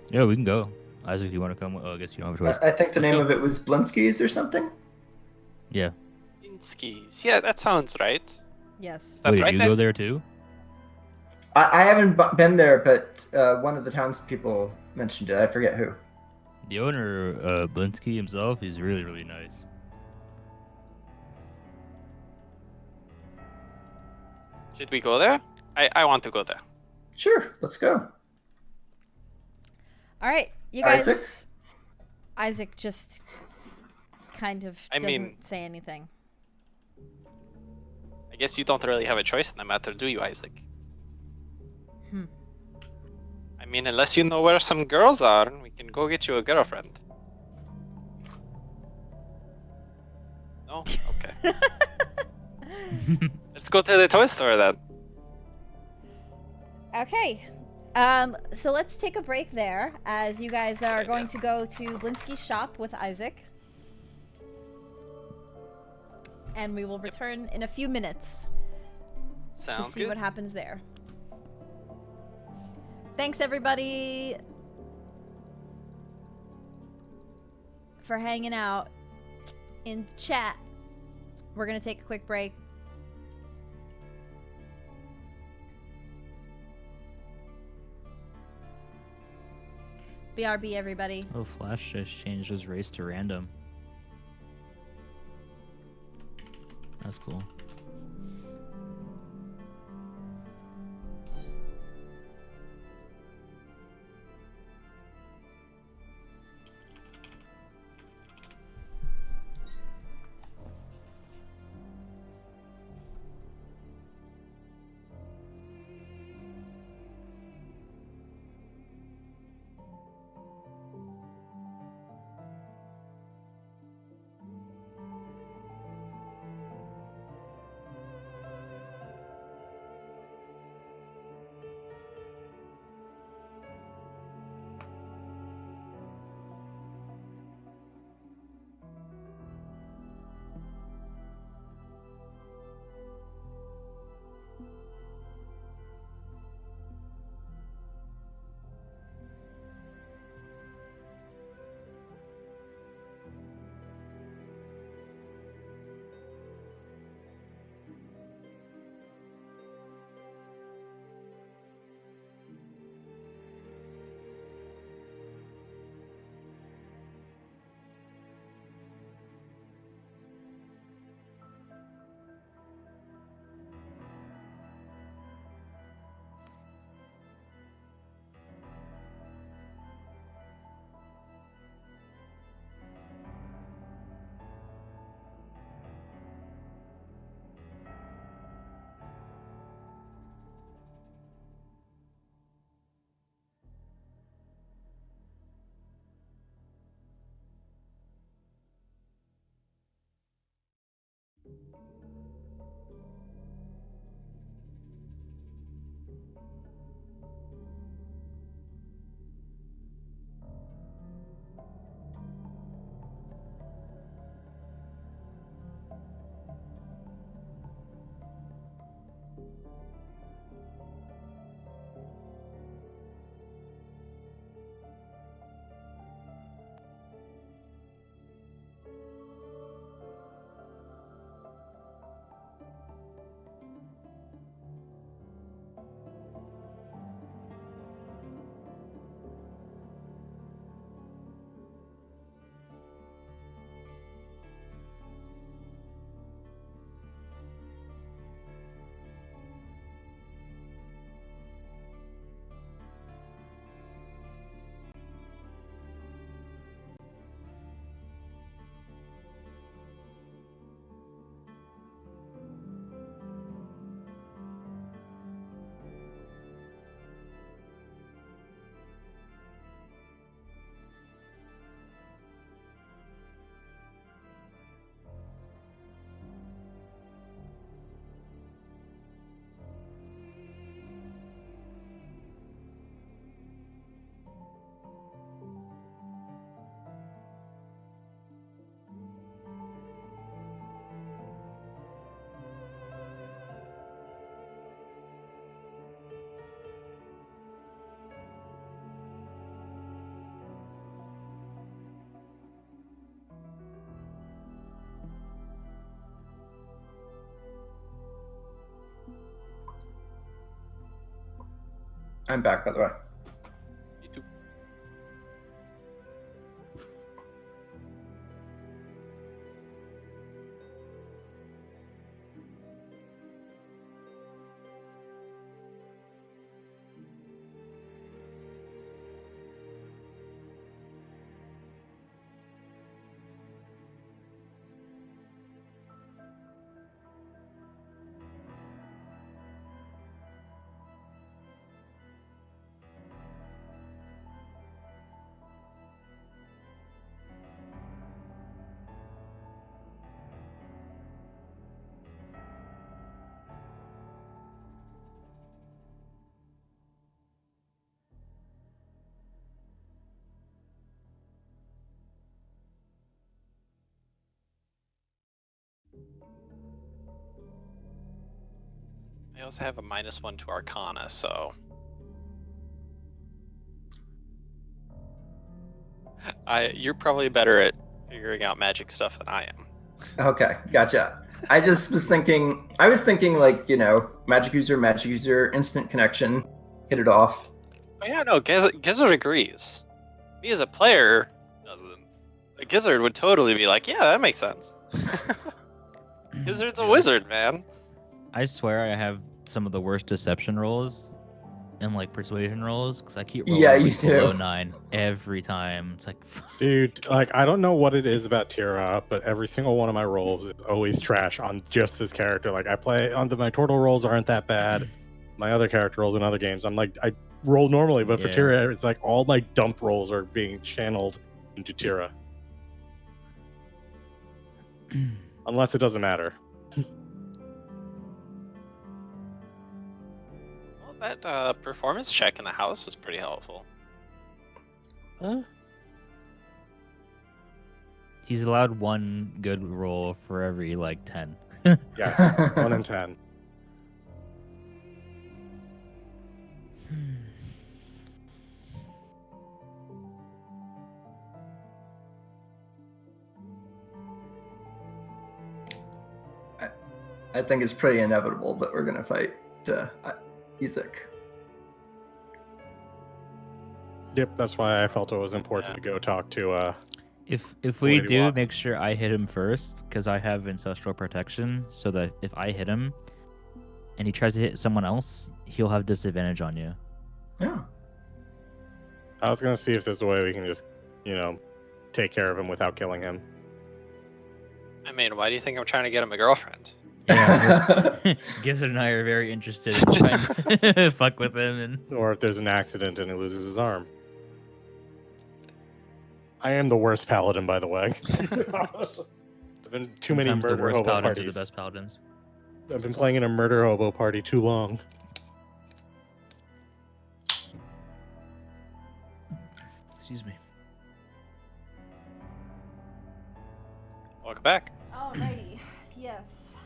Yeah, we can go. Isaac, do you want to come? Oh, I guess you don't have a choice. I think the Let's name go. of it was Blinsky's or something. Yeah. Inskis. Yeah, that sounds right. Yes. Is that Wait, right, did you go guys? there too? I haven't been there, but one of the townspeople mentioned it. I forget who. The owner, Blinsky himself, he's really, really nice. Should we go there? I want to go there. Sure, let's go. All right, you Isaac? guys. Isaac just kind of I doesn't mean- say anything. I guess you don't really have a choice in the matter, do you, Isaac? I mean, unless you know where some girls are, we can go get you a girlfriend. No? Okay. Let's go to the toy store then. Okay. So let's take a break there as you guys are going to go to Blinsky's shop with Isaac. And we will return in a few minutes to Sounds see good. what happens there. Thanks, everybody, for hanging out in chat. We're going to take a quick break. BRB, everybody. Oh, Flash just changed his race to random. That's cool. I'm back, by the way. Me too. I also have a -1 to Arcana, so you're probably better at figuring out magic stuff than I am. Okay, gotcha. I was thinking like, magic user, instant connection, hit it off. Oh, yeah, no, Gizzard agrees. Me as a player doesn't. A Gizzard would totally be like, yeah, that makes sense. Gizzard's a wizard, man. I swear I have some of the worst deception rolls and like persuasion rolls because I keep rolling below 9 every time. It's like, dude, like I don't know what it is about Tira, but every single one of my rolls is always trash on just this character. Like I play on my turtle rolls aren't that bad. My other character rolls in other games, I'm like I roll normally, but for Tira, it's like all my dump rolls are being channeled into Tira. Unless it doesn't matter. Well, that performance check in the house was pretty helpful. Huh? He's allowed one good roll for every like 10. Yes, 1 in 10. I think it's pretty inevitable, but we're gonna fight Izek. Yep, that's why I felt it was important to go talk to. If we do, make sure I hit him first, because I have ancestral protection, so that if I hit him and he tries to hit someone else, he'll have disadvantage on you. Yeah. I was gonna see if there's a way we can just, take care of him without killing him. I mean, why do you think I'm trying to get him a girlfriend? Yeah, Gizzard and I are very interested in trying to fuck with him, or if there's an accident and he loses his arm. I am the worst paladin, by the way. I've been too many murder the worst hobo paladins parties. are the best paladins. I've been playing in a murder hobo party too long. Excuse me. Welcome back. Alrighty. Yes.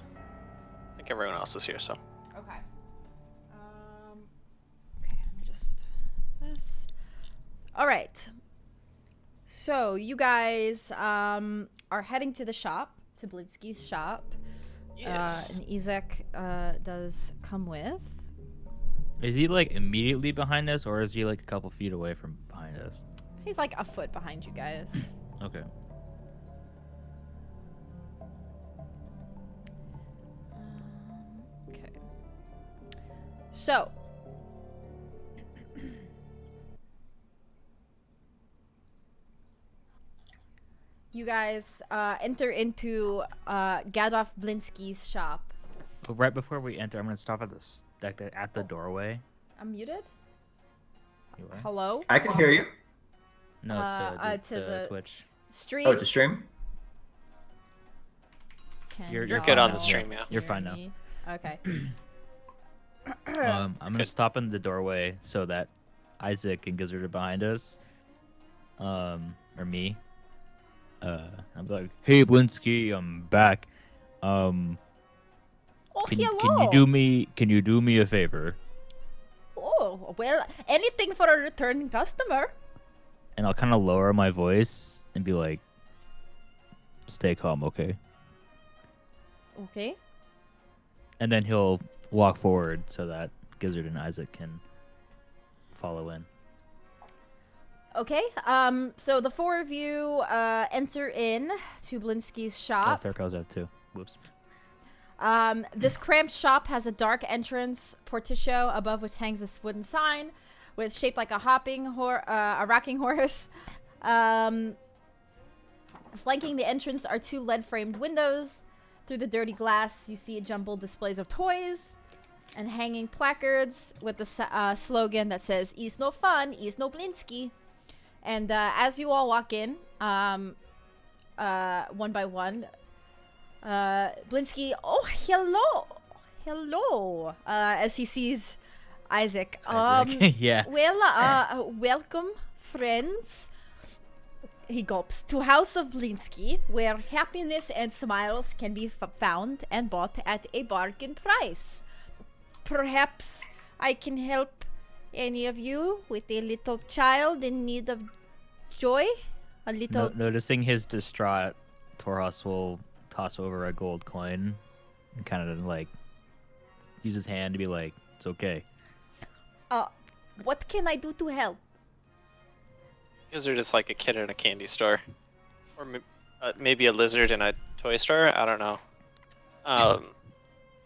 I think everyone else is here, so. Okay. Okay, let me just this. All right. So you guys are heading to the shop, to Blitzky's shop. Yes. And Izek does come with. Is he like immediately behind us, or is he like a couple feet away from behind us? He's like a foot behind you guys. Okay. Okay. So. You guys enter into Gadolf Blinsky's shop. But right before we enter, I'm gonna stop at the doorway. I'm muted. You are? Hello. I can hear you. No, to the Twitch. Stream. Oh, to stream? You're good on the stream, yeah. You're fine now. Okay. I'm gonna stop in the doorway so that Izek and Gizzard are behind us. Or me. I'm like, hey Blinsky, I'm back. Oh, hello. Can you do me a favor? Oh, well, anything for a returning customer. And I'll kind of lower my voice and be like, stay calm, okay? Okay. And then he'll walk forward so that Gizzard and Izek can follow in. Okay, so the four of you enter in to Blinsky's Oh, shop. Thurko's out too. Whoops. This cramped shop has a dark entrance portico above which hangs this wooden sign with shaped like a rocking horse. Flanking the entrance are two lead-framed windows. Through the dirty glass, you see jumbled displays of toys and hanging placards with the slogan that says, "E's no fun, E's no Blinsky." And as you all walk in, one by one, Blinsky, oh, hello, as he sees Izek. Yeah. Well, welcome, friends. He gulps, to House of Blinsky, where happiness and smiles can be found and bought at a bargain price. Perhaps I can help any of you with a little child in need of joy? A little... Noticing his distraught, Torhas will toss over a gold coin and kind of like use his hand to be like, it's okay. What can I do to help? Gizzard is like a kid in a candy store. Or maybe a lizard in a toy store? I don't know.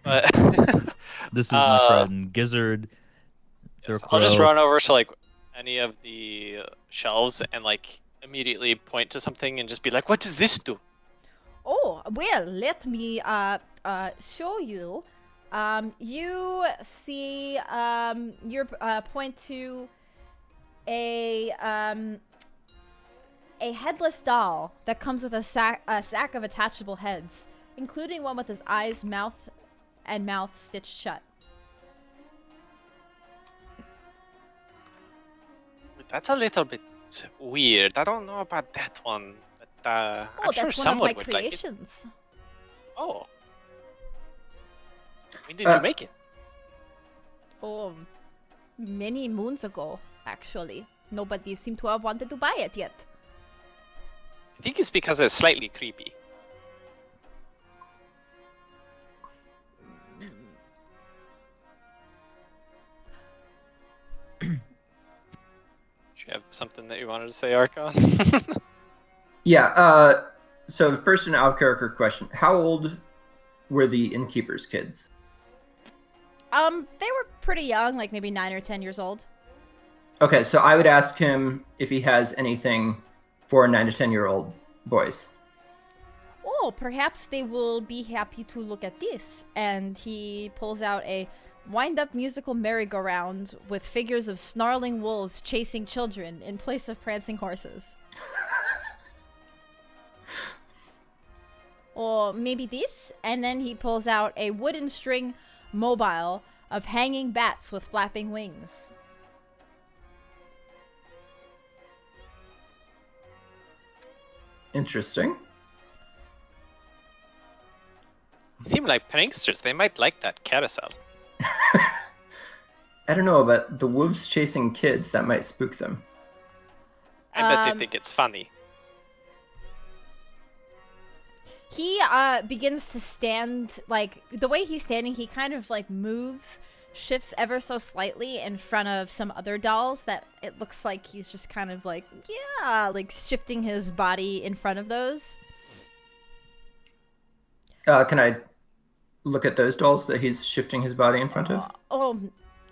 But this is my friend Gizzard. Yes, I'll just run over to like any of the shelves and like immediately point to something and just be like, what does this do? Oh, well, let me show you. You see, you point to a headless doll that comes with a sack of attachable heads, including one with his eyes, mouth stitched shut. That's a little bit weird. I don't know about that one, but I'm sure someone would like it. That's one of my creations. Oh. When did you make it? Oh, many moons ago, actually. Nobody seemed to have wanted to buy it yet. I think it's because it's slightly creepy. Do you have something that you wanted to say, Archon? Yeah, so first an out-of-character question. How old were the innkeeper's kids? They were pretty young, like maybe 9 or 10 years old. Okay, so I would ask him if he has anything for 9 to 10-year-old boys. Oh, perhaps they will be happy to look at this. And he pulls out a wind-up musical merry-go-round with figures of snarling wolves chasing children in place of prancing horses. Or maybe this, and then he pulls out a wooden string mobile of hanging bats with flapping wings. Interesting. Seem like pranksters. They might like that carousel. I don't know, but the wolves chasing kids, that might spook them. I bet they think it's funny. He begins to stand, like, the way he's standing, he kind of, like, moves, shifts ever so slightly in front of some other dolls that it looks like he's just kind of, like, yeah, like, shifting his body in front of those. Can I look at those dolls that he's shifting his body in front of?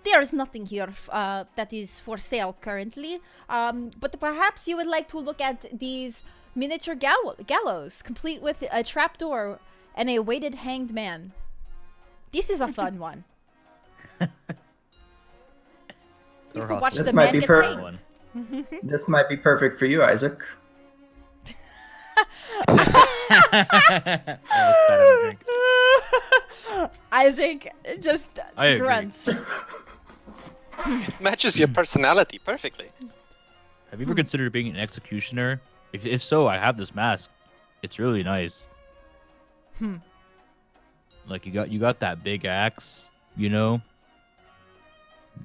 There is nothing here that is for sale currently, but perhaps you would like to look at these miniature gallows, complete with a trapdoor and a weighted hanged man. This is a fun one. You can watch the man get hanged. This might be perfect for you, Izek. Izek just grunts. It matches your personality perfectly. Have you ever considered being an executioner? If so, I have this mask. It's really nice. Like you got that big axe, you know?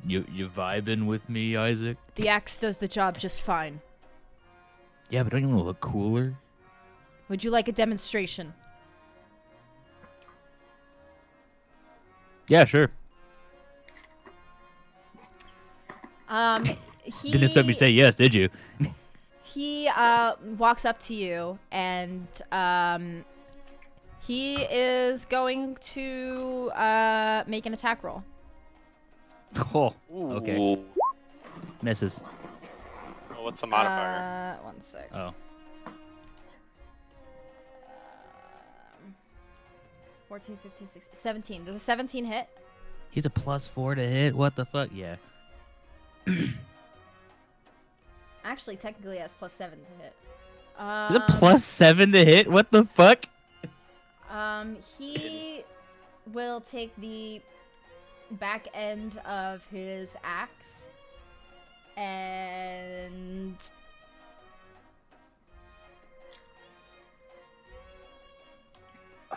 You vibing with me, Izek? The axe does the job just fine. Yeah, but don't you want to look cooler? Would you like a demonstration? Yeah, sure. He Didn't expect me to say yes, did you? He walks up to you and he is going to make an attack roll. Oh, okay. Ooh. Misses. Well, what's the modifier? 1 sec. Oh. 14, 15, 16, 17. Does a 17 hit? He's a +4 to hit. What the fuck? Yeah. Actually, technically, has +7 to hit. He's a +7 to hit. What the fuck? He will take the back end of his axe and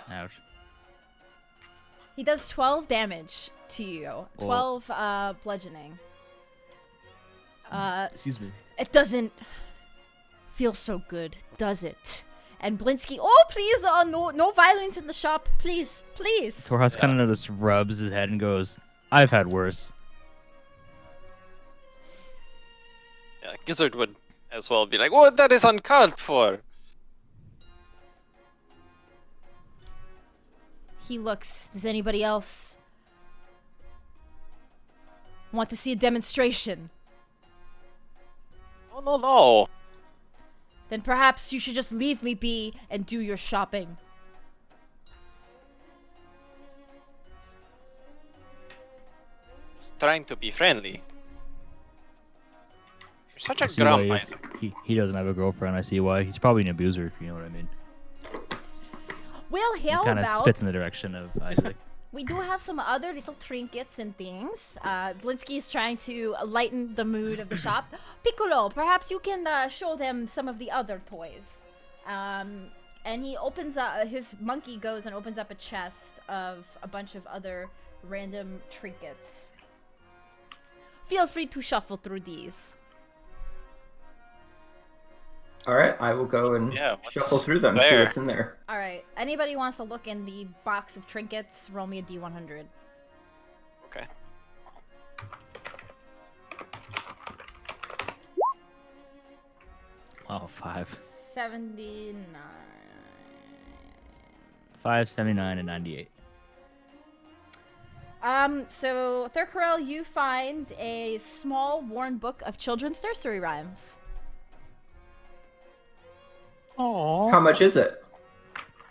Ouch. he does 12 damage to you. 12 bludgeoning. Excuse me. It doesn't feel so good, does it? And Blinsky, oh please, no violence in the shop, please, please. Torhas kind of just rubs his head and goes, "I've had worse." Yeah, Gizzard would as well be like, "Oh, that is uncalled for." He looks. Does anybody else want to see a demonstration? Oh, no, no. Then perhaps you should just leave me be and do your shopping. Just trying to be friendly. You're such a I see why grump, he is- Isaac. he doesn't have a girlfriend. I see why. He's probably an abuser, if you know what I mean. Well, He how kind of about spits in the direction of Isaac. we do have some other little trinkets and things. Blinsky is trying to lighten the mood of the shop. Piccolo, perhaps you can show them some of the other toys. And he opens up, his monkey goes and opens up a chest of a bunch of other random trinkets. Feel free to shuffle through these. All right, I will go and Yeah, what's shuffle through them, see there? what's in there. All right, anybody wants to look in the box of trinkets, roll me a D100. Okay. Oh, 5. 79. 5, 79, and 98. So Thurkarel, you find a small worn book of children's nursery rhymes. How much is it?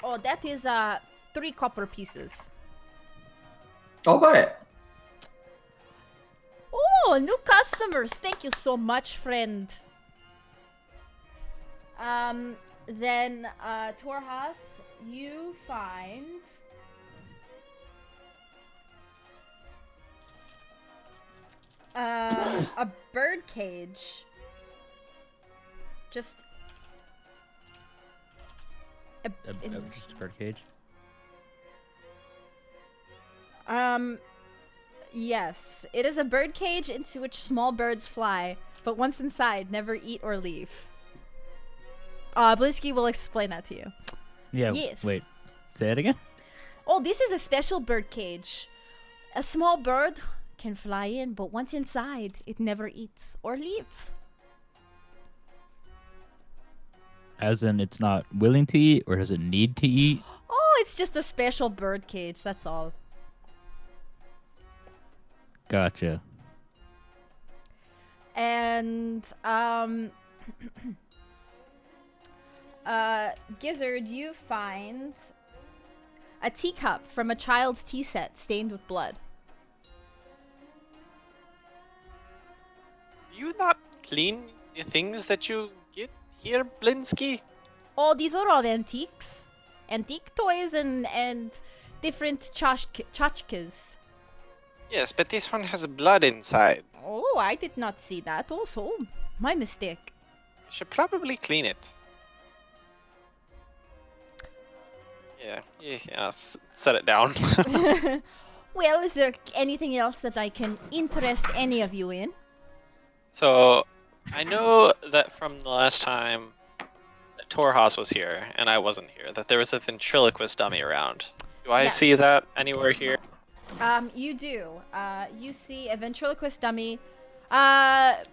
Oh, that is 3 copper pieces. I'll buy it. Oh, new customers! Thank you so much, friend. Then Torhas, you find a bird cage. Just Just a bird cage. Yes, it is a bird cage into which small birds fly, but once inside, never eat or leave. Blinsky will explain that to you. Yeah. Yes. Wait. Say it again. Oh, this is a special bird cage. A small bird can fly in, but once inside, it never eats or leaves. As in, it's not willing to eat, or does it need to eat? Oh, it's just a special bird cage, that's all. Gotcha. And, Gizzard, you find a teacup from a child's tea set stained with blood. You not clean the things that you get here, Blinsky? Oh, these are all antiques. Antique toys and different tchotchkes. Yes, but this one has blood inside. Oh, I did not see that also. My mistake. You should probably clean it. Yeah, set it down. Well, is there anything else that I can interest any of you in? So, I know that from the last time that Torhas was here, and I wasn't here, that there was a ventriloquist dummy around. Do I see Yes. that anywhere here? You do. You see a ventriloquist dummy Yeah.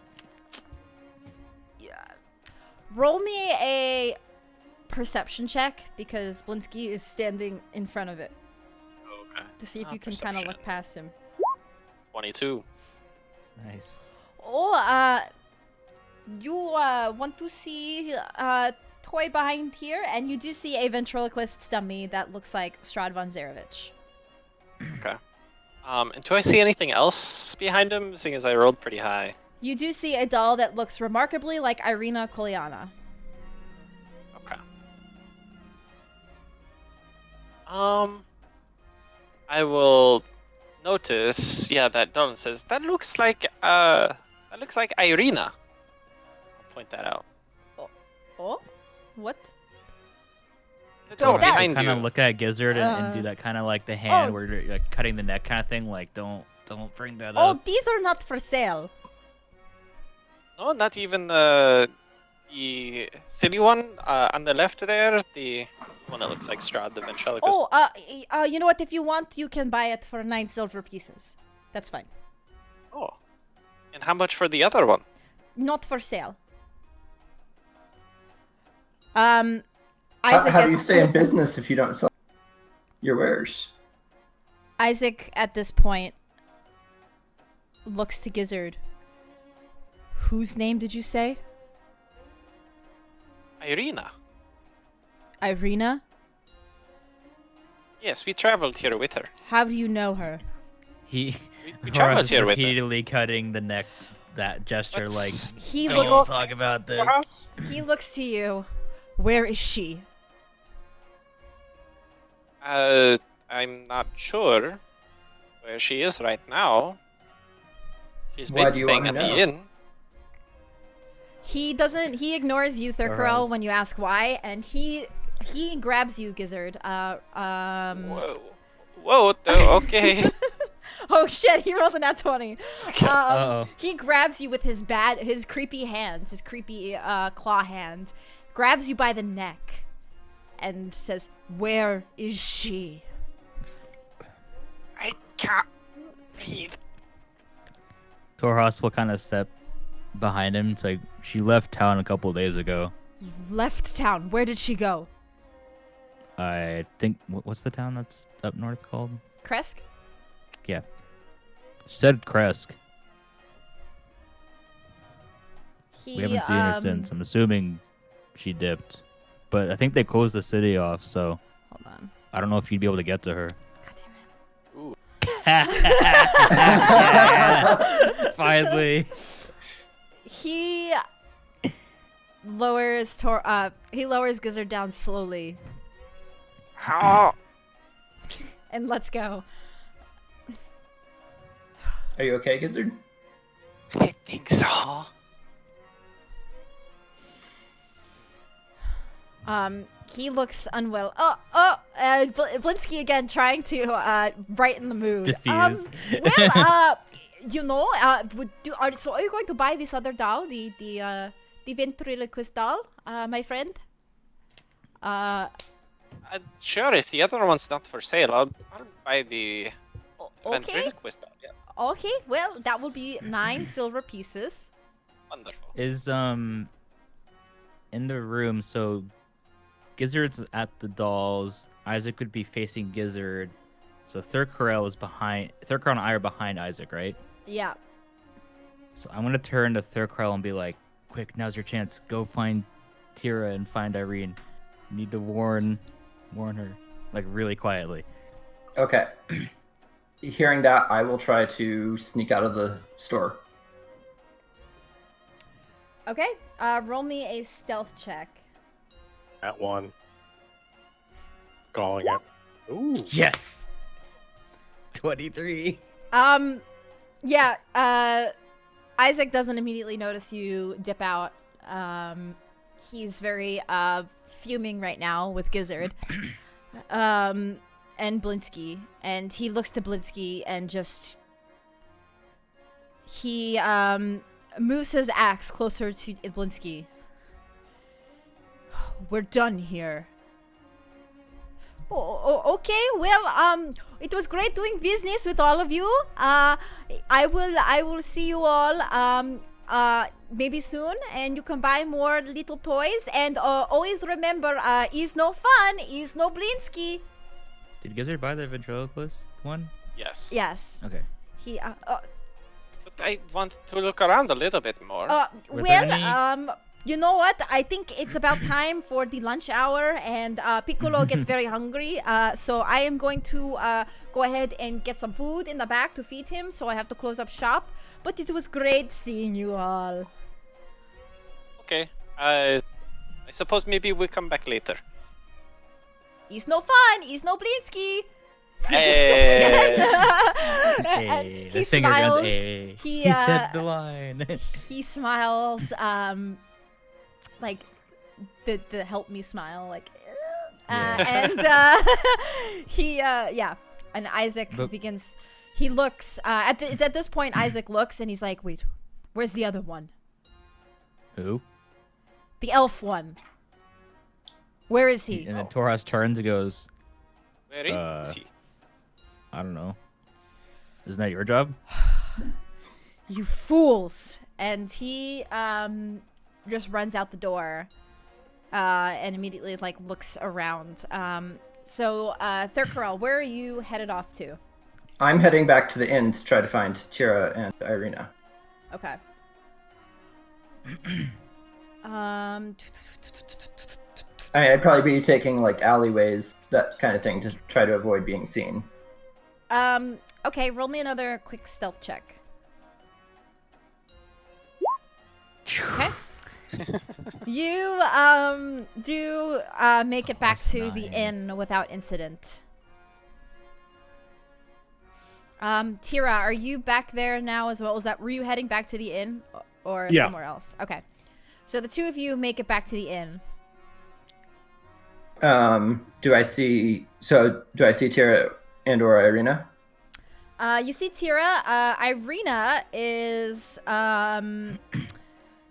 Roll me a perception check because Blinsky is standing in front of it. Okay. To see if you can kind of look past him. 22. Nice. Oh, you want to see toy behind here, and you do see a ventriloquist dummy that looks like Strahd von Zarevich. Okay. And do I see anything else behind him, seeing as I rolled pretty high? You do see a doll that looks remarkably like Irina Kolyana. Okay. I will notice, that doll says, that looks like Irina. I'll point that out. Oh? What? The doll behind kind you. of look at Gizzard and do that kind of like the hand where you're like cutting the neck kind of thing. Like, don't bring that up. Oh, these are not for sale. No, not even the silly one on the left there. The one that looks like Strahd, the ventriloquist. Oh, you know what? If you want, you can buy it for 9 silver pieces. That's fine. Oh. And how much for the other one? Not for sale. How do you stay in business if you don't sell your wares? Izek, at this point, looks to Gizzard. Whose name did you say? Irina. Irina? Yes, we traveled here with her. How do you know her? We traveled here with her. Repeatedly cutting the neck, that gesture like, He don't looks. talk about this. He looks to you. Where is she? I'm not sure where she is right now. She's been staying at the inn. He doesn't. He ignores you, Thurkarel, when you ask why, and he grabs you, Gizzard. Whoa. Okay. Oh shit! He rolled a nat 20. Uh-oh. He grabs you with his creepy hands, his creepy claw hand, grabs you by the neck, and says, "Where is she?" I can't breathe. Torhas will kind of step behind him. It's like, she left town a couple of days ago. Left town. Where did she go? I think, what's the town that's up north called? Kresk? Yeah. She said Kresk. We haven't seen her since. I'm assuming she dipped. But I think they closed the city off, so Hold on. I don't know if you'd be able to get to her. God damn it. Ooh. Finally. He lowers Gizzard down slowly How? and let's go. Are you okay, Gizzard? I think so. He looks unwell. Blinsky again trying to brighten the mood. Diffuse. So are you going to buy this other doll, the ventriloquist doll, my friend? Sure, if the other one's not for sale, I'll buy the ventriloquist doll. Yeah. Okay, well, that will be 9 silver pieces. Wonderful. Is in the room, so Gizzard's at the dolls. Izek would be facing Gizzard. So Thurkarel and I are behind Izek, right? Yeah. So I'm gonna turn to Thurkarel and be like, quick, now's your chance. Go find Tira and find Irene. You need to warn her. Like, really quietly. Okay. Hearing that, I will try to sneak out of the store. Okay, roll me a stealth check. At one. Calling it. Ooh. Yes! 23. Yeah, Izek doesn't immediately notice you dip out. He's very, fuming right now with Gizzard. And Blinsky. And he looks to Blinsky and just... He, moves his axe closer to Blinsky. We're done here. Okay. Well, it was great doing business with all of you. I will see you all maybe soon, and you can buy more little toys. And always remember, is no fun, is no Blinsky. Did you guys buy the ventriloquist one? Yes. Yes. Okay. He. But I want to look around a little bit more. You know what? I think it's about time for the lunch hour, and Piccolo gets very hungry. So I am going to go ahead and get some food in the back to feed him. So I have to close up shop. But it was great seeing you all. Okay. I suppose maybe we come back later. It's no fun. It's no Blinsky. He just Hey. and Hey, he the finger guns, smiles. hey. He said the line. he smiles. Like the help me smile. Like, and he and Isaac begins. He looks it's at this point Isaac looks and he's like, wait, where's the other one? Who? The elf one. Where is he? And then Torras turns and goes, Where is he? I don't know. Isn't that your job? You fools. And he just runs out the door and immediately like looks around. So Thurkarel, where are you headed off to? I'm heading back to the inn to try to find Tira and Irina. Okay. I mean, I'd probably be taking like alleyways, that kind of thing, to try to avoid being seen. Okay, roll me another quick stealth check. Okay. You do make it back to the inn without incident. Tira, are you back there now as well? Were you heading back to the inn or somewhere else? Okay. So the two of you make it back to the inn. Do I see Tira and or Irina? You see Tira. Irina is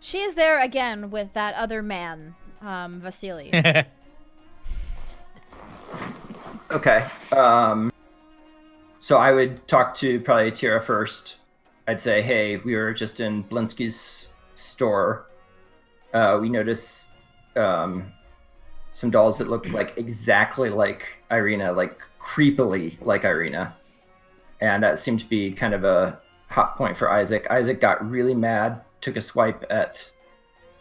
she is there again with that other man, Vasily. Okay. So I would talk to probably Tira first. I'd say, hey, we were just in Blinsky's store. We noticed some dolls that looked like exactly like Irina, like creepily like Irina. And that seemed to be kind of a hot point for Isaac. Isaac got really mad, took a swipe at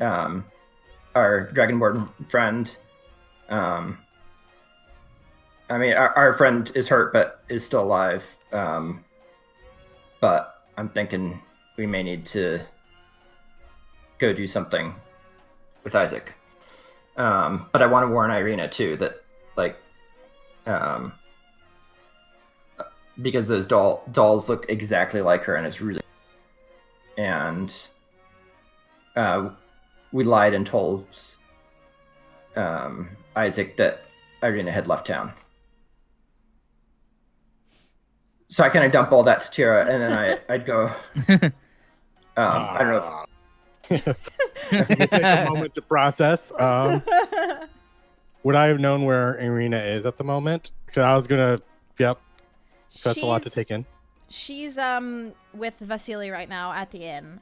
our Dragonborn friend. I mean, our friend is hurt, but is still alive. But I'm thinking we may need to go do something with Isaac. But I want to warn Irina too that, like, because those dolls look exactly like her, and it's really. And we lied and told Isaac that Irina had left town. So I kind of dump all that to Tira, and then I'd go. I don't know. Let me take a moment to process. Would I have known where Irina is at the moment? Because I was gonna. Yep. That's a lot to take in. She's with Vasily right now at the inn,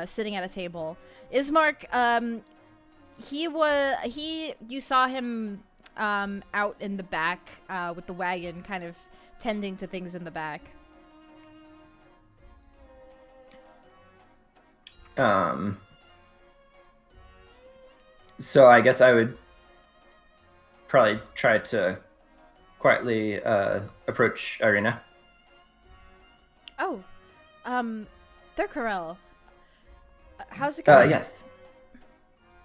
sitting at a table. Ismark, you saw him out in the back with the wagon, kind of tending to things in the back. So I guess I would probably try to quietly approach Irina. Oh, Thurkarel. How's it going? Yes.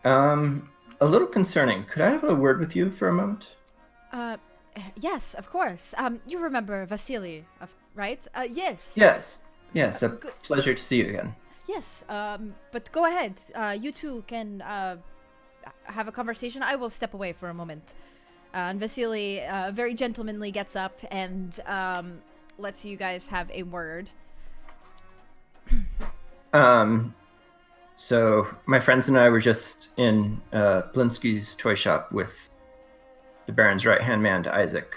A little concerning. Could I have a word with you for a moment? Yes, of course. You remember Vasily, right? Yes. Yes. A pleasure to see you again. Yes. But go ahead. You two can have a conversation. I will step away for a moment. And Vasily very gentlemanly gets up and lets you guys have a word. So my friends and I were just in Blinsky's toy shop with the Baron's right-hand man to Izek.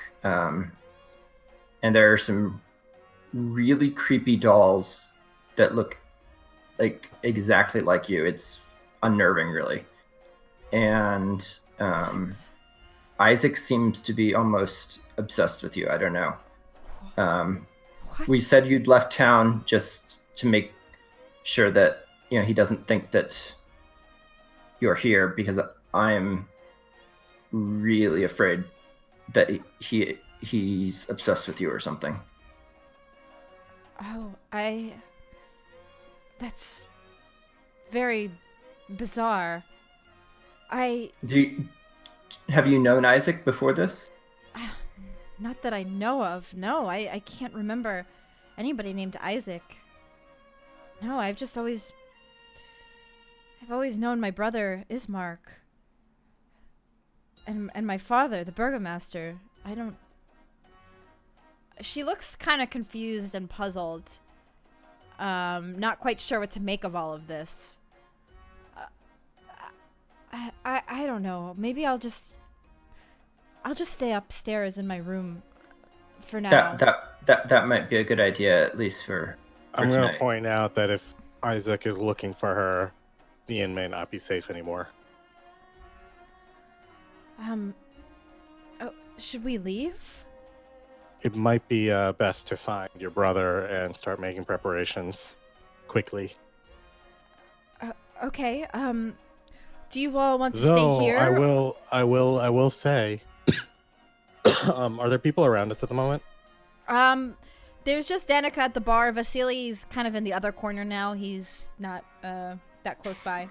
And there are some really creepy dolls that look like exactly like you. It's unnerving, really. And Izek seems to be almost obsessed with you. I don't know. We said you'd left town just to make sure that he doesn't think that you're here, because I'm really afraid that he's obsessed with you or something. Oh, that's very bizarre. Have you known Izek before this? Not that I know of. No, I can't remember anybody named Izek. No, I've always known my brother Ismark. And my father, the burgomaster. She looks kind of confused and puzzled. Not quite sure what to make of all of this. I don't know. Maybe I'll just stay upstairs in my room for now. That might be a good idea, at least for I'm going tonight. to point out that if Izek is looking for her, the inn may not be safe anymore. Should we leave? It might be best to find your brother and start making preparations quickly. Okay. Do you all want to Though, stay here? I will say, are there people around us at the moment? There's just Danica at the bar. Vasily's kind of in the other corner now. He's not that close by.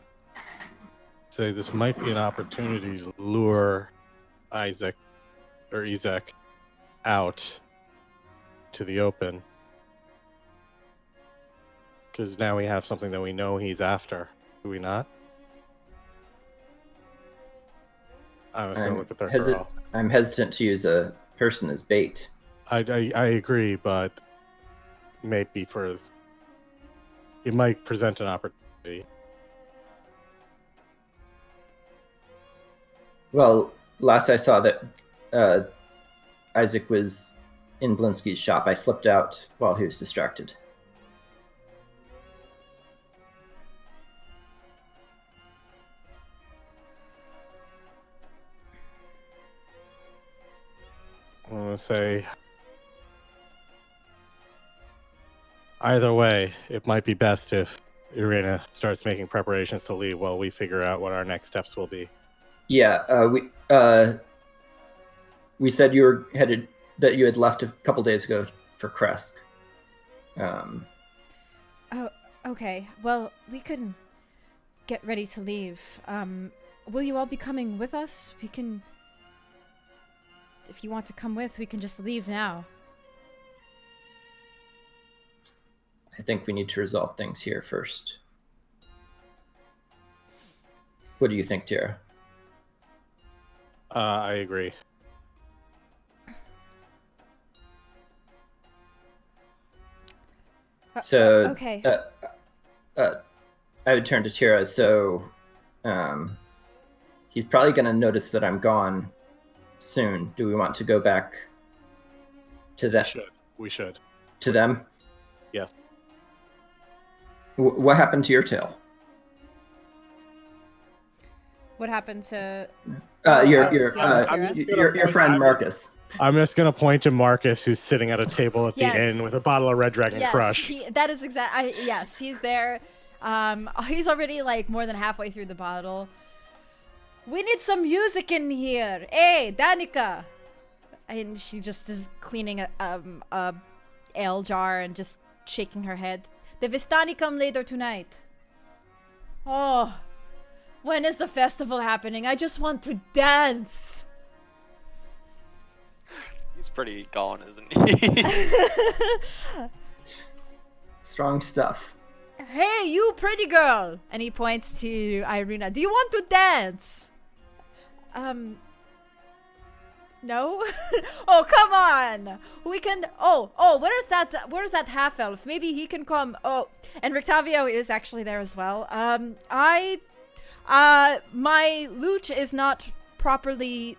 So this might be an opportunity to lure Izek out to the open, because now we have something that we know he's after. Do we not? I was going to look at their girl. I'm hesitant to use a person as bait. I agree, but maybe it might present an opportunity. Well, last I saw that Izek was in Blinsky's shop. I slipped out while he was distracted. I'm going to say, either way, it might be best if Irina starts making preparations to leave while we figure out what our next steps will be. Yeah, we said you had left a couple days ago for Kresk. Oh, okay. Well, we can get ready to leave. Will you all be coming with us? We can... If you want to come with, we can just leave now. I think we need to resolve things here first. What do you think, Tara? I agree. So, okay. I would turn to Tira. So, he's probably going to notice that I'm gone soon. Do we want to go back to them? We should. To them? Yes. What happened to your tail? What happened to... your friend Marcus. I'm just going to point to Marcus, who's sitting at a table at the inn with a bottle of Red Dragon Crush. That is exactly... Yes, he's there. He's already more than halfway through the bottle. We need some music in here. Hey, Danica. And she just is cleaning a ale jar and just shaking her head. The Vistani come later tonight. Oh, when is the festival happening? I just want to dance. He's pretty gone, isn't he? Strong stuff. Hey, you pretty girl. And he points to Irina. Do you want to dance? No? Oh, come on. We can... Oh, where's that half elf? Maybe he can come. Oh, and Rictavio is actually there as well. My lute is not properly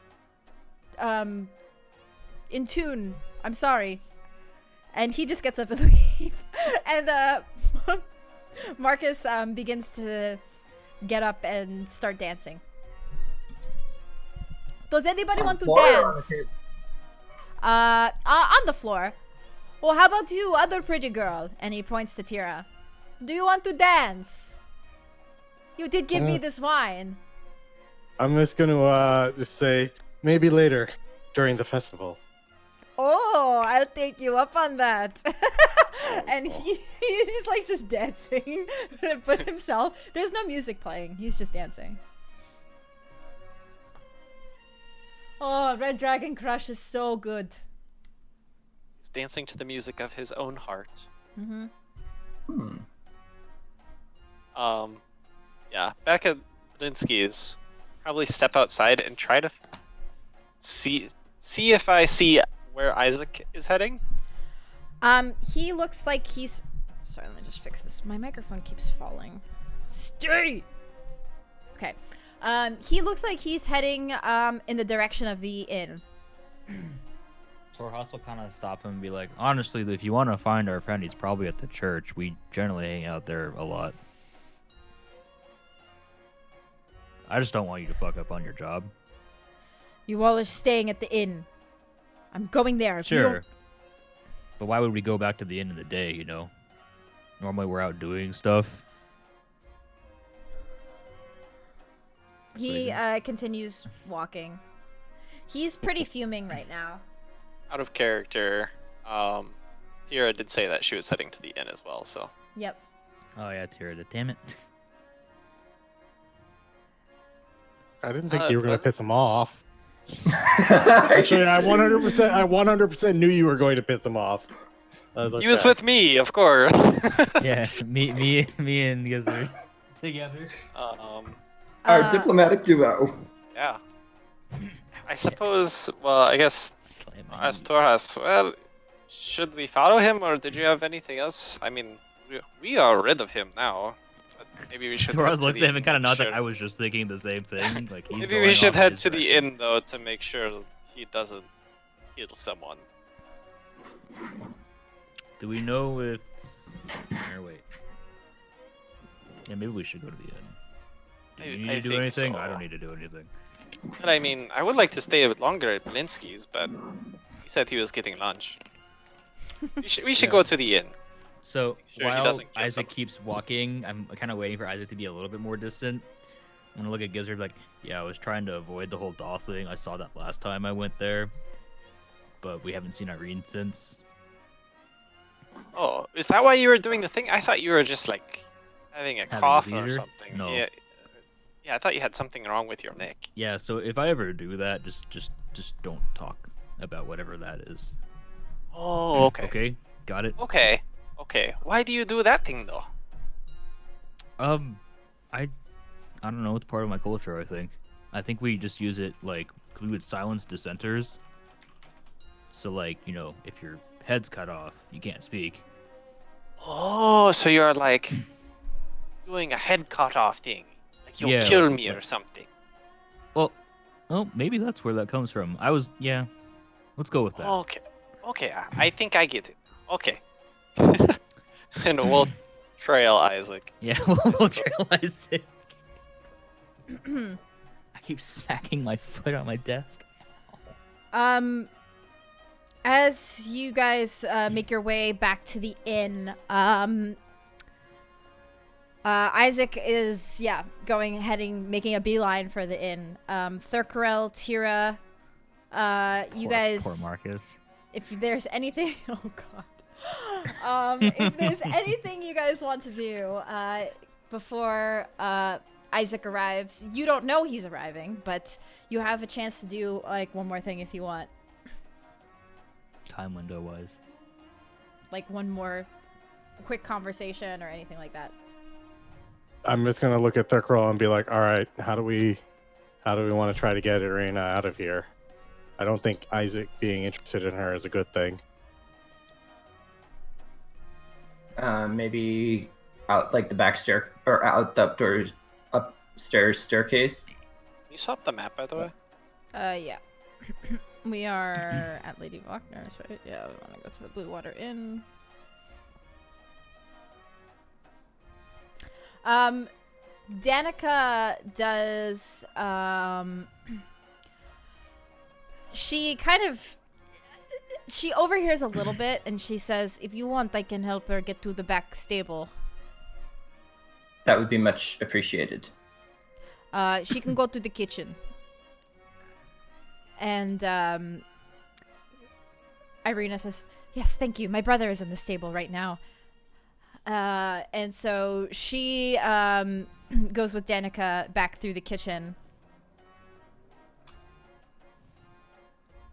in tune. I'm sorry. And he just gets up and leaves. And Marcus begins to get up and start dancing. Does anybody want to dance? On the floor. Well, how about you, other pretty girl? And he points to Tira. Do you want to dance? You did give me this wine. I'm just gonna just say maybe later during the festival. Oh, I'll take you up on that. And he's like just dancing, but himself. There's no music playing. He's just dancing. Oh, Red Dragon Crush is so good. He's dancing to the music of his own heart. Yeah, back at Linsky's, probably step outside and try to see if I see where Izek is heading. He looks like he's... Sorry, let me just fix this. My microphone keeps falling. Stay! Okay. He looks like he's heading in the direction of the inn. Torhas will kind of stop him and be like, honestly, if you want to find our friend, he's probably at the church. We generally hang out there a lot. I just don't want you to fuck up on your job. You all are staying at the inn. I'm going there. Sure. But why would we go back to the end of the day, you know? Normally we're out doing stuff. He continues walking. He's pretty fuming right now. Out of character, Tira did say that she was heading to the inn as well, so... Yep. Oh yeah, Tira, damn it. I didn't think you were gonna piss him off. Actually, I 100% knew you were going to piss him off. He was with me, of course. Yeah, me and Gizzard together. Our diplomatic duo. Yeah. I suppose, well, I guess, as Torhas, well, should we follow him, or did you have anything else? I mean, we are rid of him now. But maybe we should... Torhas looks at him and kind of nods like, I was just thinking the same thing. Like, he's maybe we should head to the inn, though, to make sure he doesn't kill someone. Do we know if... Or wait. Yeah, maybe we should go to the inn. Do you need to do anything? So. I don't need to do anything. But I mean, I would like to stay a bit longer at Belinsky's, but he said he was getting lunch. We should go to the inn. So Sure, he while doesn't kill Izek someone. keeps walking, I'm kind of waiting for Izek to be a little bit more distant. I'm gonna look at Gizzard like, yeah, I was trying to avoid the whole doll thing. I saw that last time I went there, but we haven't seen Irene since. Oh, is that why you were doing the thing? I thought you were just like having a cough or seizure? something. No. Yeah, I thought you had something wrong with your neck. Yeah, so if I ever do that, just don't talk about whatever that is. Oh, okay. Okay, got it. Okay. Why do you do that thing though? I don't know. It's part of my culture. I think we just use it like we would silence dissenters. So like, you know, if your head's cut off, you can't speak. Oh, so you're like doing a head cut off thing. Like you'll kill me or something. Well, maybe that's where that comes from. Let's go with that. Okay, I think I get it. Okay. And we'll trail Izek. Yeah, we'll trail Izek. I keep smacking my foot on my desk. As you guys make your way back to the inn, Izek is making a beeline for the inn. Thurkarel, Tira, you guys. Poor Marcus. If there's anything, oh god. If there's anything you guys want to do before Izek arrives, you don't know he's arriving, but you have a chance to do like one more thing if you want. Time window wise. Like one more quick conversation or anything like that. I'm just gonna look at Thurkarel and be like, all right, how do we want to try to get Irina out of here? I don't think Izek being interested in her is a good thing. Maybe out like the back stair or out the upstairs staircase. Can you swap the map, by the way? Yeah. We are at Lady Wagner's, right? Yeah, we want to go to the Blue Water Inn. Danica does, she overhears a little bit and she says, if you want, I can help her get to the back stable. That would be much appreciated. She can go to the kitchen. And, Irina says, yes, thank you. My brother is in the stable right now. And so she, goes with Danica back through the kitchen.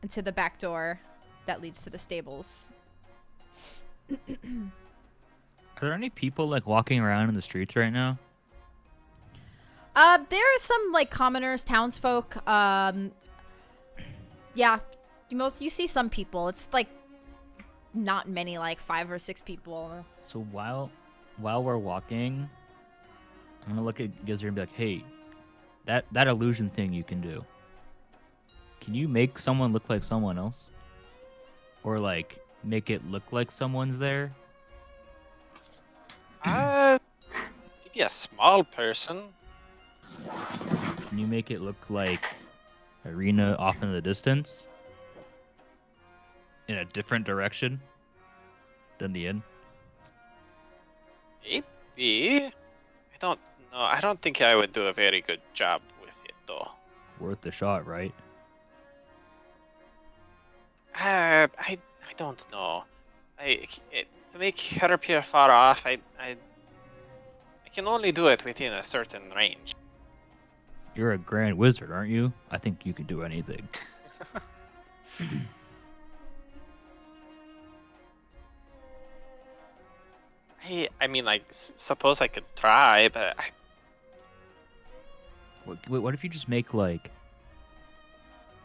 Into the back door that leads to the stables. Are there any people like walking around in the streets right now? There are some like commoners, townsfolk. Yeah, you see some people. It's like not many, like 5 or 6 people. So while we're walking, I'm gonna look at Gizzard and be like, "Hey, that illusion thing you can do. Can you make someone look like someone else, or like make it look like someone's there?" Maybe a small person. Can you make it look like Irina off in the distance, in a different direction than the inn? Maybe. I don't know. I don't think I would do a very good job with it, though. Worth the shot, right? I don't know. To make her appear far off, I can only do it within a certain range. You're a grand wizard, aren't you? I think you can do anything. I mean, like, suppose I could try, but What if you just make like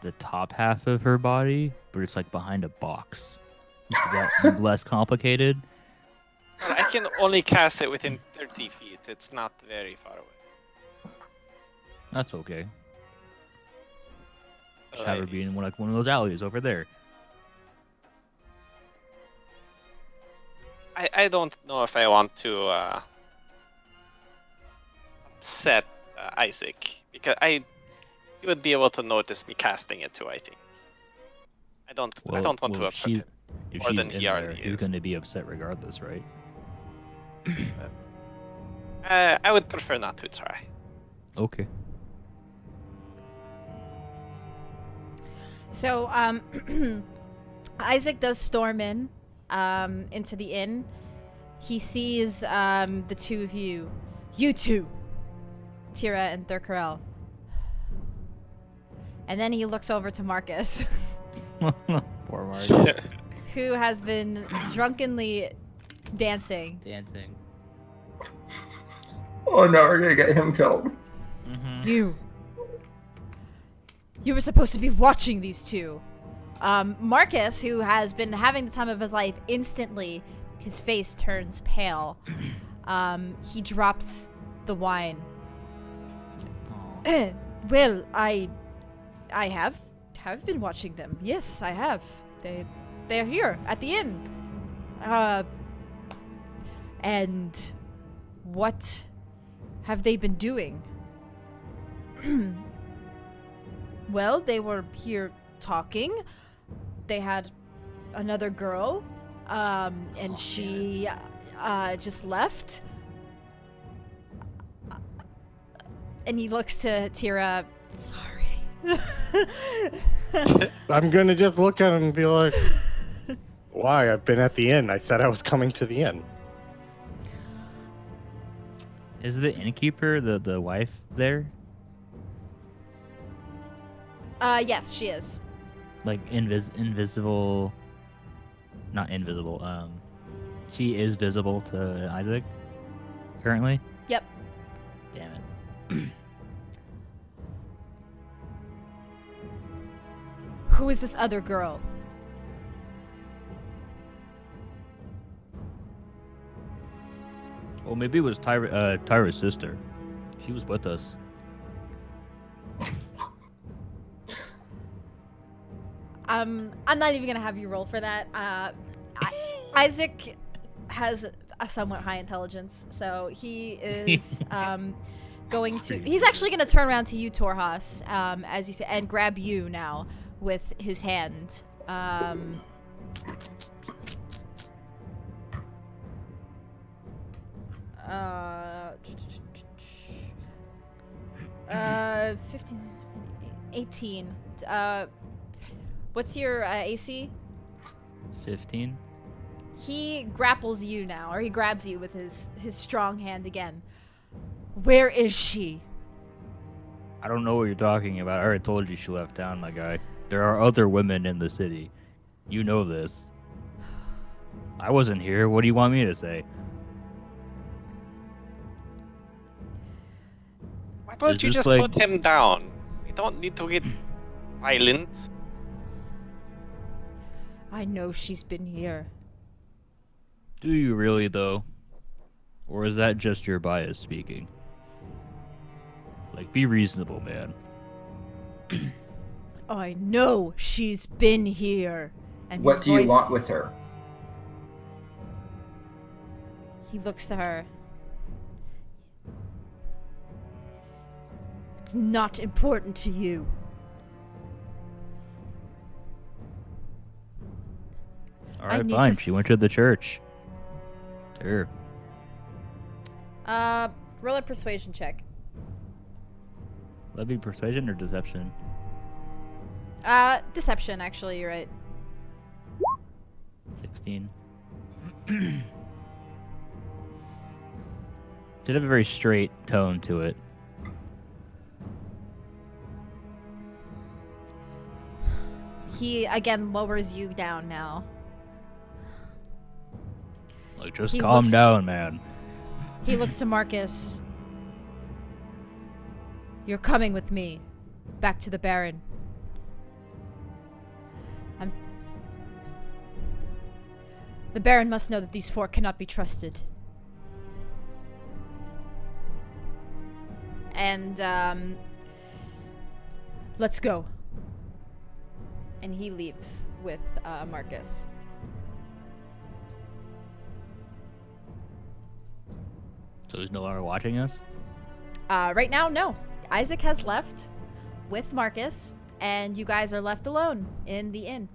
the top half of her body, but it's like behind a box? Is that less complicated? I can only cast it within 30 feet. It's not very far away. That's okay. So Just have her be in one of those alleys over there. I don't know if I want to upset Izek, because he would be able to notice me casting it too. I think. I don't want to upset him. If more she's than in he already there, he's is. going to be upset regardless, right? I would prefer not to try. Okay. So, Izek does storm in, into the inn. He sees, the two of you. You two! Tira and Thurkarel. And then he looks over to Marcus, Poor Mark. who has been drunkenly dancing. Dancing. Oh no, we're gonna get him killed. Mm-hmm. You were supposed to be watching these two. Marcus, who has been having the time of his life, instantly, his face turns pale. He drops the wine. Well, I have been watching them. Yes, I have. They're here at the inn. And what have they been doing? Well, they were here talking. They had another girl, and she just left. And he looks to Tira. Sorry. I'm gonna just look at him and be like, why? I've been at the inn. I said I was coming to the inn. Is the innkeeper the wife there? Yes, she is. Like invisible, not invisible. She is visible to Izek currently. Yep. Damn it. Who is this other girl? Well, maybe it was Tyra's sister. She was with us. I'm not even gonna have you roll for that. Izek has a somewhat high intelligence, so he is going to. He's actually gonna turn around to you, Torhas, as you say, and grab you now with his hand. 15, 18. What's your AC? 15. He grapples you now, or he grabs you with his strong hand again. Where is she? I don't know what you're talking about. I already told you she left town, my guy. There are other women in the city. You know this. I wasn't here. What do you want me to say? Why don't you just put him down? We don't need to get violent. I know she's been here. Do you really, though? Or is that just your bias speaking? Like, be reasonable, man. I know she's been here. And what do you want with her? He looks to her. It's not important to you. Alright, fine. She went to the church. Sure. Roll a persuasion check. That'd be persuasion or deception? Deception, actually, you're right. 16. Did have a very straight tone to it. He, again, lowers you down now. Like, just calm down, man. He looks to Marcus. You're coming with me. Back to the Baron. The Baron must know that these four cannot be trusted. And, let's go. And he leaves with, Marcus. So he's no longer watching us? Right now, no. Izek has left with Marcus, and you guys are left alone in the inn.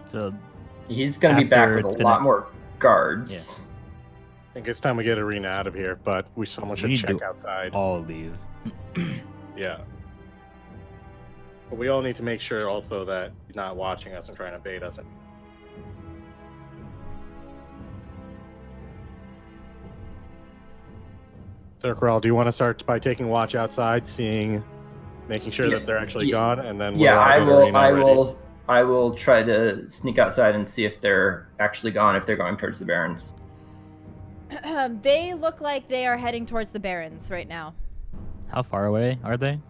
So he's going to be back with a lot more guards. Yeah. I think it's time we get Arena out of here, but someone should check outside. All leave. Yeah. But we all need to make sure also that he's not watching us and trying to bait us. Thurkrall, do you want to start by taking watch outside, making sure that they're actually gone, and then I will try to sneak outside and see if they're actually gone, if they're going towards the Barrens. They look like they are heading towards the Barrens right now. How far away are they?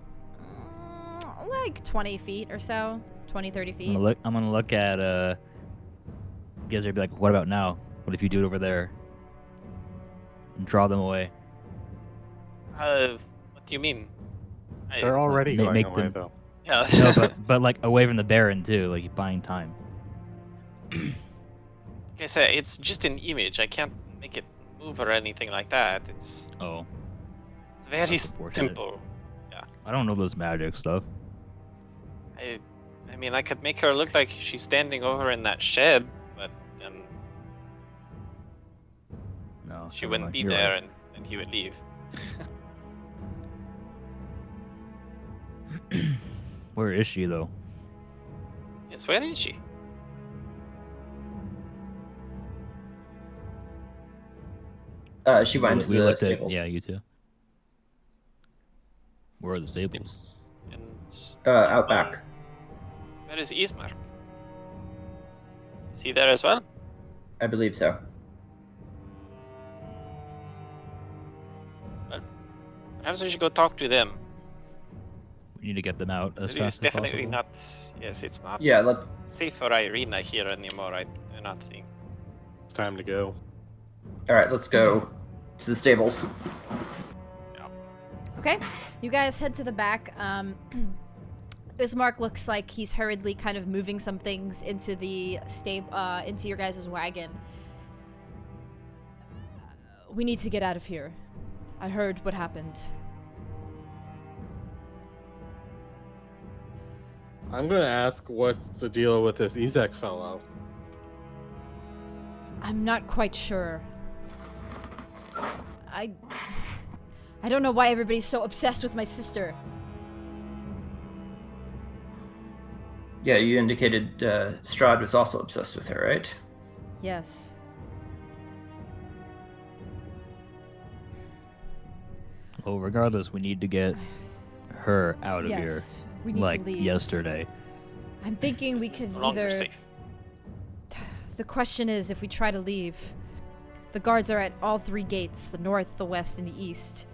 Like 20 feet or so. 20, 30 feet. I'm gonna look at you guys are be like, what about now? What if you do it over there? And draw them away. What do you mean? They're already going away, though. Yeah. No, but like away from the Baron too, like buying time. Like I said, it's just an image. I can't make it move or anything like that. It's very simple. Yeah. I don't know this magic stuff. I mean, I could make her look like she's standing over in that shed, but then no, she wouldn't be there, right. and he would leave. Where is she, though? Yes, where is she? She went to the stables. Yeah, you too. Where are the stables? Out back. Where is Ismar? Is he there as well? I believe so. Well, perhaps we should go talk to them. We need to get them out as fast as It's definitely possible. not. Yes, it's not. Yeah, let's. Safe for Irina here anymore. I do not think. It's time to go. All right, let's go to the stables. Okay, you guys head to the back. Ismark looks like he's hurriedly kind of moving some things into the into your guys' wagon. We need to get out of here. I heard what happened. I'm gonna ask what's the deal with this Izek fellow. I'm not quite sure. I don't know why everybody's so obsessed with my sister. Yeah, you indicated Strahd was also obsessed with her, right? Yes. Well, regardless, we need to get her out of here. We need like to leave. yesterday. I'm thinking we could No longer either... safe. The question is, if we try to leave, the guards are at all 3 gates, the north, the west, and the east.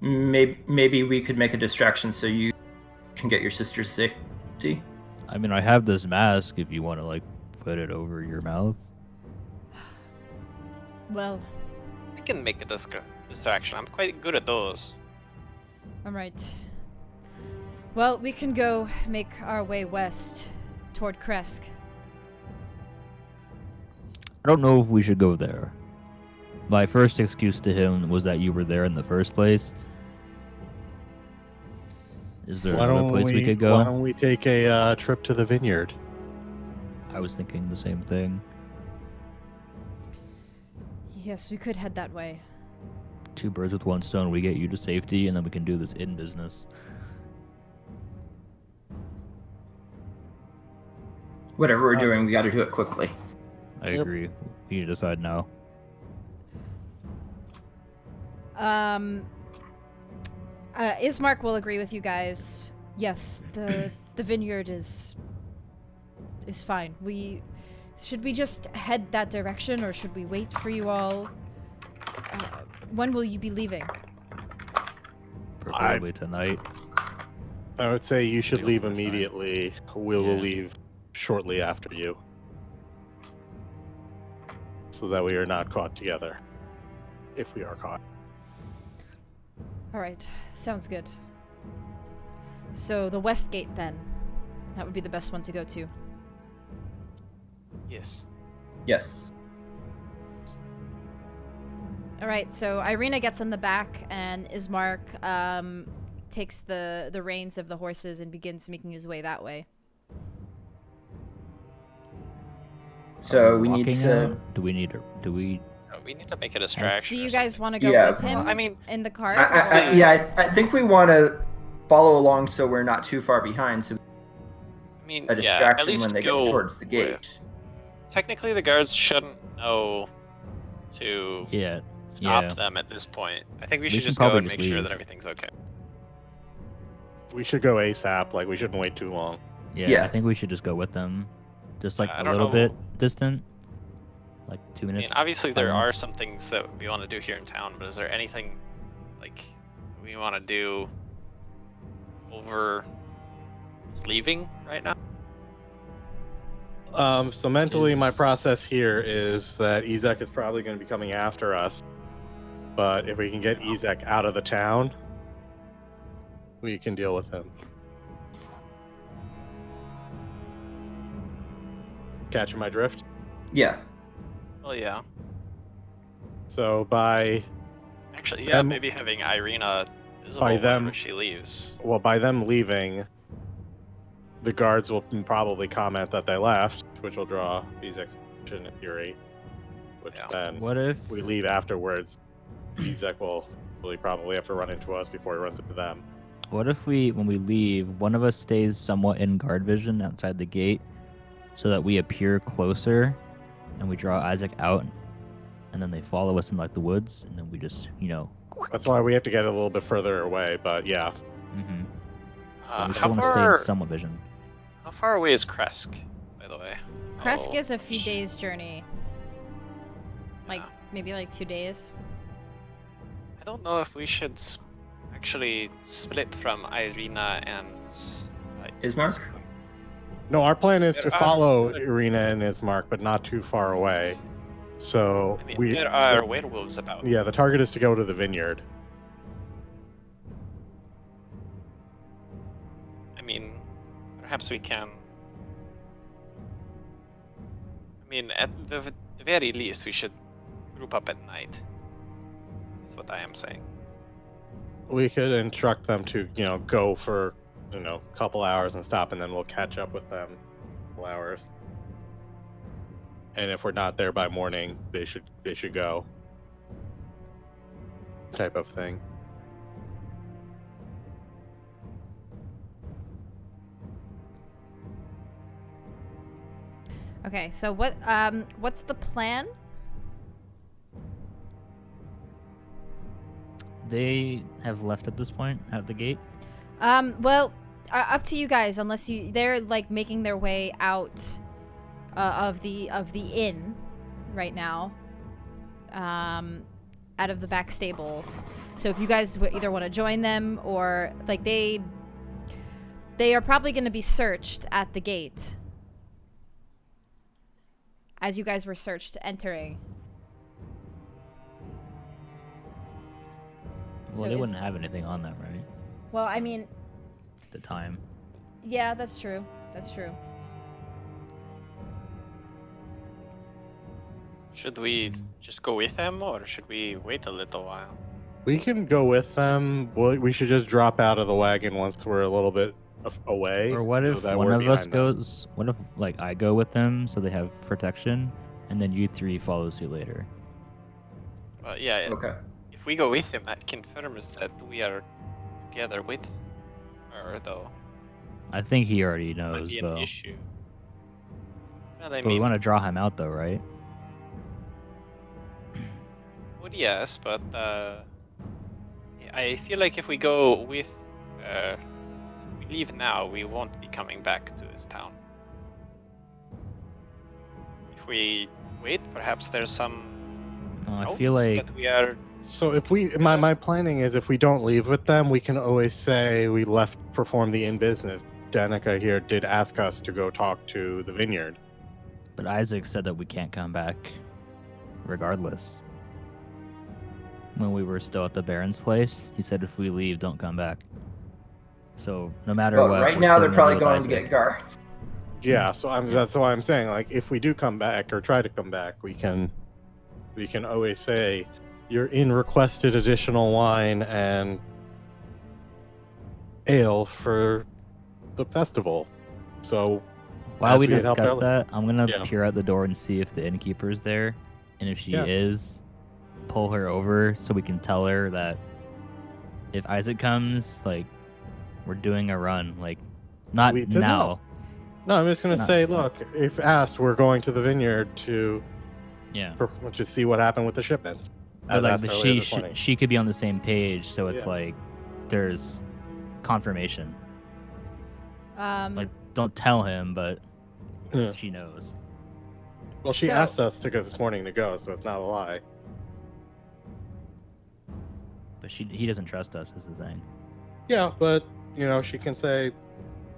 Maybe we could make a distraction so you can get your sister's safety. I mean, I have this mask if you want to, like, put it over your mouth. Well, I can make a distraction. I'm quite good at those. alright. Well, we can go make our way west, toward Kresk. I don't know if we should go there. My first excuse to him was that you were there in the first place. Is there another place we could go? Why don't we take a trip to the vineyard? I was thinking the same thing. Yes, we could head that way. 2 birds with 1 stone. We get you to safety, and then we can do this in business. Whatever we're doing, we got to do it quickly. I Yep. agree. We need to decide now. Ismark will agree with you guys. Yes, the vineyard is fine. Should we just head that direction, or should we wait for you all? When will you be leaving? Preferably tonight. I would say you should Take leave our time. immediately. We will Yeah. leave shortly after you. So that we are not caught together. If we are caught. Alright, sounds good. So, the west gate then. That would be the best one to go to. Yes. Yes. Alright, so Irina gets in the back, and Ismark takes the reins of the horses and begins making his way that way. So we need Walking to. out? Do we need to? We We need to make a distraction. Do or you guys something. want to go Yeah. with him Well, I mean, in the cart? I think we want to follow along so we're not too far behind. So I mean, a yeah, distraction at least when they go get towards the with- gate. Technically, the guards shouldn't know to yeah. stop Yeah. them at this point. I think we We should can just go probably and just make sure leave. that everything's okay. We should go ASAP. Like, we shouldn't wait too long. Yeah. Yeah. I think we should just go with them, just like I a don't little know. bit distant, like 2 I minutes. mean, obviously 5 there are minutes. some things that we want to do here in town, but is there anything like we want to do over just leaving right now? So mentally, my Is- process here is that Izek is probably going to be coming after us. But if we can get Izek out of the town, we can deal with him. Catching my drift? Yeah. Well, yeah. So by Actually, yeah, Them- maybe having Irina visible By them- whenever she leaves. by them leaving, the guards will probably comment that they left, which will draw Izek's attention and fury. Which Yeah. then What if? we leave afterwards, Izek will probably have to run into us before he runs into them. What if when we leave, one of us stays somewhat in guard vision outside the gate, so that we appear closer, and we draw Isaac out, and then they follow us in like the woods, and then we just, That's why we have to get a little bit further away, but yeah. Mm-hmm. Uh, we how still want to stay far? in somewhat vision. How far away is Kresk, by the way? Kresk Oh, is a few days' journey. Like, yeah. maybe like 2 days. I don't know if we should actually split from Irina and Ismark? No, our plan is to There are- follow Irina and Ismark, but not too far away. So I mean, there are werewolves about. yeah, the target is to go to the vineyard. perhaps we can. I mean, at the very least, we should group up at night. That's what I am saying. We could instruct them to, go for, a couple hours and stop, and then we'll catch up with them a couple hours. And if we're not there by morning, they should go. Type of thing. Okay, so what's the plan? They have left at this point at the gate. Well, up to you guys. Unless they're like making their way out of the inn right now, out of the back stables. So if you guys either want to join them or like they are probably going to be searched at the gate, as you guys were searched entering. Well, they wouldn't have anything on them, right? Well, I mean, the time. Yeah, that's true. That's true. Should we just go with them, or should we wait a little while? We can go with them. We should just drop out of the wagon once we're a little bit away. Or what if so one of us behind them. goes? What if like I go with them so they have protection, and then you three follow suit later? Yeah. Okay. If we go with him, that confirms that we are together with her, though. I think he already Might knows, be an though. issue. Well, I But we mean, want to draw him out, though, right? well, yes, but I feel like if we go with, we leave now, we won't be coming back to this town. If we wait, perhaps there's some. I feel notes like that we are. So if we, my planning is if we don't leave with them, we can always say we left perform the inn business. Danica here did ask us to go talk to the vineyard. But Izek said that we can't come back regardless. When we were still at the Baron's place, he said if we leave, don't come back. So no matter But what, right we're now still they're gonna probably be with going to Izek. get guards. Yeah, so that's why I'm saying, like, if we do come back or try to come back, we can always say your inn requested additional wine and ale for the festival. So While as we had helped discuss out- that, I'm gonna Yeah. peer out the door and see if the innkeeper's there, and if she Yeah. is, pull her over so we can tell her that if Izek comes, like, we're doing a run, like, not We did now. No, I'm just gonna Not say, fun. look, if asked, we're going to the vineyard to Yeah, to see what happened with the shipments. but As like asked earlier this she morning. she could be on the same page, so it's Yeah. like there's confirmation. Um, Like, don't tell him, but Yeah. she knows. Well, she So- asked us to go this morning to go, so it's not a lie. But he doesn't trust us is the thing. Yeah, but she can say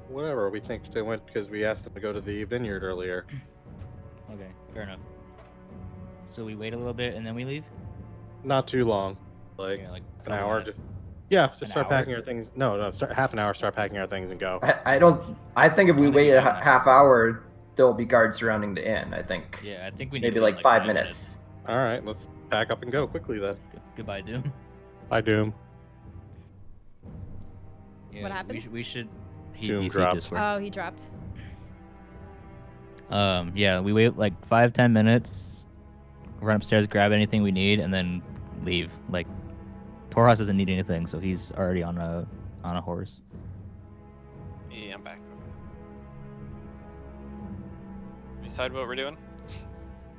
whatever. We think they went because we asked them to go to the vineyard earlier. Okay, fair enough. So we wait a little bit and then we leave. Not too long, like Yeah, like an couple hour. minutes. Just An start hour? packing our things. No, start half an hour. Start packing our things and go. I think if we Wanna wait be a done. half hour, there'll be guards surrounding the inn. I think Yeah, I think we need maybe to wait like 5 minutes. All right, let's pack up and go quickly then. Goodbye, Doom. Bye, Doom. Yeah, What happened? We should. He Doom DC'd dropped. Discord. oh, he dropped. Yeah, we wait like 5-10 minutes, run upstairs, grab anything we need, and then leave. Like, Torhas doesn't need anything, so he's already on a horse. Yeah, I'm back. Okay. Decide what we're doing.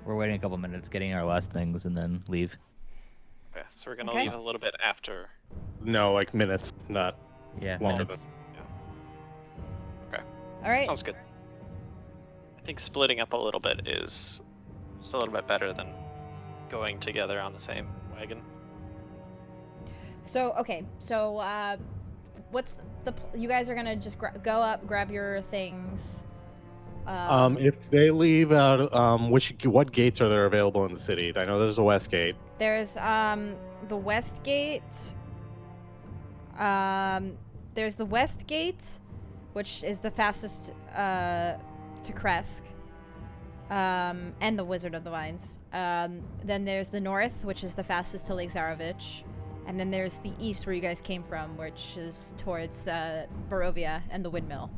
We're waiting a couple minutes, getting our last things, and then leave. Okay, so we're gonna Okay. leave a little bit after. No, like minutes, not. Yeah, Longer minutes. All right. Sounds good. I think splitting up a little bit is just a little bit better than going together on the same wagon. So okay. So what's you guys are gonna just go up, grab your things. If they leave out, what gates are there available in the city? I know there's a west gate. There's the west gate. There's the west gate. which is the fastest to Kresk, and the Wizard of the Vines. Then there's the north, which is the fastest to Lake Zarovich. And then there's the east, where you guys came from, which is towards the Barovia and the windmill.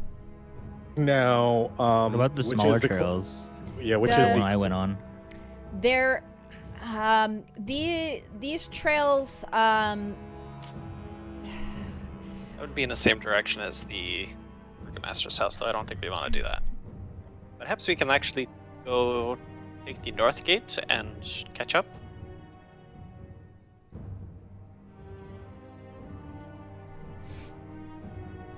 Now, What about the which smaller is the trails? which The is One the I went on. They're these trails That would be in the same direction as the Burgomaster's house, though I don't think we want to do that. Perhaps we can actually go take the north gate and catch up.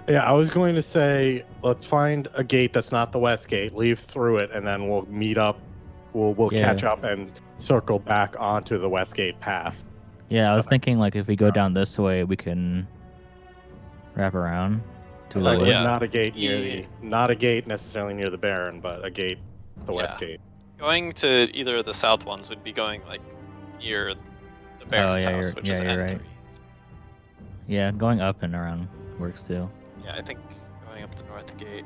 Yeah, I was going to say, let's find a gate that's not the west gate, leave through it, and then we'll meet up. We'll Yeah. catch up and circle back onto the west gate path. Yeah, I was thinking like if we go down this way, we can wrap around to the thought, woods. yeah. Not a gate near Yeah. not a gate necessarily near the Baron, but a gate, the west Yeah. gate. Going to either of the south ones would be going like near the Baron's yeah, house, you're- which yeah, is you're N3. right. Yeah, going up and around works too. Yeah, I think going up the north gate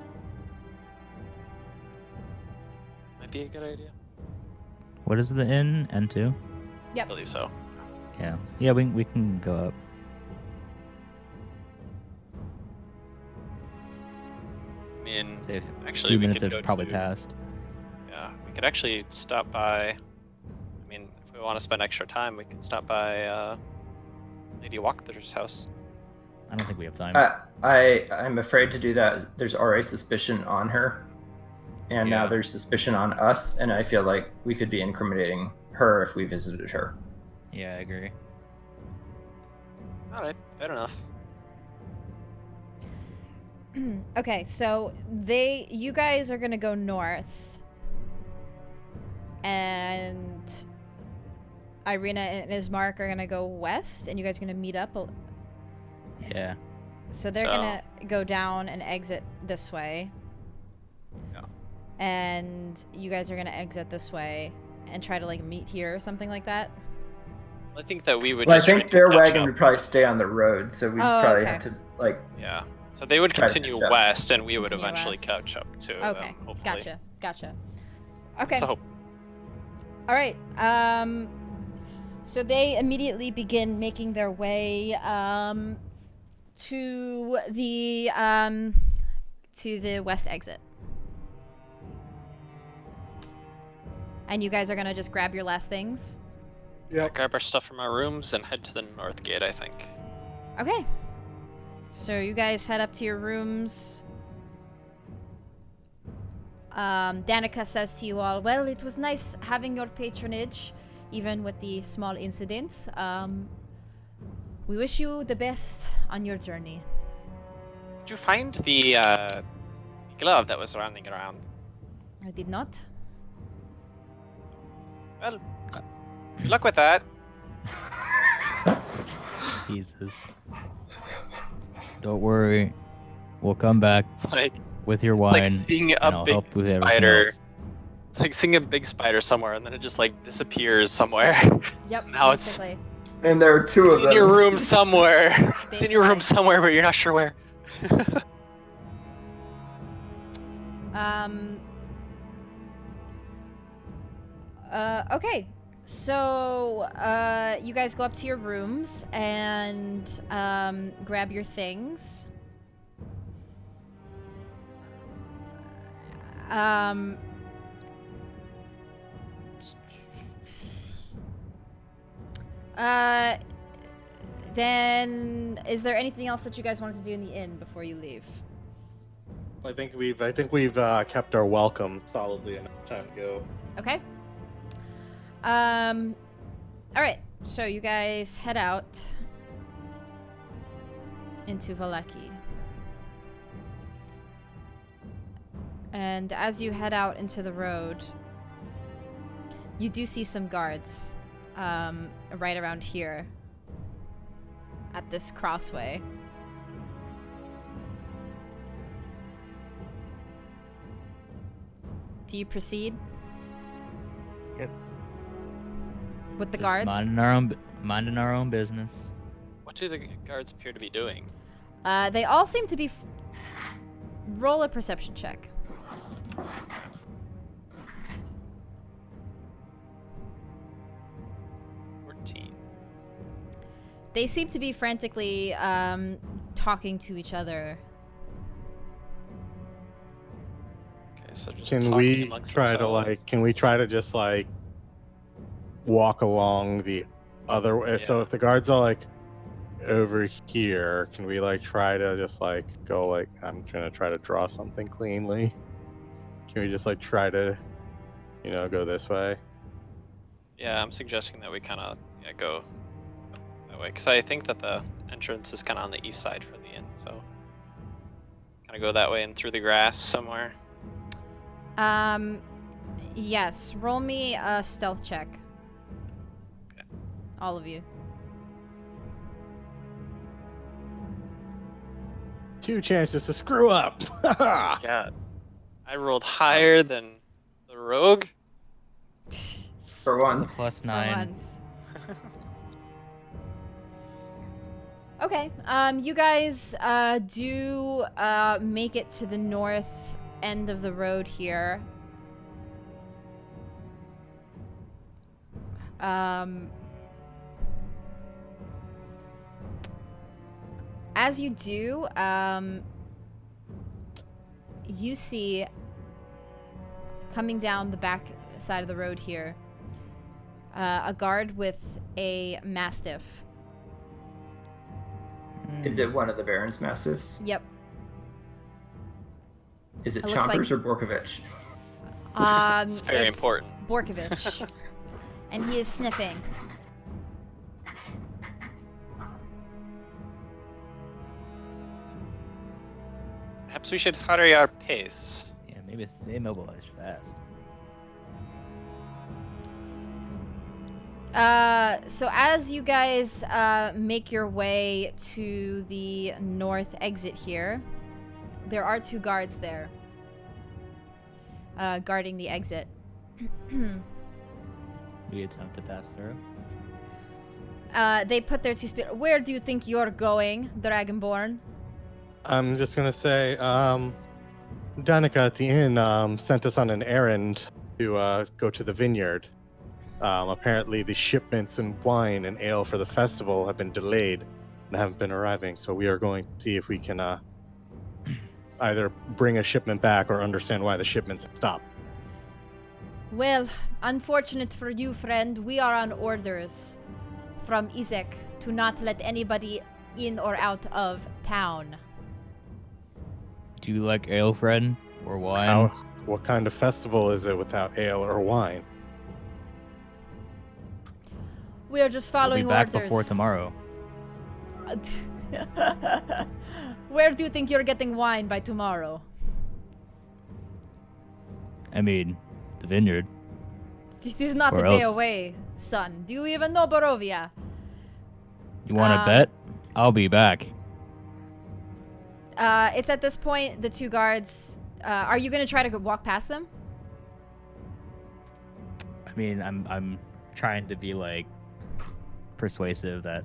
might be a good idea. What is the inn? N2? I believe so. Yeah. Yeah, we can go up. I mean, Say if actually, few we minutes could have go probably to- passed. Yeah, we could actually stop by. I mean, if we want to spend extra time, we can stop by Lady Walkthor's house. I don't think we have time. I'm afraid to do that. There's already suspicion on her, and now Yeah. there's suspicion on us, and I feel like we could be incriminating her if we visited her. Yeah, I agree. All right, fair enough. Okay, so you guys are gonna go north, and Irina and Ismark are gonna go west, and you guys are gonna meet up. Yeah. So they're gonna go down and exit this way. Yeah. And you guys are gonna exit this way and try to like meet here or something like that. I think that we would Well, I just try think to their catch wagon up. would probably stay on the road, so we'd Oh, probably okay. have to like. Yeah. So they would Try to continue catch up. west, and we would Continue eventually west. catch up to Okay, them, hopefully. gotcha. Okay. So, All right. So they immediately begin making their way to the west exit. And you guys are gonna just grab your last things. grab our stuff from our rooms and head to the north gate, I think. Okay. So you guys head up to your rooms. Danica says to you all, well, it was nice having your patronage, even with the small incident. We wish you the best on your journey. Did you find the glove that was running around? I did not. Well, good luck with that. Jesus. Don't worry. We'll come back It's like with your wine. like seeing and a I'll big help with everything spider. else. It's like seeing a big spider somewhere, and then it just like disappears somewhere. Yep. Now it's- basically. And there are two It's of in them. your room somewhere. It's in your room Basically. somewhere, but you're not sure where. Okay. So, you guys go up to your rooms and grab your things. Then, is there anything else that you guys wanted to do in the inn before you leave? I think we've kept our welcome solidly enough time to go. Okay. All right. So you guys head out into Valaki. And as you head out into the road, you do see some guards right around here at this crossway. Do you proceed? Yep. With the Just guards? minding our own business. What do the guards appear to be doing? They all seem to be Roll a perception check. 14. They seem to be frantically talking to each other. Okay, so just Can talking we amongst try to themselves. like? Can we try to just like walk along the other way? So Yeah. if the guards are like over here, can we like try to just like go like? I'm gonna try to draw something cleanly. Can we just like try to, go this way? Yeah, I'm suggesting that we kind of go that way because I think that the entrance is kind of on the east side for the inn, so kind of go that way and through the grass somewhere. Yes. Roll me a stealth check. Okay. All of you. 2 chances to screw up. God, I rolled higher than the rogue. For once. +9. For once. Okay. You guys do make it to the north end of the road here. As you do, you see coming down the back side of the road here, a guard with a mastiff. Is it one of the Baron's mastiffs? Yep. Is it It looks Chompers or Borkovich? It's very important. Borkovich. And he is sniffing. Perhaps we should hurry our pace. Yeah, maybe they mobilize fast. So as you guys make your way to the north exit here, there are 2 guards there guarding the exit. We attempt to pass through. They put their 2 spear. Where do you think you're going, Dragonborn? I'm just gonna say, Danica at the inn sent us on an errand to go to the vineyard. Apparently, the shipments and wine and ale for the festival have been delayed and haven't been arriving. So we are going to see if we can either bring a shipment back or understand why the shipments have stopped. Well, unfortunate for you, friend, we are on orders from Izek to not let anybody in or out of town. Do you like ale, friend, or wine? What kind of festival is it without ale or wine? We are just We'll be following back orders. before tomorrow. Where do you think you're getting wine by tomorrow? I mean, the vineyard. It is not Where a day else? away, son. Do you even know Barovia? You want to bet? I'll be back. It's at this point, the 2 guards... are you going to try to walk past them? I mean, I'm trying to be like persuasive that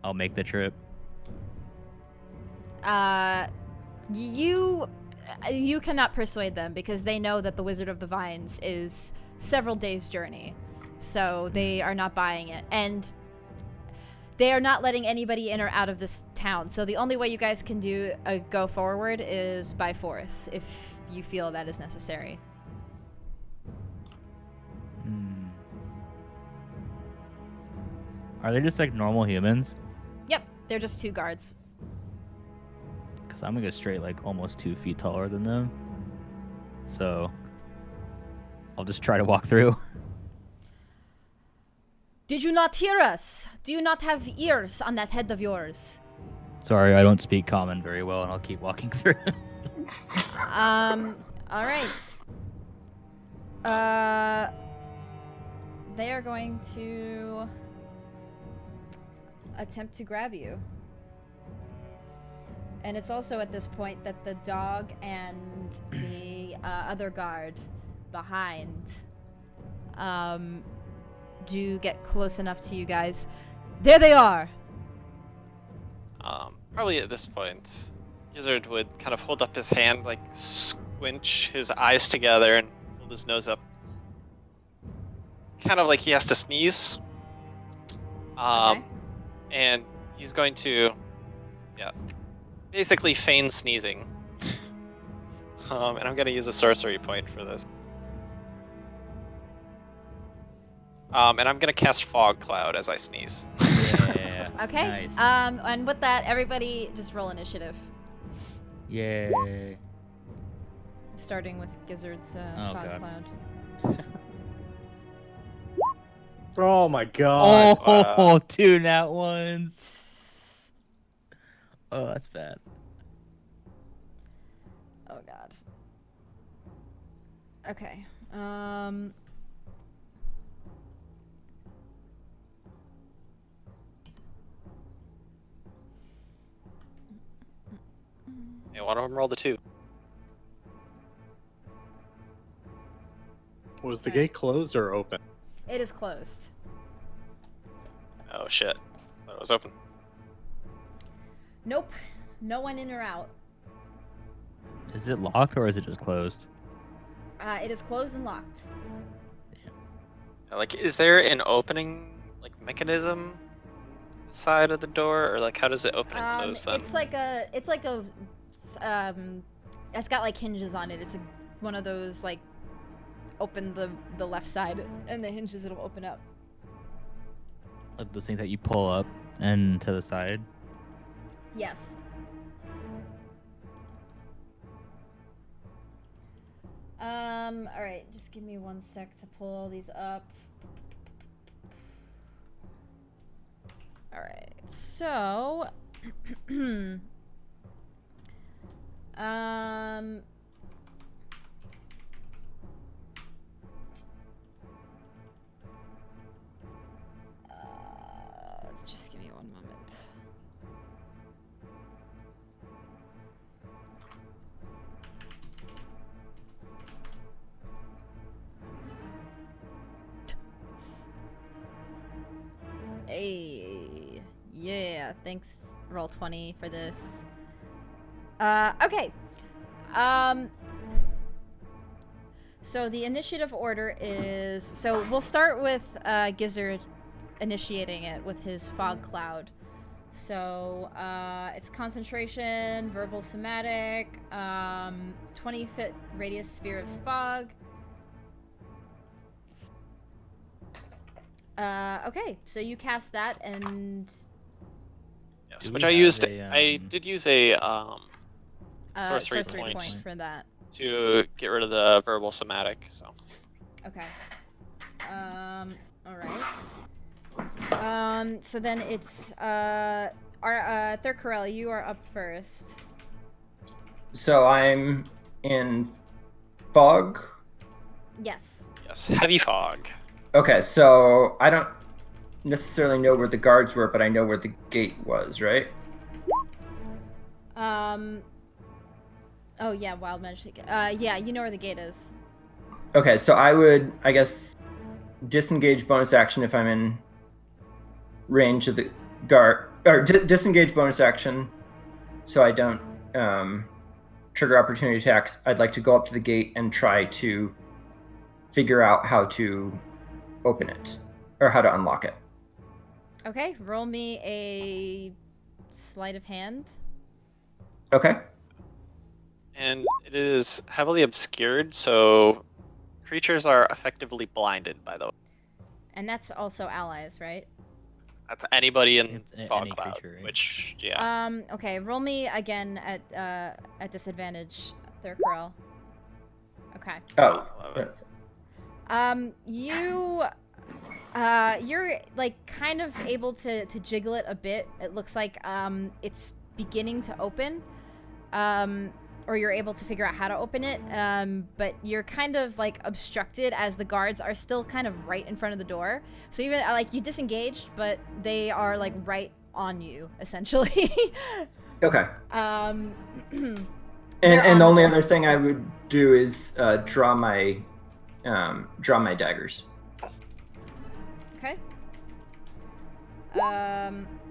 I'll make the trip. You cannot persuade them because they know that the Wizard of the Vines is several days' journey. So they are not buying it. And they are not letting anybody in or out of this town. So the only way you guys can go forward is by force, if you feel that is necessary. Are they just like normal humans? Yep, they're just 2 guards. Because I'm gonna go straight like almost 2 feet taller than them. So I'll just try to walk through. Did you not hear us? Do you not have ears on that head of yours? Sorry, I don't speak common very well, and I'll keep walking through. All right. They are going to attempt to grab you. And it's also at this point that the dog and the other guard behind do get close enough to you guys. There they are! Probably at this point, Gizzard would kind of hold up his hand, like squinch his eyes together and hold his nose up. Kind of like he has to sneeze. Okay. And he's going to, basically feign sneezing. And I'm going to use a sorcery point for this. And I'm going to cast Fog Cloud as I sneeze. Yeah. Okay. Nice. And with that, everybody just roll initiative. Yay. Starting with Gizzard's Fog God. Cloud. Oh my god. Oh, 2 nat ones. Oh, that's bad. Oh god. Okay. Yeah, one of them rolled a 2. Was the gate closed or open? It is closed. Oh shit. Thought it was open. Nope. No one in or out. Is it locked or is it just closed? It is closed and locked. Like, is there an opening, like, mechanism side of the door, or like, how does it open and close then? It's like a, it's got like hinges on it. It's one of those like, open the left side and the hinges it'll open up. Like those things that you pull up and to the side? Yes. Alright, just give me 1 sec to pull all these up. Alright, so just give me 1 moment. Hey, yeah, thanks Roll20 for this. Okay. So the initiative order is, so we'll start with Gizzard initiating it with his fog cloud. So it's concentration, verbal somatic, 20-foot radius sphere of fog. Okay, so you cast that and Yes, Do which we I have used. a, I did use a sorcery point point for that. to get rid of the verbal somatic. So Okay. All right. So then it's our Thurkarel, you are up first. So I'm in fog. Yes. yes, heavy fog. Okay, so I don't necessarily know where the guards were, but I know where the gate was, right? Oh yeah, wild magic. Yeah, you know where the gate is. Okay, so I would, I guess, disengage bonus action if I'm in range of the guard, or disengage bonus action so I don't trigger opportunity attacks. I'd like to go up to the gate and try to figure out how to open it, or how to unlock it. Okay, roll me a sleight of hand. Okay. And it is heavily obscured, so creatures are effectively blinded, by the way. And that's also allies, right? That's anybody in It's Fog any Cloud, creature, right? which, yeah. Okay, roll me again at disadvantage, Thurkarel. Okay. Oh. You're like kind of able to jiggle it a bit. It looks like it's beginning to open, or you're able to figure out how to open it. But you're kind of like obstructed as the guards are still kind of right in front of the door. So even like you disengaged, but they are like right on you essentially. Okay. They're And the on only the- other thing I would do is draw my daggers. Okay.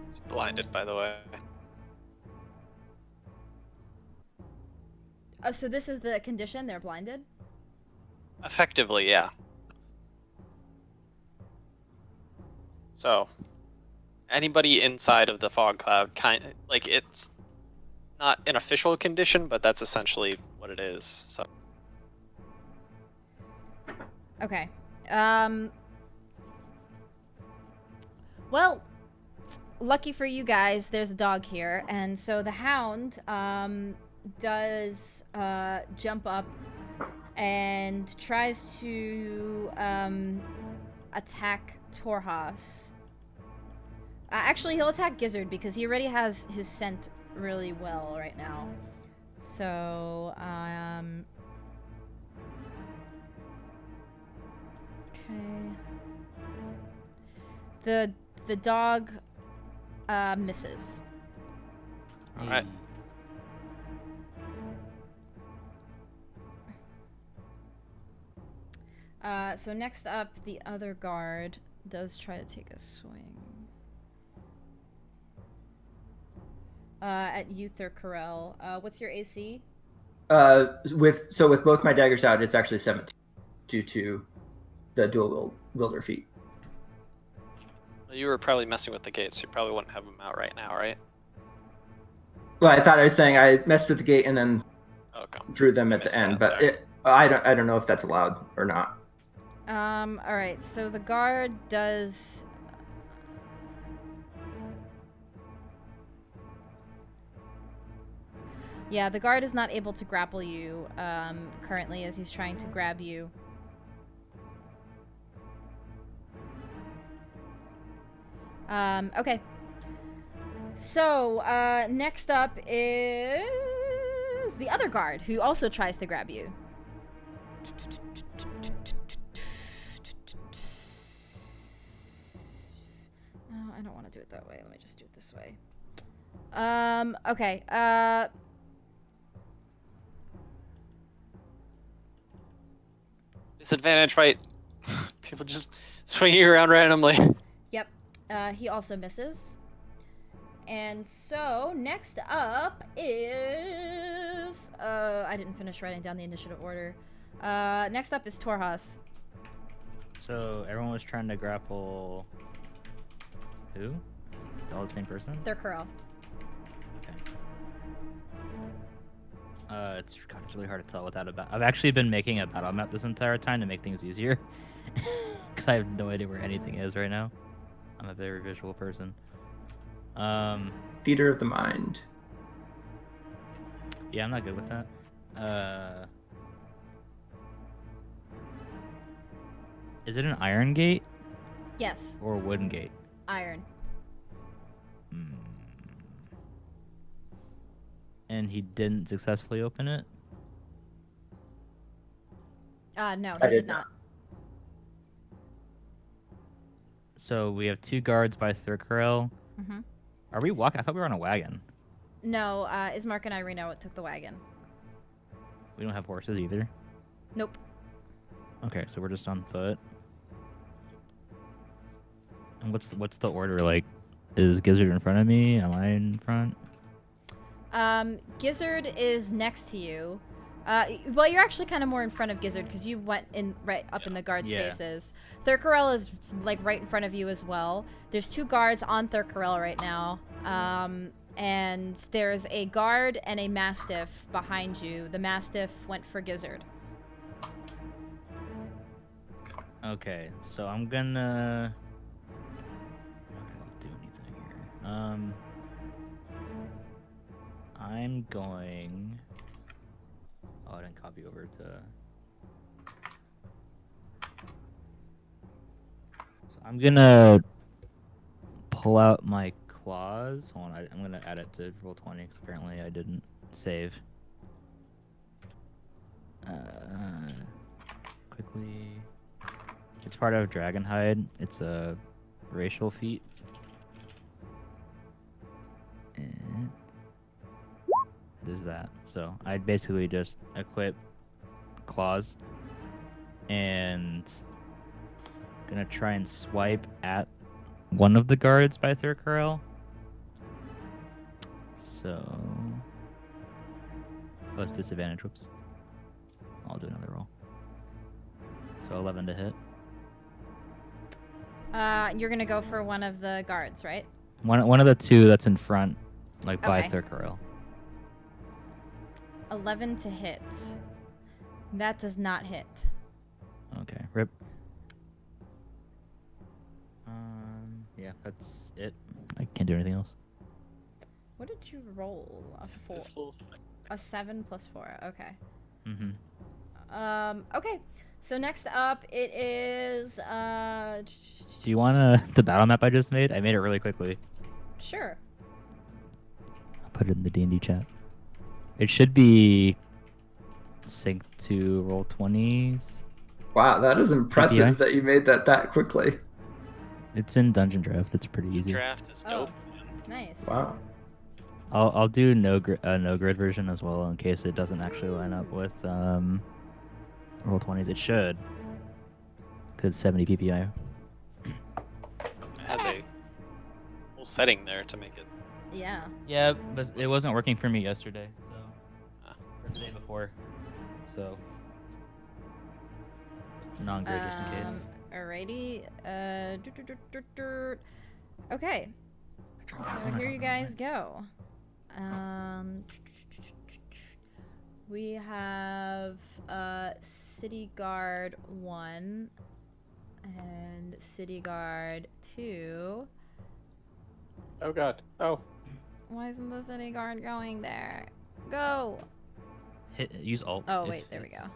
It's blinded, by the way. Oh, so this is the condition? They're blinded? Effectively, yeah. So, anybody inside of the fog cloud, it's not an official condition, but that's essentially what it is. So. Okay. Well, lucky for you guys, there's a dog here, and so the hound does jump up and tries to attack Torhas. Actually, he'll attack Gizzard because he already has his scent really well right now. So, okay. The dog misses. All right. So next up, the other guard does try to take a swing. At you, Thurkarel. What's your AC? With both my daggers out, it's actually 17 due to the dual wielder feat. You were probably messing with the gate, so you probably wouldn't have them out right now, right? Well, I thought I was saying I messed with the gate and then drew them at the end, but I don't know if that's allowed or not. All right. So the guard does. Yeah, the guard is not able to grapple you currently as he's trying to grab you. Okay. So, next up is the other guard, who also tries to grab you. Oh, I don't want to do it that way. Let me just do it this way. Okay. Disadvantage, right? People just swinging around randomly. Yep. He also misses. And so, next up is... I didn't finish writing down the initiative order. Next up is Torhas. So, everyone was trying to grapple... Who? It's all the same person? They're Curl. Okay. It's really hard to tell without a I've actually been making a battle map this entire time to make things easier. Because I have no idea where anything is right now. I'm a very visual person. Theater of the mind. Yeah, I'm not good with that. Is it an iron gate? Yes. Or a wooden gate? Iron. And he didn't successfully open it? No, he did not. So we have two guards by Thurkarel. Mm-hmm. Are we walking? I thought we were on a wagon. No, Ismark and Irina took the wagon. We don't have horses either? Nope. Okay, so we're just on foot. And what's the order? Like, is Gizzard in front of me? Am I in front? Gizzard is next to you. Well, you're actually kind of more in front of Gizzard because you went in right up in the guards' faces. Thurkarel is like right in front of you as well. There's two guards on Thurkarel right now. And there's a guard and a mastiff behind you. The mastiff went for Gizzard. Okay, so I'm gonna... I'm not gonna do anything here. I'm going... Oh, I didn't copy over to... So I'm gonna pull out my claws. Hold on, I'm gonna add it to Roll20 because apparently I didn't save. Quickly... It's part of Dragonhide. It's a racial feat. And what is that? So I'd basically just equip claws and gonna try and swipe at one of the guards by Thurkarel. So Oh, it's disadvantage. Whoops. I'll do another roll. So 11 to hit. You're gonna go for one of the guards, right? One of the two that's in front, like by Okay. Thurkarel. 11 to hit. That does not hit. Okay. Rip. Yeah, that's it. I can't do anything else. What did you roll? A 4. This little- A 7 plus 4. Okay. Mm-hmm. Okay. So next up, it is Do you want the battle map I just made? I made it really quickly. Sure. I'll put it in the D&D chat. It should be synced to roll 20s. Wow, that is impressive PPI? that you made that quickly. It's in Dungeon Draft. It's pretty easy. Draft is dope. Nice. Wow. I'll do no grid version as well in case it doesn't actually line up with roll 20s. It should. Cause 70 PPI. It has a whole setting there to make it. Yeah. Yeah, but it wasn't working for me yesterday, so Ah. or the day before. So non-grid just in case. Alrighty. Okay. So here you guys go. We have City Guard 1 and City Guard 2. Oh god. Oh. Why isn't the City Guard going there? Go! Use Alt. Oh, if wait, there we go. it's-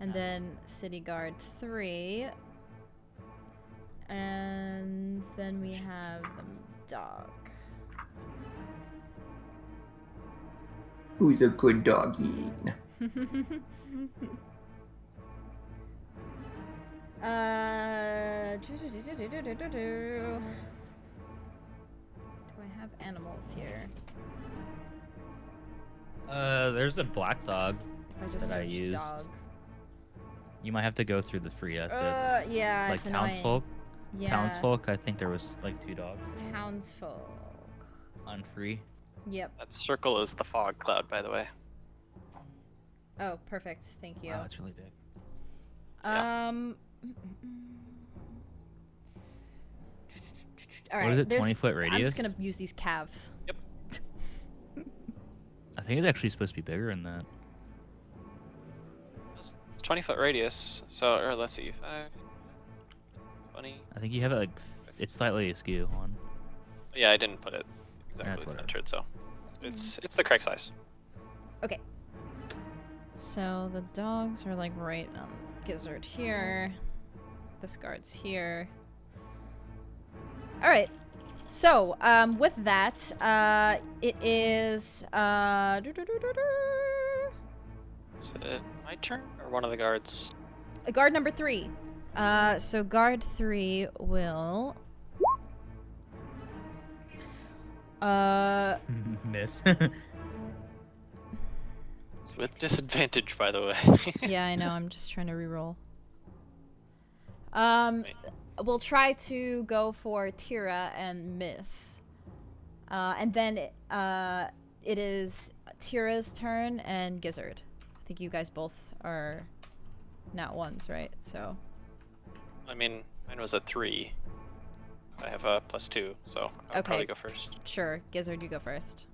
And then City Guard 3. And then we have the dog. Who's a good doggy? Do I have animals here? There's a black dog If I just that I search used. dog. You might have to go through the free assets. Yeah, like it's annoying. townsfolk. Yeah. Townsfolk, I think there was like 2 dogs Townsfolk. on free. Yep. That circle is the fog cloud, by the way. Oh, perfect. Thank you. Wow, it's really big. Yeah. All right. What is it? there's- 20-foot I'm radius? just gonna use these calves. I think it's actually supposed to be bigger than that. It's 20-foot radius. So, or let's see, 5, 20. I think you have it like it's slightly askew on. Yeah, I didn't put it exactly That's whatever. centered, so it's the correct size. Okay. So the dogs are like right on Gizzard here. This guard's here. All right. So with that, it is Is it my turn or one of the guards? guard number 3. So guard 3 will Miss. It's with disadvantage, by the way. yeah, I know. I'm just trying to reroll. Wait. We'll try to go for Tira and miss. And then it is Tira's turn and Gizzard. I think you guys both are not ones, right? So. I mean, mine was a 3. I have a +2, so I'll Okay. probably go first. Sure, Gizzard, you go first.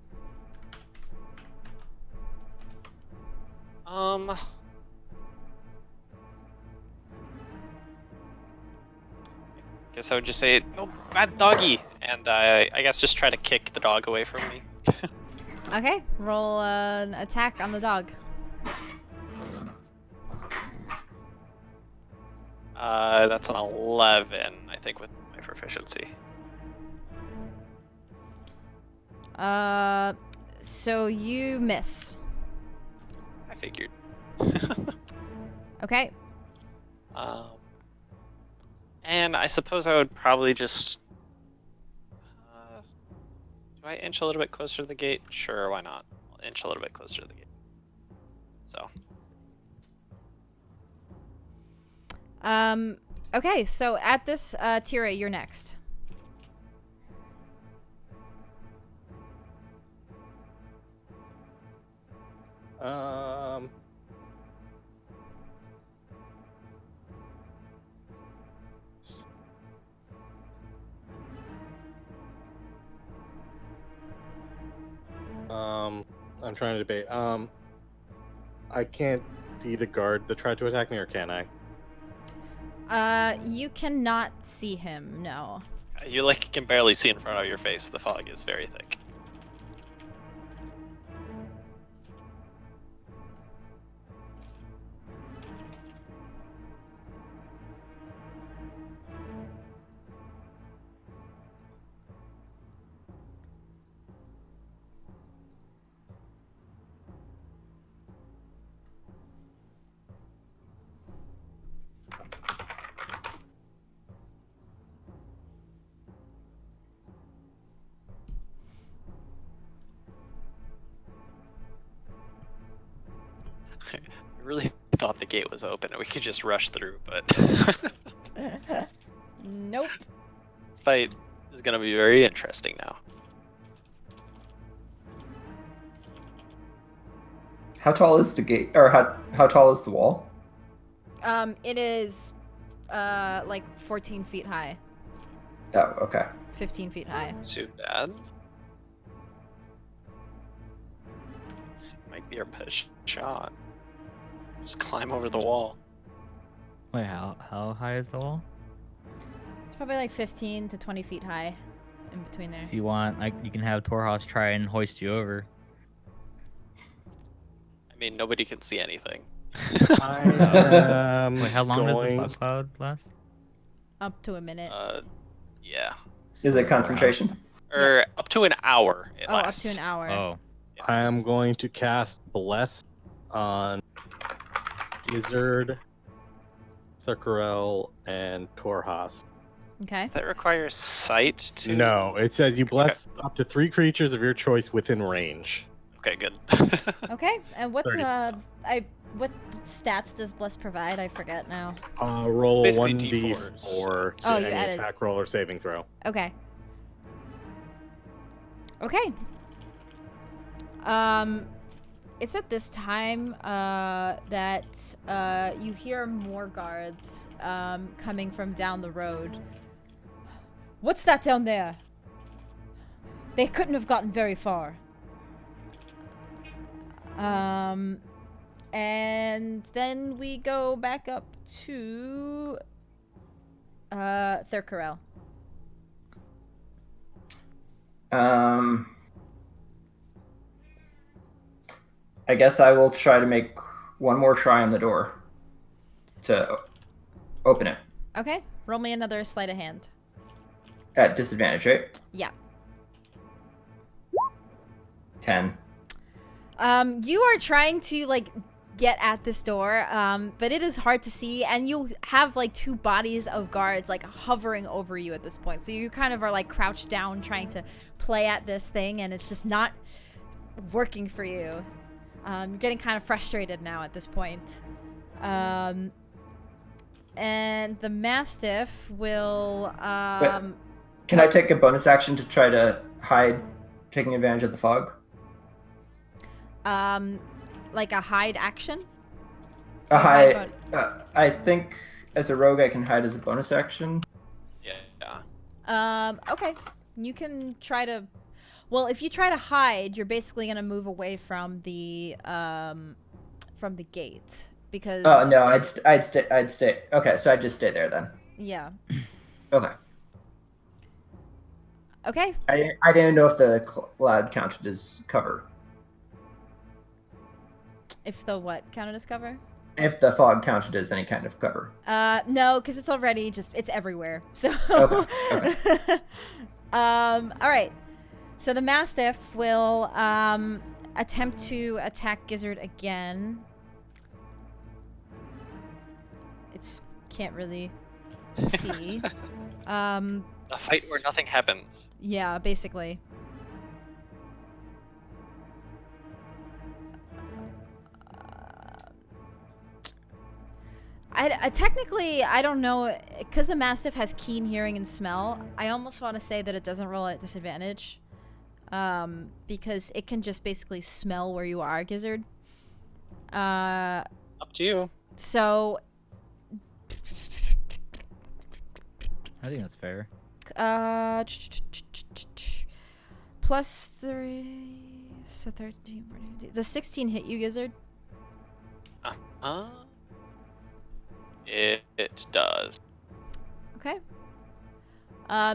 Guess I would just say, no, bad doggy, and I guess just try to kick the dog away from me. Okay, roll an attack on the dog. That's an 11, I think, with my proficiency. So you miss. I figured. Okay. And I suppose I would probably just. Do I inch a little bit closer to the gate? Sure, why not? I'll inch a little bit closer to the gate. So. Okay, so at this, Tira, you're next. I'm trying to debate. I can't see the guard that tried to attack me, or can I? You cannot see him, no. You like can barely see in front of your face. The fog is very thick. I really thought the gate was open and we could just rush through, but Nope. this fight is gonna be very interesting now. How tall is the gate, or how tall is the wall? It is, like 14 feet high. Oh, okay. 15 feet high. Too bad. Might be our best shot. Just climb over the wall. Wait, how high is the wall? It's probably like 15 to 20 feet high in between there. If you want, you can have Torhaus try and hoist you over. I mean, nobody can see anything. I am Wait, how long does the going- fog cloud last? Up to a minute. Yeah. Is it concentration? Or up to an hour. It Oh, up lasts. to an hour. Oh, I am going to cast Bless on Gizzard, Thurkarel, and Torhaus. Okay. Does that require sight to? No, it says you bless up to 3 creatures of your choice within range. Okay, good. Okay. And what's 30. what stats does Bless provide? I forget now. Roll It's a basically 1d4 to Oh, you any added- attack roll or saving throw. Okay. Okay. It's at this time that you hear more guards coming from down the road. What's that down there? They couldn't have gotten very far. And then we go back up to Thurkarel. I guess I will try to make one more try on the door to open it Okay, roll me another sleight of hand. at disadvantage, right? Yeah. 10. You are trying to like get at this door, but it is hard to see, and you have like 2 bodies of guards like hovering over you at this point. So you kind of are like crouched down trying to play at this thing, and it's just not working for you. You're getting kind of frustrated now at this point. And the Mastiff will Can I take a bonus action to try to hide, taking advantage of the fog? like a hide action. A Or hide. I think as a rogue, I can hide as a bonus action. Yeah. Okay. You can try to. Well, if you try to hide, you're basically gonna move away from the gate because. Oh no, I'd stay. Okay, so I'd just stay there then. Yeah. Okay. Okay. I didn't know if the cloud counted as cover. If the what counted as cover? If the fog counted as any kind of cover. No, because it's already it's everywhere. So. Okay. All right. So the Mastiff will attempt to attack Gizzard again. It's can't really see. A fight where nothing happens. Yeah, basically. Technically, I don't know, because the Mastiff has keen hearing and smell, I almost want to say that it doesn't roll at disadvantage. Because it can just basically smell where you are, Gizzard. Up to you. So, I think that's fair. plus 3, so 13, 14, does 16 hit you, Gizzard? It does. Okay.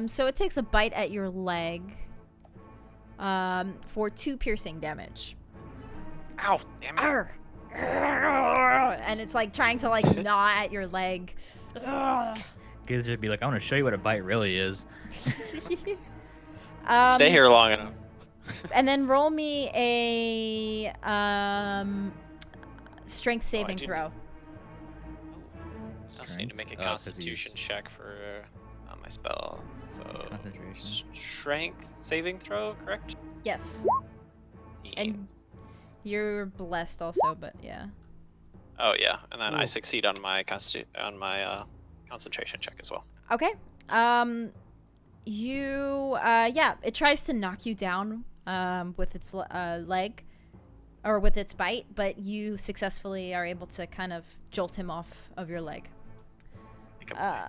So it takes a bite at your leg, for 2 piercing damage. Ow! Damn it! Arr! Arr! And it's like trying to like gnaw at your leg. Gizzard would be like, I want to show you what a bite really is. Stay here long enough. And then roll me a strength saving do throw. I also need to make a Strength? Oh, 'cause Constitution he's- check for on my spell. So Concentration. strength saving throw, correct? Yes. And you're blessed also, but yeah. Oh yeah, and then I Ooh. succeed on my concentration check as well. Okay. It tries to knock you down with its leg or with its bite, but you successfully are able to kind of jolt him off of your leg. Kick him away.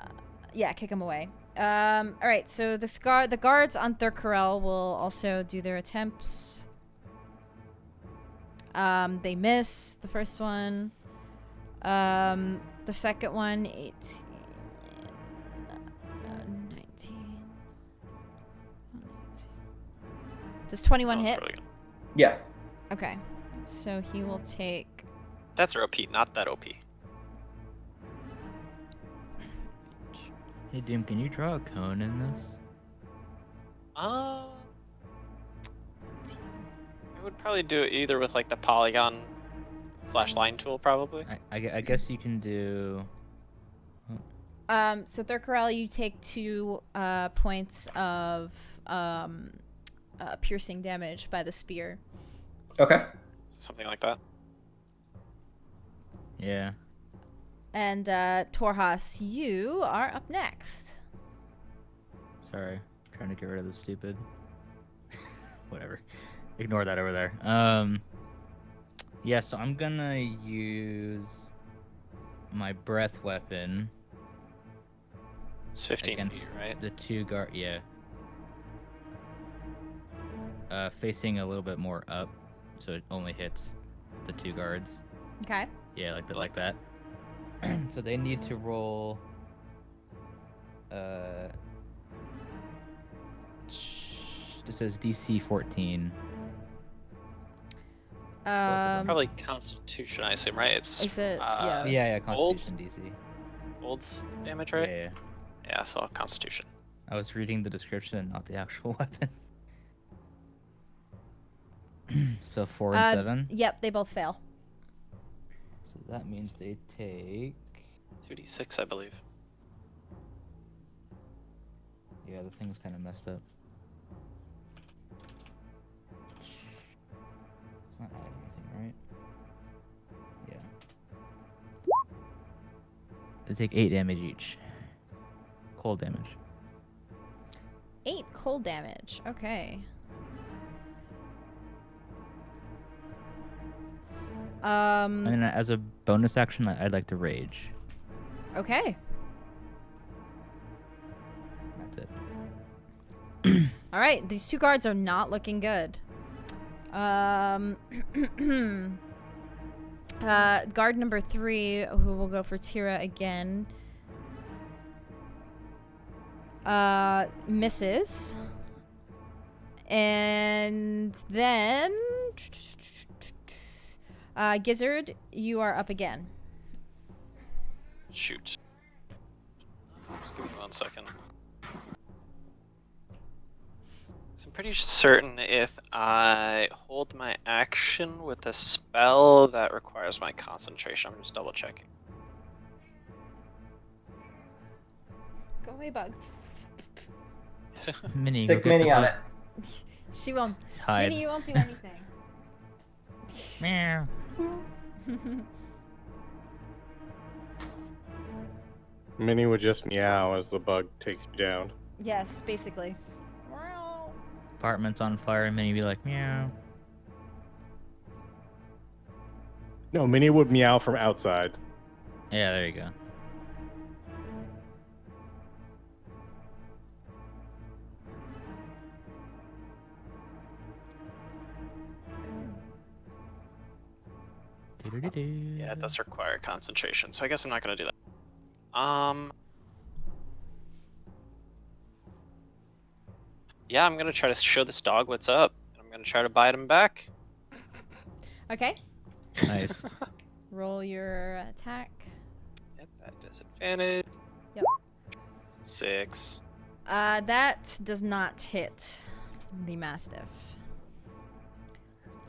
Yeah, kick him away. All right, so the guards on Thurkarel will also do their attempts. They miss the first one. The second one, 18, 19. Does 21 Oh, that's hit? really good. Yeah. Okay, so he will take. That's our OP, not that OP. Hey, Doom, can you draw a cone in this? I would probably do it either with like the polygon / line tool, probably. I guess you can do. So Thurkarel, you take 2 points of piercing damage by the spear. Okay. Something like that. Yeah. And Torhas, you are up next. Sorry. Trying to get rid of the stupid. Whatever. Ignore that over there. Yeah, so I'm gonna use my breath weapon It's 15 against feet, right? the 2 guard. Yeah. Facing a little bit more up, so it only hits the 2 guards. Okay. Yeah, like that. So they need to roll. This says DC 14. Probably Constitution, I assume, right? It's Is it- yeah. Yeah, old- Constitution DC. Old's damage, right? Yeah. Yeah, so Constitution. I was reading the description and not the actual weapon. So 4 and 7. Yep, they both fail. So that means they take. 2d6, I believe. Yeah, the thing's kind of messed up. It's not adding anything, right? Yeah. They take 8 damage each. Cold damage. 8 cold damage. Okay. And then as a bonus action, I'd like to rage. Okay. That's it. All right, these 2 guards are not looking good. Guard number 3, who will go for Tira again, misses. And then Gizzard, you are up again. Shoot. Just give me 1 second. So I'm pretty certain if I hold my action with a spell that requires my concentration, I'm just double checking. Go away, bug. Mini. Stick go get Mini the on hook. it. She won't. Hide. Minnie, you won't do anything. Meow. Minnie would just meow as the bug takes you down. Yes, basically. Apartment's on fire, and Mini be like, meow. No, Minnie would meow from outside. Yeah, there you go. Yeah, it does require concentration, so I guess I'm not gonna do that. Yeah, I'm gonna try to show this dog what's up. I'm gonna try to bite him back. Okay. Nice. Roll your attack. Yep, at disadvantage. Yep. 6. That does not hit the Mastiff.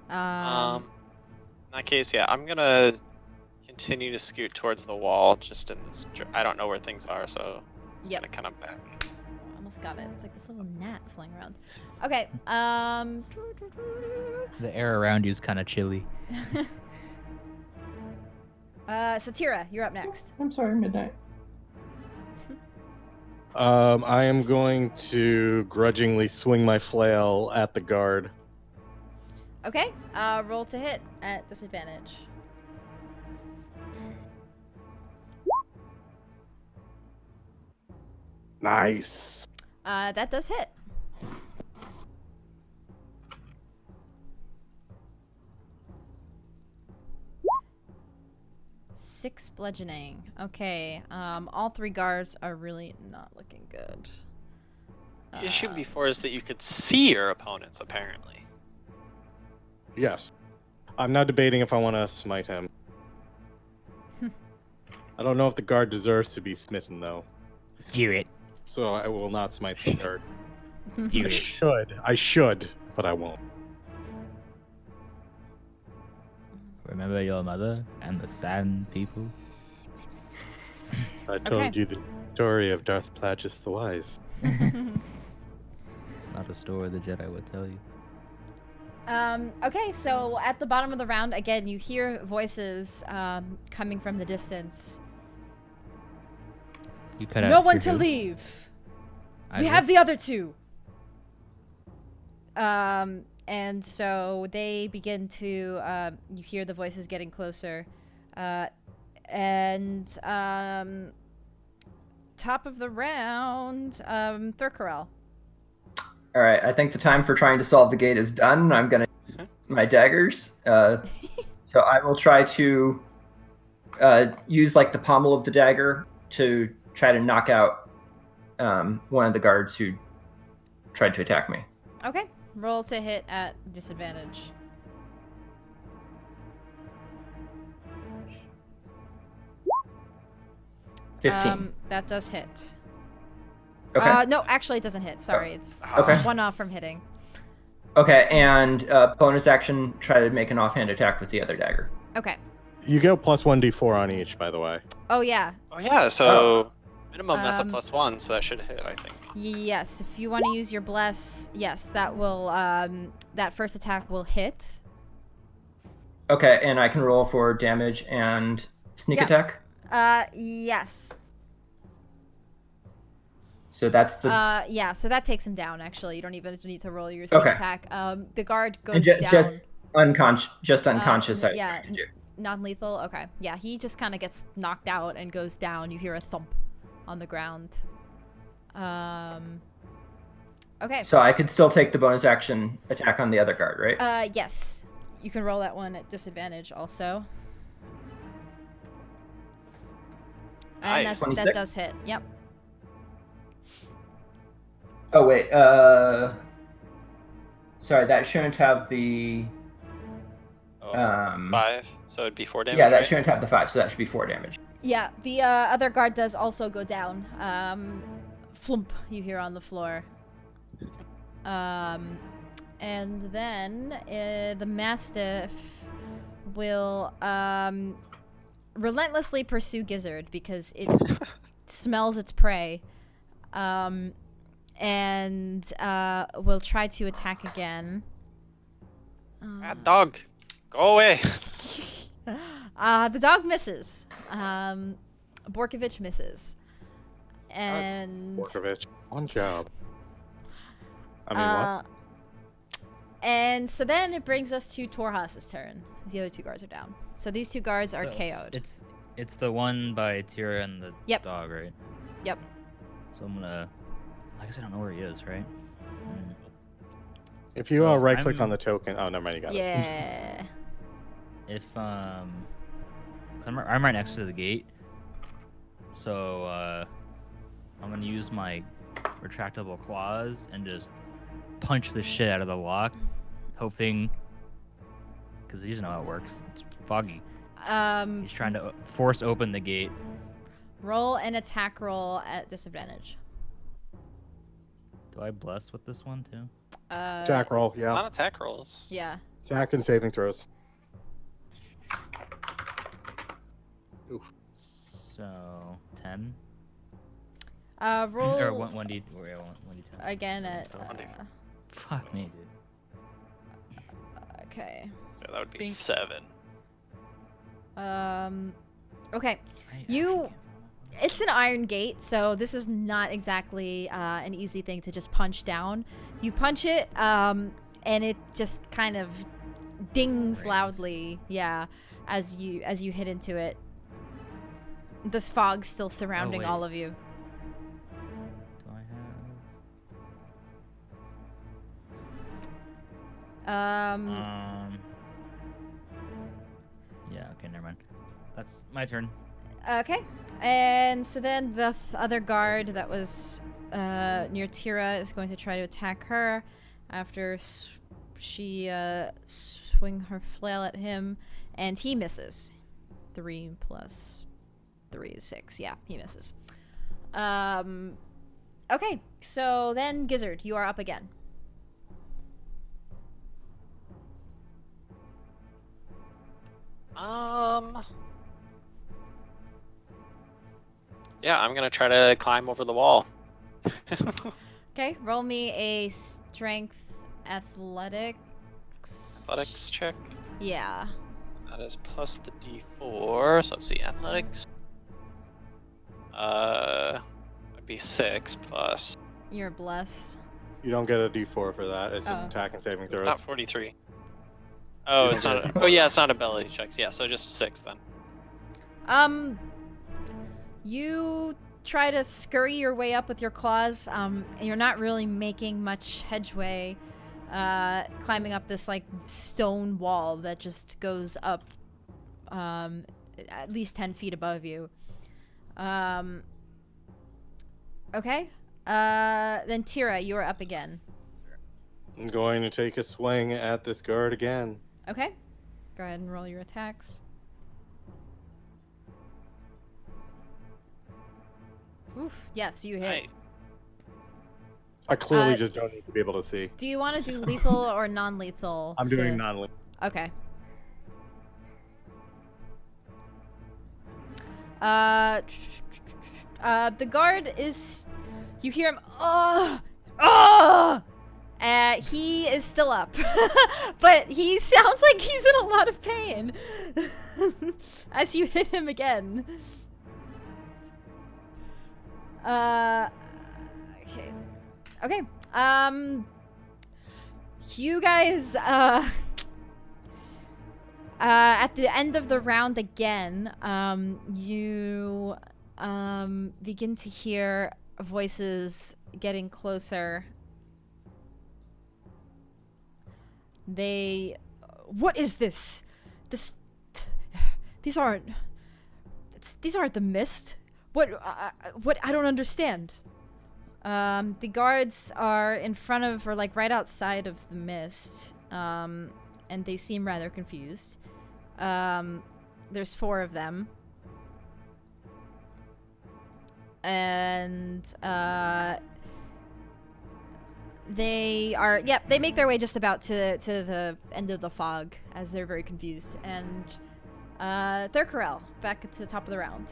In that case, yeah, I'm gonna continue to scoot towards the wall, just in this. I don't know where things are, so I'm Yep. gonna kind of back. Almost got it. It's like this little gnat flying around. Okay. The air around you is kind of chilly. So Tira, you're up next. I'm sorry, midnight. I am going to grudgingly swing my flail at the guard. Okay. Roll to hit at disadvantage. Nice. That does hit. Six bludgeoning. Okay. All three guards are really not looking good. The issue before is that you could see your opponents, apparently. Yes. I'm now debating if I want to smite him. I don't know if the guard deserves to be smitten, though. Do it. So I will not smite the guard. Do I it. I should, but I won't. Remember your mother and the sand people? I told you the story of Darth Plagueis the Wise. It's not a story the Jedi would tell you. Okay, so at the bottom of the round, again, you hear voices coming from the distance. You cut out No one your to who? leave. We Isaac? have the other two. And so they begin to, you hear the voices getting closer. And top of the round, Thurkarel. All right, I think the time for trying to solve the gate is done. I'm gonna use my daggers. So I will try to use like the pommel of the dagger to try to knock out one of the guards who tried to attack me. Okay, roll to hit at disadvantage. That does hit. Okay. No, actually, it doesn't hit. Sorry, it's Okay. one off from hitting. Okay, and bonus action, try to make an offhand attack with the other dagger. Okay. You go plus 1d4 on each, by the way. Oh yeah. Oh yeah, so minimum that's a +1, so that should hit, I think. Yes, if you want to use your bless, yes, that will that first attack will hit. Okay, and I can roll for damage and sneak Yeah. attack. Yes. So that's the Yeah, so that takes him down. Actually, you don't even need to roll your sneak Okay. attack. The guard and goes down. just unconscious. I Yeah, can do. non-lethal. Okay, yeah, he just kind of gets knocked out and goes down. You hear a thump on the ground. Okay. So I could still take the bonus action attack on the other guard, right? Yes, you can roll that one at disadvantage also. And Nice. that 26? does hit. Yep. Oh wait, sorry, that shouldn't have the 5, so it'd be 4 damage. yeah, that right? shouldn't have the 5, so that should be 4 damage. Yeah, the other guard does also go down. Flump, you hear on the floor. And then the Mastiff will relentlessly pursue Gizzard because it smells its prey. And will try to attack again. Bad dog, go away. The dog misses. Borkovich misses. And Borkovich, one job. I mean, what? And so then it brings us to Torhas's turn, since the other 2 guards are down. So these 2 guards are KO'd. It's the one by Tira and the Yep. dog, right? Yep. So I'm gonna. I guess I don't know where he is, right? If you So right click I'm- on the token, oh, never mind, you got it. Yeah. If I'm right next to the gate, so I'm gonna use my retractable claws and just punch the shit out of the lock, hoping, because he doesn't know how it works. It's foggy. He's trying to force open the gate. Roll an attack roll at disadvantage. Do I bless with this one too? Attack roll, It's yeah. not attack rolls. Yeah. Attack and saving throws. Oof. So 10. Roll Or 1d. Or, yeah, 1d10. again at. Fuck me, dude. Okay. So that would be Think. 7. Okay. It's an iron gate, so this is not exactly an easy thing to just punch down. You punch it, and it just kind of dings loudly, yeah, as you hit into it. This fog's still surrounding all of you. Do I Um, Yeah, okay, never mind. That's my turn. Okay. And so then the other guard that was near Tira is going to try to attack her after she swing her flail at him, and he misses. 3 plus 3 is 6. Yeah, he misses. Okay, so then Gizzard, you are up again. Yeah, I'm gonna try to climb over the wall. Okay, roll me a strength athletics. Athletics check. Yeah. That is plus the d4. So let's see, athletics. Would be 6 plus. You're blessed. You don't get a d4 for that. It's Oh. attack and saving throws. Not 43. Oh, You it's don't not. get a Oh yeah, it's not ability checks. Yeah, so just 6 then. You try to scurry your way up with your claws. And you're not really making much headway, climbing up this like stone wall that just goes up, at least 10 feet above you. Okay. Then Tira, you are up again. I'm going to take a swing at this guard again. Okay. Go ahead and roll your attacks. Oof. Yes, you hit. Right. I clearly Uh, just don't need to be able to see. Do you want to do lethal or non-lethal? I'm doing non-lethal. Okay. The guard is. You hear him. He is still up, but he sounds like he's in a lot of pain as you hit him again. Okay. Okay. You guys, at the end of the round again, you, begin to hear voices getting closer. What is this? These aren't the mist. What, I don't understand. The guards are in front of, or like right outside of the mist, and they seem rather confused. There's 4 of them. And, they make their way just about to the end of the fog as they're very confused. And, Thurkarel, back at the top of the round.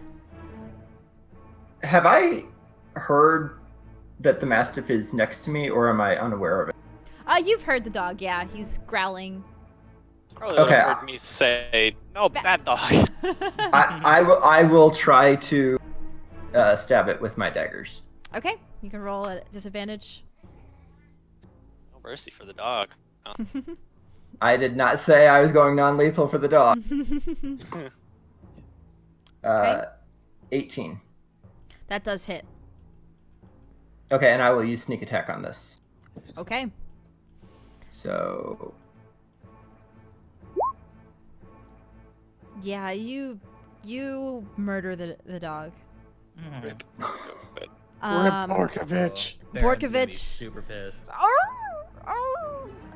Have I heard that the Mastiff is next to me, or am I unaware of it? You've heard the dog, yeah. He's growling. Probably would have Okay. heard me say, "No, bad dog." I will try to stab it with my daggers. Okay, you can roll at disadvantage. No mercy for the dog. I did not say I was going non-lethal for the dog. Okay. 18. That does hit. Okay, and I will use sneak attack on this. Okay. So Yeah, you murder the dog. Rip. Borkovich. Baron's gonna be Borkovich. super pissed.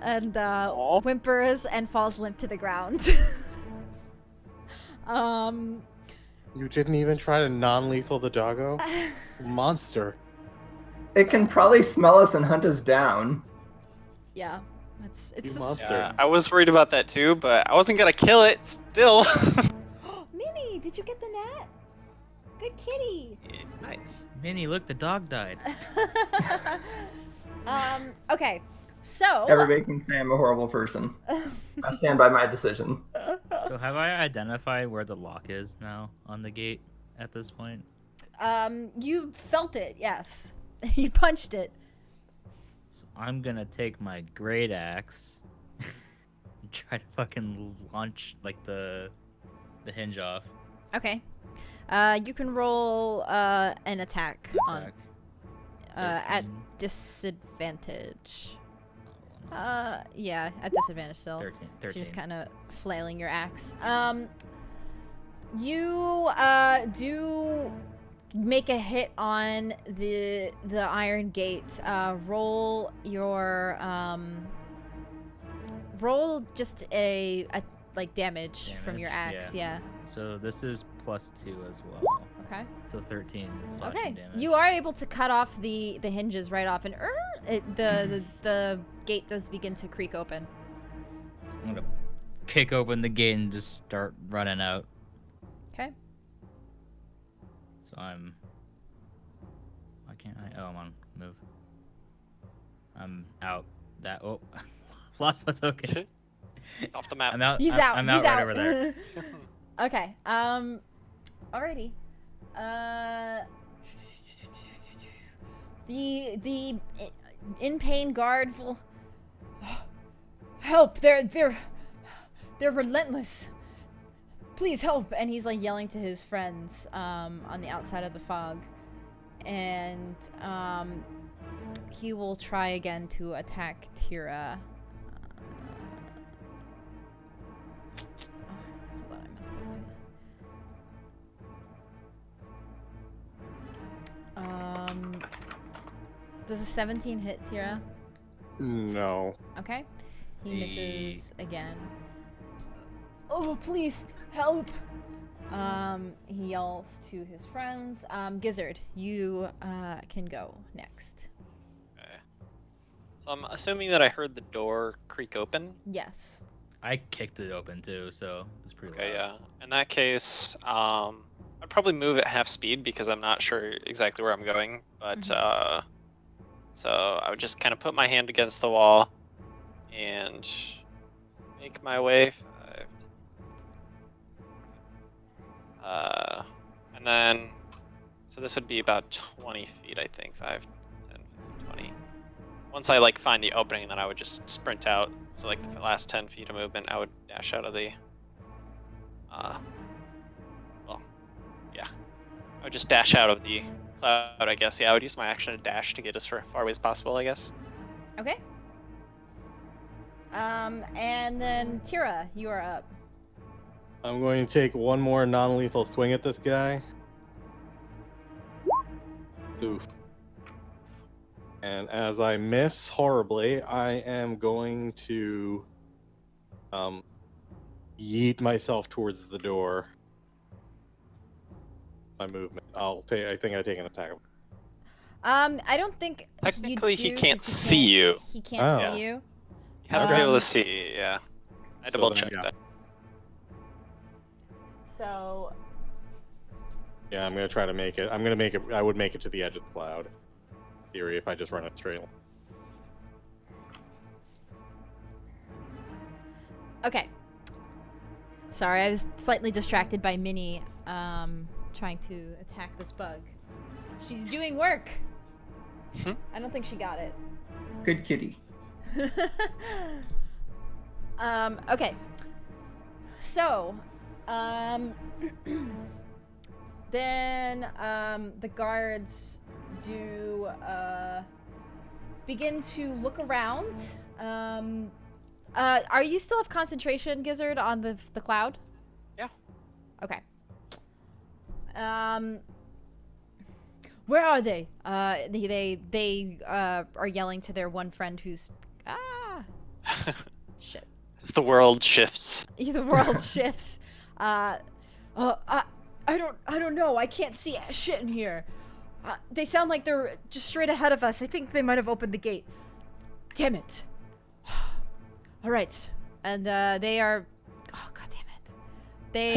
And Aw. whimpers and falls limp to the ground. You didn't even try to non-lethal the doggo? Monster. it can probably smell us and hunt us down. Yeah, it's You a monster. Yeah, I was worried about that too, but I wasn't gonna kill it still. Minnie, did you get the net? Good kitty. Nice. Minnie, look, the dog died. Okay, so Everybody can say I'm a horrible person. I stand by my decision. So have I identified where the lock is now on the gate at this point? you felt it, yes. You punched it. So I'm gonna take my great axe and try to fucking launch like the hinge off. Okay. You can roll an attack on Attack. at 13. disadvantage. Yeah, at disadvantage still. 13. So you're just 13. kind of flailing your axe. You do make a hit on the iron gate. Roll your roll just a like damage from your Damage, axe. Yeah. So this is +2 as well. Okay. So 13 slashing Okay. damage. You are able to cut off the hinges right off, and the gate does begin to creak open. I'm gonna kick open the gate and just start running out. Okay. So I'm. Why can't I? Oh, I'm on move. I'm out. That. Oh, lost my token. It's off the map. I'm out. He's I'm, out. I'm He's out out. right over there. Okay. Alrighty. The in pain guard will help. They're relentless. Please help! And he's like yelling to his friends on the outside of the fog, and he will try again to attack Tira. Hold on, I messed up. Does a 17 hit Tira? No. Okay. He misses again. Oh, please help! He yells to his friends. Gizzard, you can go next. Okay. So I'm assuming that I heard the door creak open. Yes. I kicked it open too, so it's pretty Okay, loud. yeah. In that case, I'd probably move at half speed because I'm not sure exactly where I'm going. But so I would just kind of put my hand against the wall and make my way. And then, so this would be about 20 feet, I think. 5, 10, 15, 20. Once I like find the opening, then I would just sprint out. So like the last 10 feet of movement, I would dash out of the. Well, yeah. I would just dash out of the cloud, I guess. Yeah, I would use my action to dash to get as far away as possible, I guess. Okay. And then Tira, you are up. I'm going to take one more non-lethal swing at this guy. Oof. And as I miss horribly, I am going to yeet myself towards the door. My movement. I think I take an attack. I don't think Technically, you he do, can't 'cause see you. He can't Oh. see you. You have to be able Um, to see, yeah. I So double then, checked yeah. that. So Yeah, I'm gonna try to make it. I'm gonna make it. I would make it to the edge of the cloud. In theory, if I just run a straight line. okay. Sorry, I was slightly distracted by Minnie trying to attack this bug. She's doing work. Hmm? I don't think she got it. Good kitty. Okay. So, then, the guards do, begin to look around. Are you still have concentration, Gizzard, on the cloud? Yeah. Okay. Where are they? They are yelling to their one friend who's shit. As the world shifts. The world shifts. I don't know. I can't see shit in here. They sound like they're just straight ahead of us. I think they might have opened the gate. Damn it. All right. And they are. Oh, god damn it. They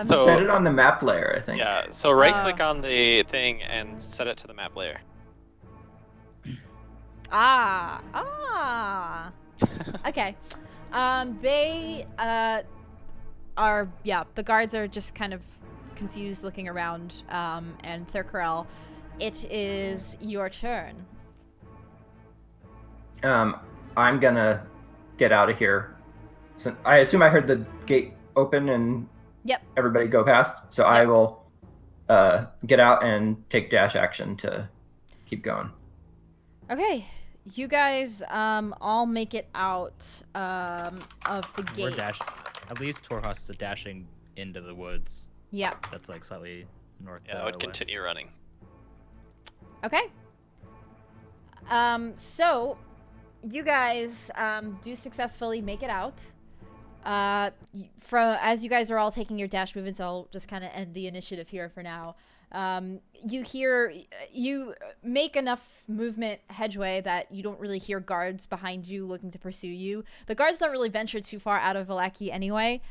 So- Set it on the map layer, I think. Yeah, so right-click on the thing and set it to the map layer. Okay. They are, the guards are just kind of confused looking around, and Thurkarel, it is your turn. I'm gonna get out of here. So I assume I heard the gate open and Yep. everybody go past. So I will get out and take dash action to keep going. Okay. You guys all make it out of the We're gates. At least Torhas is dashing into the woods. Yep. That's like slightly north. Yeah, I would continue running. Okay. So you guys do successfully make it out. As you guys are all taking your dash movements, I'll just kind of end the initiative here for now. You make enough movement hedgeway that you don't really hear guards behind you looking to pursue you. The guards don't really venture too far out of Vallaki anyway,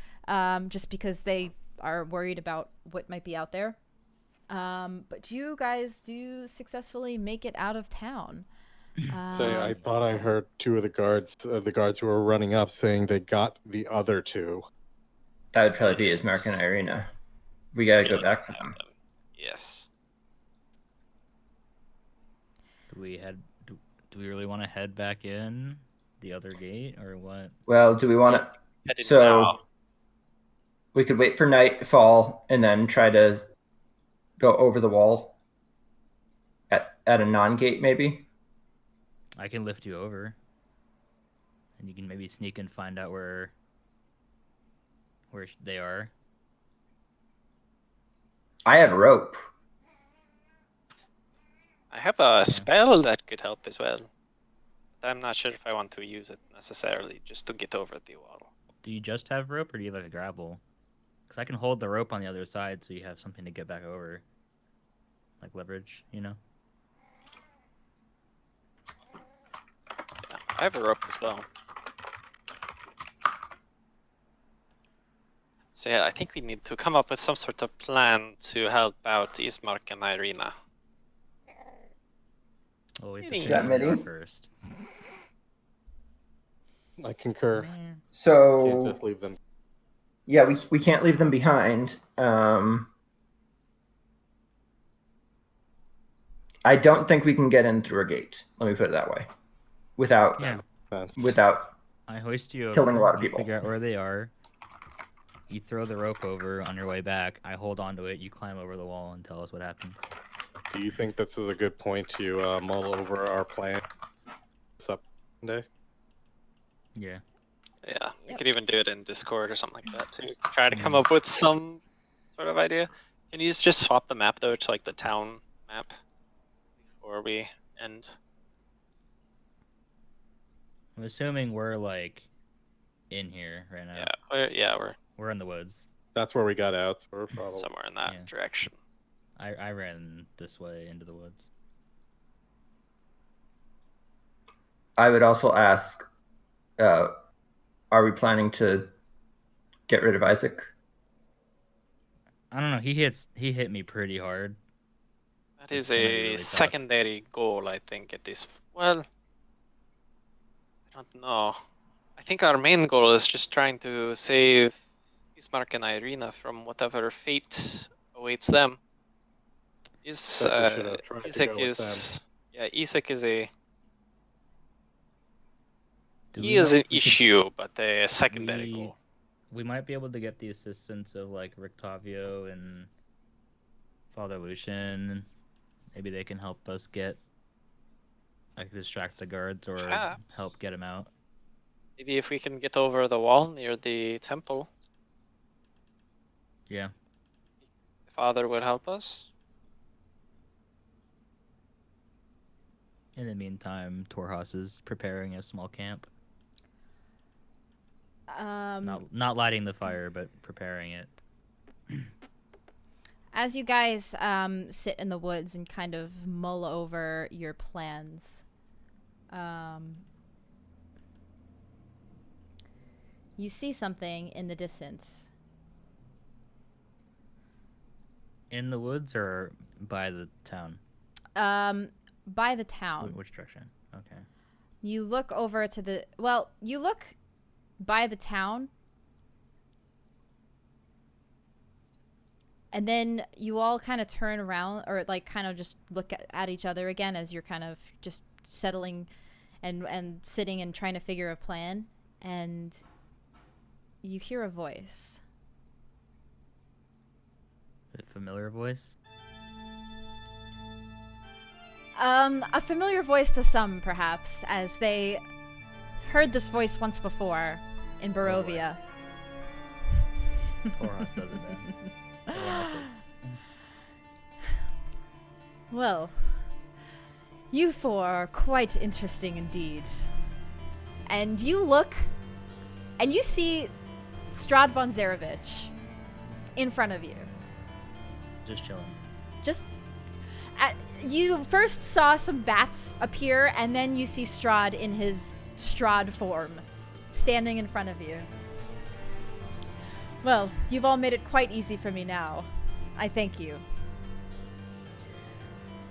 just because they are worried about what might be out there. But you guys do successfully make it out of town. I thought I heard two of the guards who were running up saying they got the other two. That would probably be Ismark and Irina. We gotta go back for them. Yes. Do we really want to head back in the other gate or what? Well, do we want to? Headed So now. we could wait for nightfall and then try to go over the wall at a non-gate, maybe. I can lift you over, and you can maybe sneak and find out where they are. I have rope. I have a spell that could help as well. I'm not sure if I want to use it necessarily, just to get over the wall. Do you just have rope, or do you have like a grapple? Because I can hold the rope on the other side, so you have something to get back over, like leverage, you know. Yeah, I have a rope as well. So yeah, I think we need to come up with some sort of plan to help out Ismark and Irina. Oh, we have Is to that figure it out many? first. I concur. Man. Can't So just leave them. yeah, we can't leave them behind. I don't think we can get in through a gate. Let me put it that way. Without Yeah, without I hoist you over. Killing a lot of you people. Figure out where they are. You throw the rope over on your way back. I hold onto it. You climb over the wall and tell us what happened. Do you think this is a good point to mull over our plan? Sunday? Yeah. Yeah, we Yep. could even do it in Discord or something like that too. Try to come up with some sort of idea. Can you just swap the map though to like the town map before we end? I'm assuming we're like in here right now. Yeah, We're in the woods. That's where we got out, so we're probably. somewhere in that Yeah. direction. I ran this way into the woods. I would also ask, are we planning to get rid of Isaac? I don't know. He hit me pretty hard. That is gonna be a really tough. secondary goal, I think, at this. Well, I don't know. I think our main goal is just trying to save Ismark and Irina from whatever fate awaits them. But we should have tried to Izek go with is Izek is a He is an issue, but a secondary goal. We might be able to get the assistance of like Rictavio and Father Lucian. Maybe they can help us get distract the guards or Perhaps. help get him out. Maybe if we can get over the wall near the temple. Yeah. Father will help us. In the meantime, Torhas is preparing a small camp. Not lighting the fire, but preparing it. As you guys sit in the woods and kind of mull over your plans, you see something in the distance. In the woods or by the town? By the town. Which direction? Okay. You look over to the... Well, you look by the town. And then you all kind of turn around or like kind of just look at each other again as you're kind of just settling and sitting and trying to figure a plan. And you hear a voice. A familiar voice? A familiar voice to some, perhaps, as they heard this voice once before in Barovia. Torhas does it then. Well, you four are quite interesting indeed. And you look, and you see Strahd von Zarevich in front of you. Just chilling. You first saw some bats appear, and then you see Strahd in his Strahd form, standing in front of you. Well, you've all made it quite easy for me now. I thank you.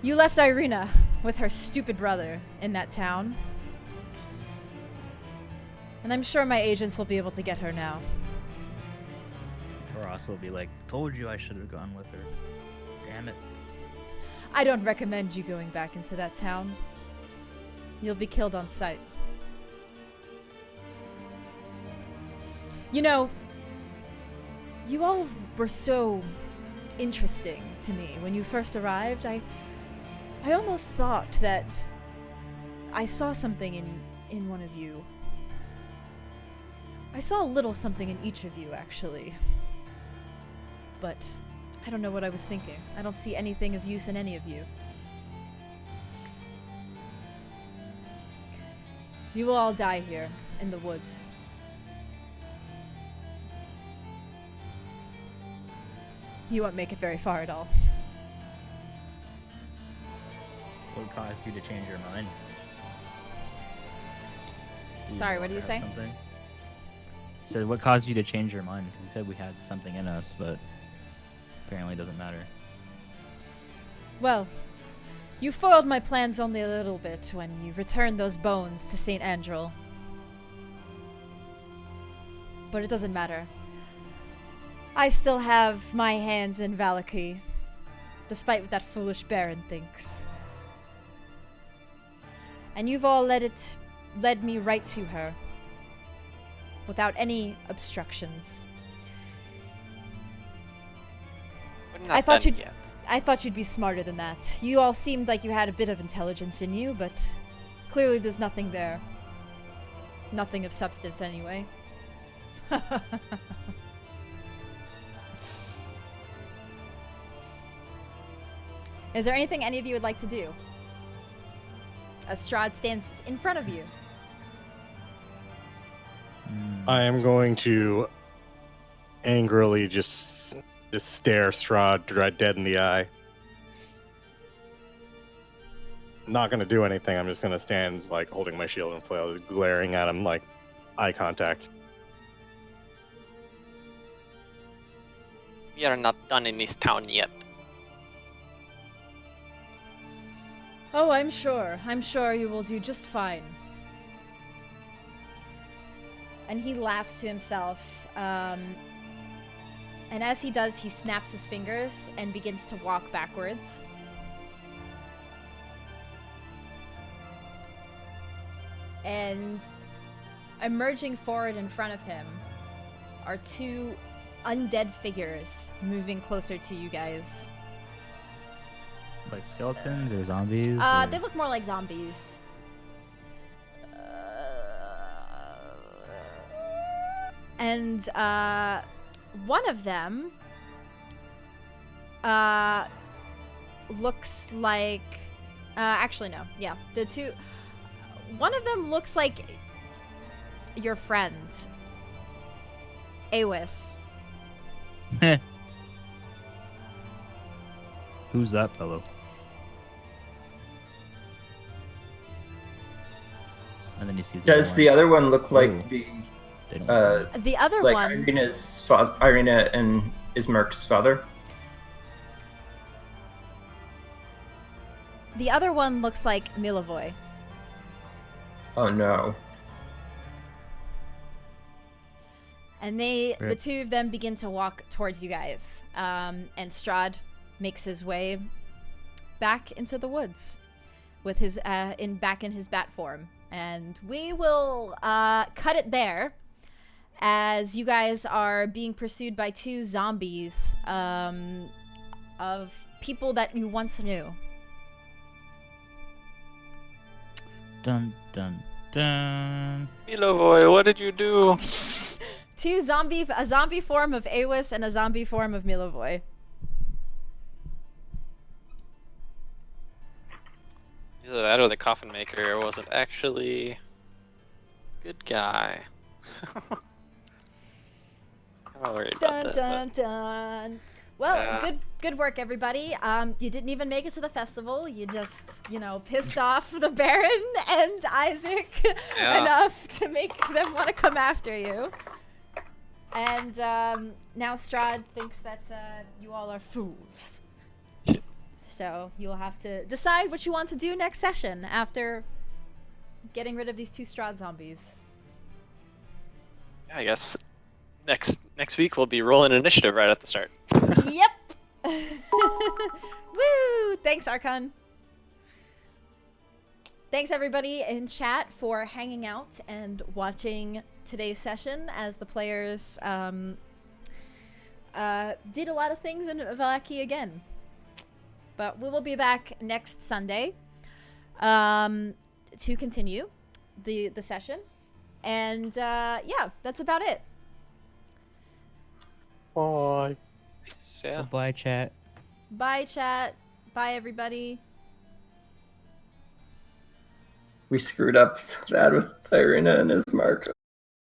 You left Irina with her stupid brother in that town. And I'm sure my agents will be able to get her now. Torhas will be like, told you I should have gone with her. Damn it. I don't recommend you going back into that town. You'll be killed on sight. You know, you all were so interesting to me when you first arrived. I almost thought that I saw something in one of you. I saw a little something in each of you, actually. But I don't know what I was thinking. I don't see anything of use in any of you. You will all die here in the woods. You won't make it very far at all. What caused you to change your mind? Sorry, what do you say? Something? So what caused you to change your mind? You said we had something in us, but apparently it doesn't matter. Well, you foiled my plans only a little bit when you returned those bones to St. Andrel. But it doesn't matter. I still have my hands in Valaki, despite what that foolish Baron thinks. And you've all led me right to her, without any obstructions. We're not done yet. I thought you'd be smarter than that. You all seemed like you had a bit of intelligence in you, but clearly there's nothing there. Nothing of substance, anyway. Is there anything any of you would like to do? As Strahd stands in front of you. I am going to angrily just stare Strahd right dead in the eye. I'm not going to do anything. I'm just going to stand, like, holding my shield and flail, just glaring at him, like, eye contact. We are not done in this town yet. Oh, I'm sure. I'm sure you will do just fine. And he laughs to himself. And as he does, he snaps his fingers and begins to walk backwards. And emerging forward in front of him are two undead figures moving closer to you guys. Like skeletons or zombies? Or... They look more like zombies. And one of them looks like actually no, yeah, the two, one of them looks like your friend Awis. Who's that fellow? And then he sees. Does the other one look like the other like one? Irina and Ismark's father. The other one looks like Milivoy. Oh no. And the two of them begin to walk towards you guys. And Strahd makes his way back into the woods with his back in his bat form. And we will cut it there, as you guys are being pursued by two zombies of people that you once knew. Dun dun dun. Milovoy, what did you do? A zombie form of Awis and a zombie form of Milivoy. Either that or the coffin maker wasn't actually a good guy. I'm not worried about that. Dun. Well, good work, everybody. You didn't even make it to the festival. You just, pissed off the Baron and Izek enough to make them want to come after you. And now Strahd thinks that you all are fools. So you will have to decide what you want to do next session after getting rid of these two Strahd zombies. Yeah, I guess next week we'll be rolling initiative right at the start. Yep. Woo! Thanks, Archon. Thanks, everybody in chat, for hanging out and watching today's session as the players did a lot of things in Vallaki again. But we will be back next Sunday to continue the session. And yeah, that's about it. Bye. Yeah. Bye, chat. Bye, chat. Bye, everybody. We screwed up so bad with Irina and Ismark.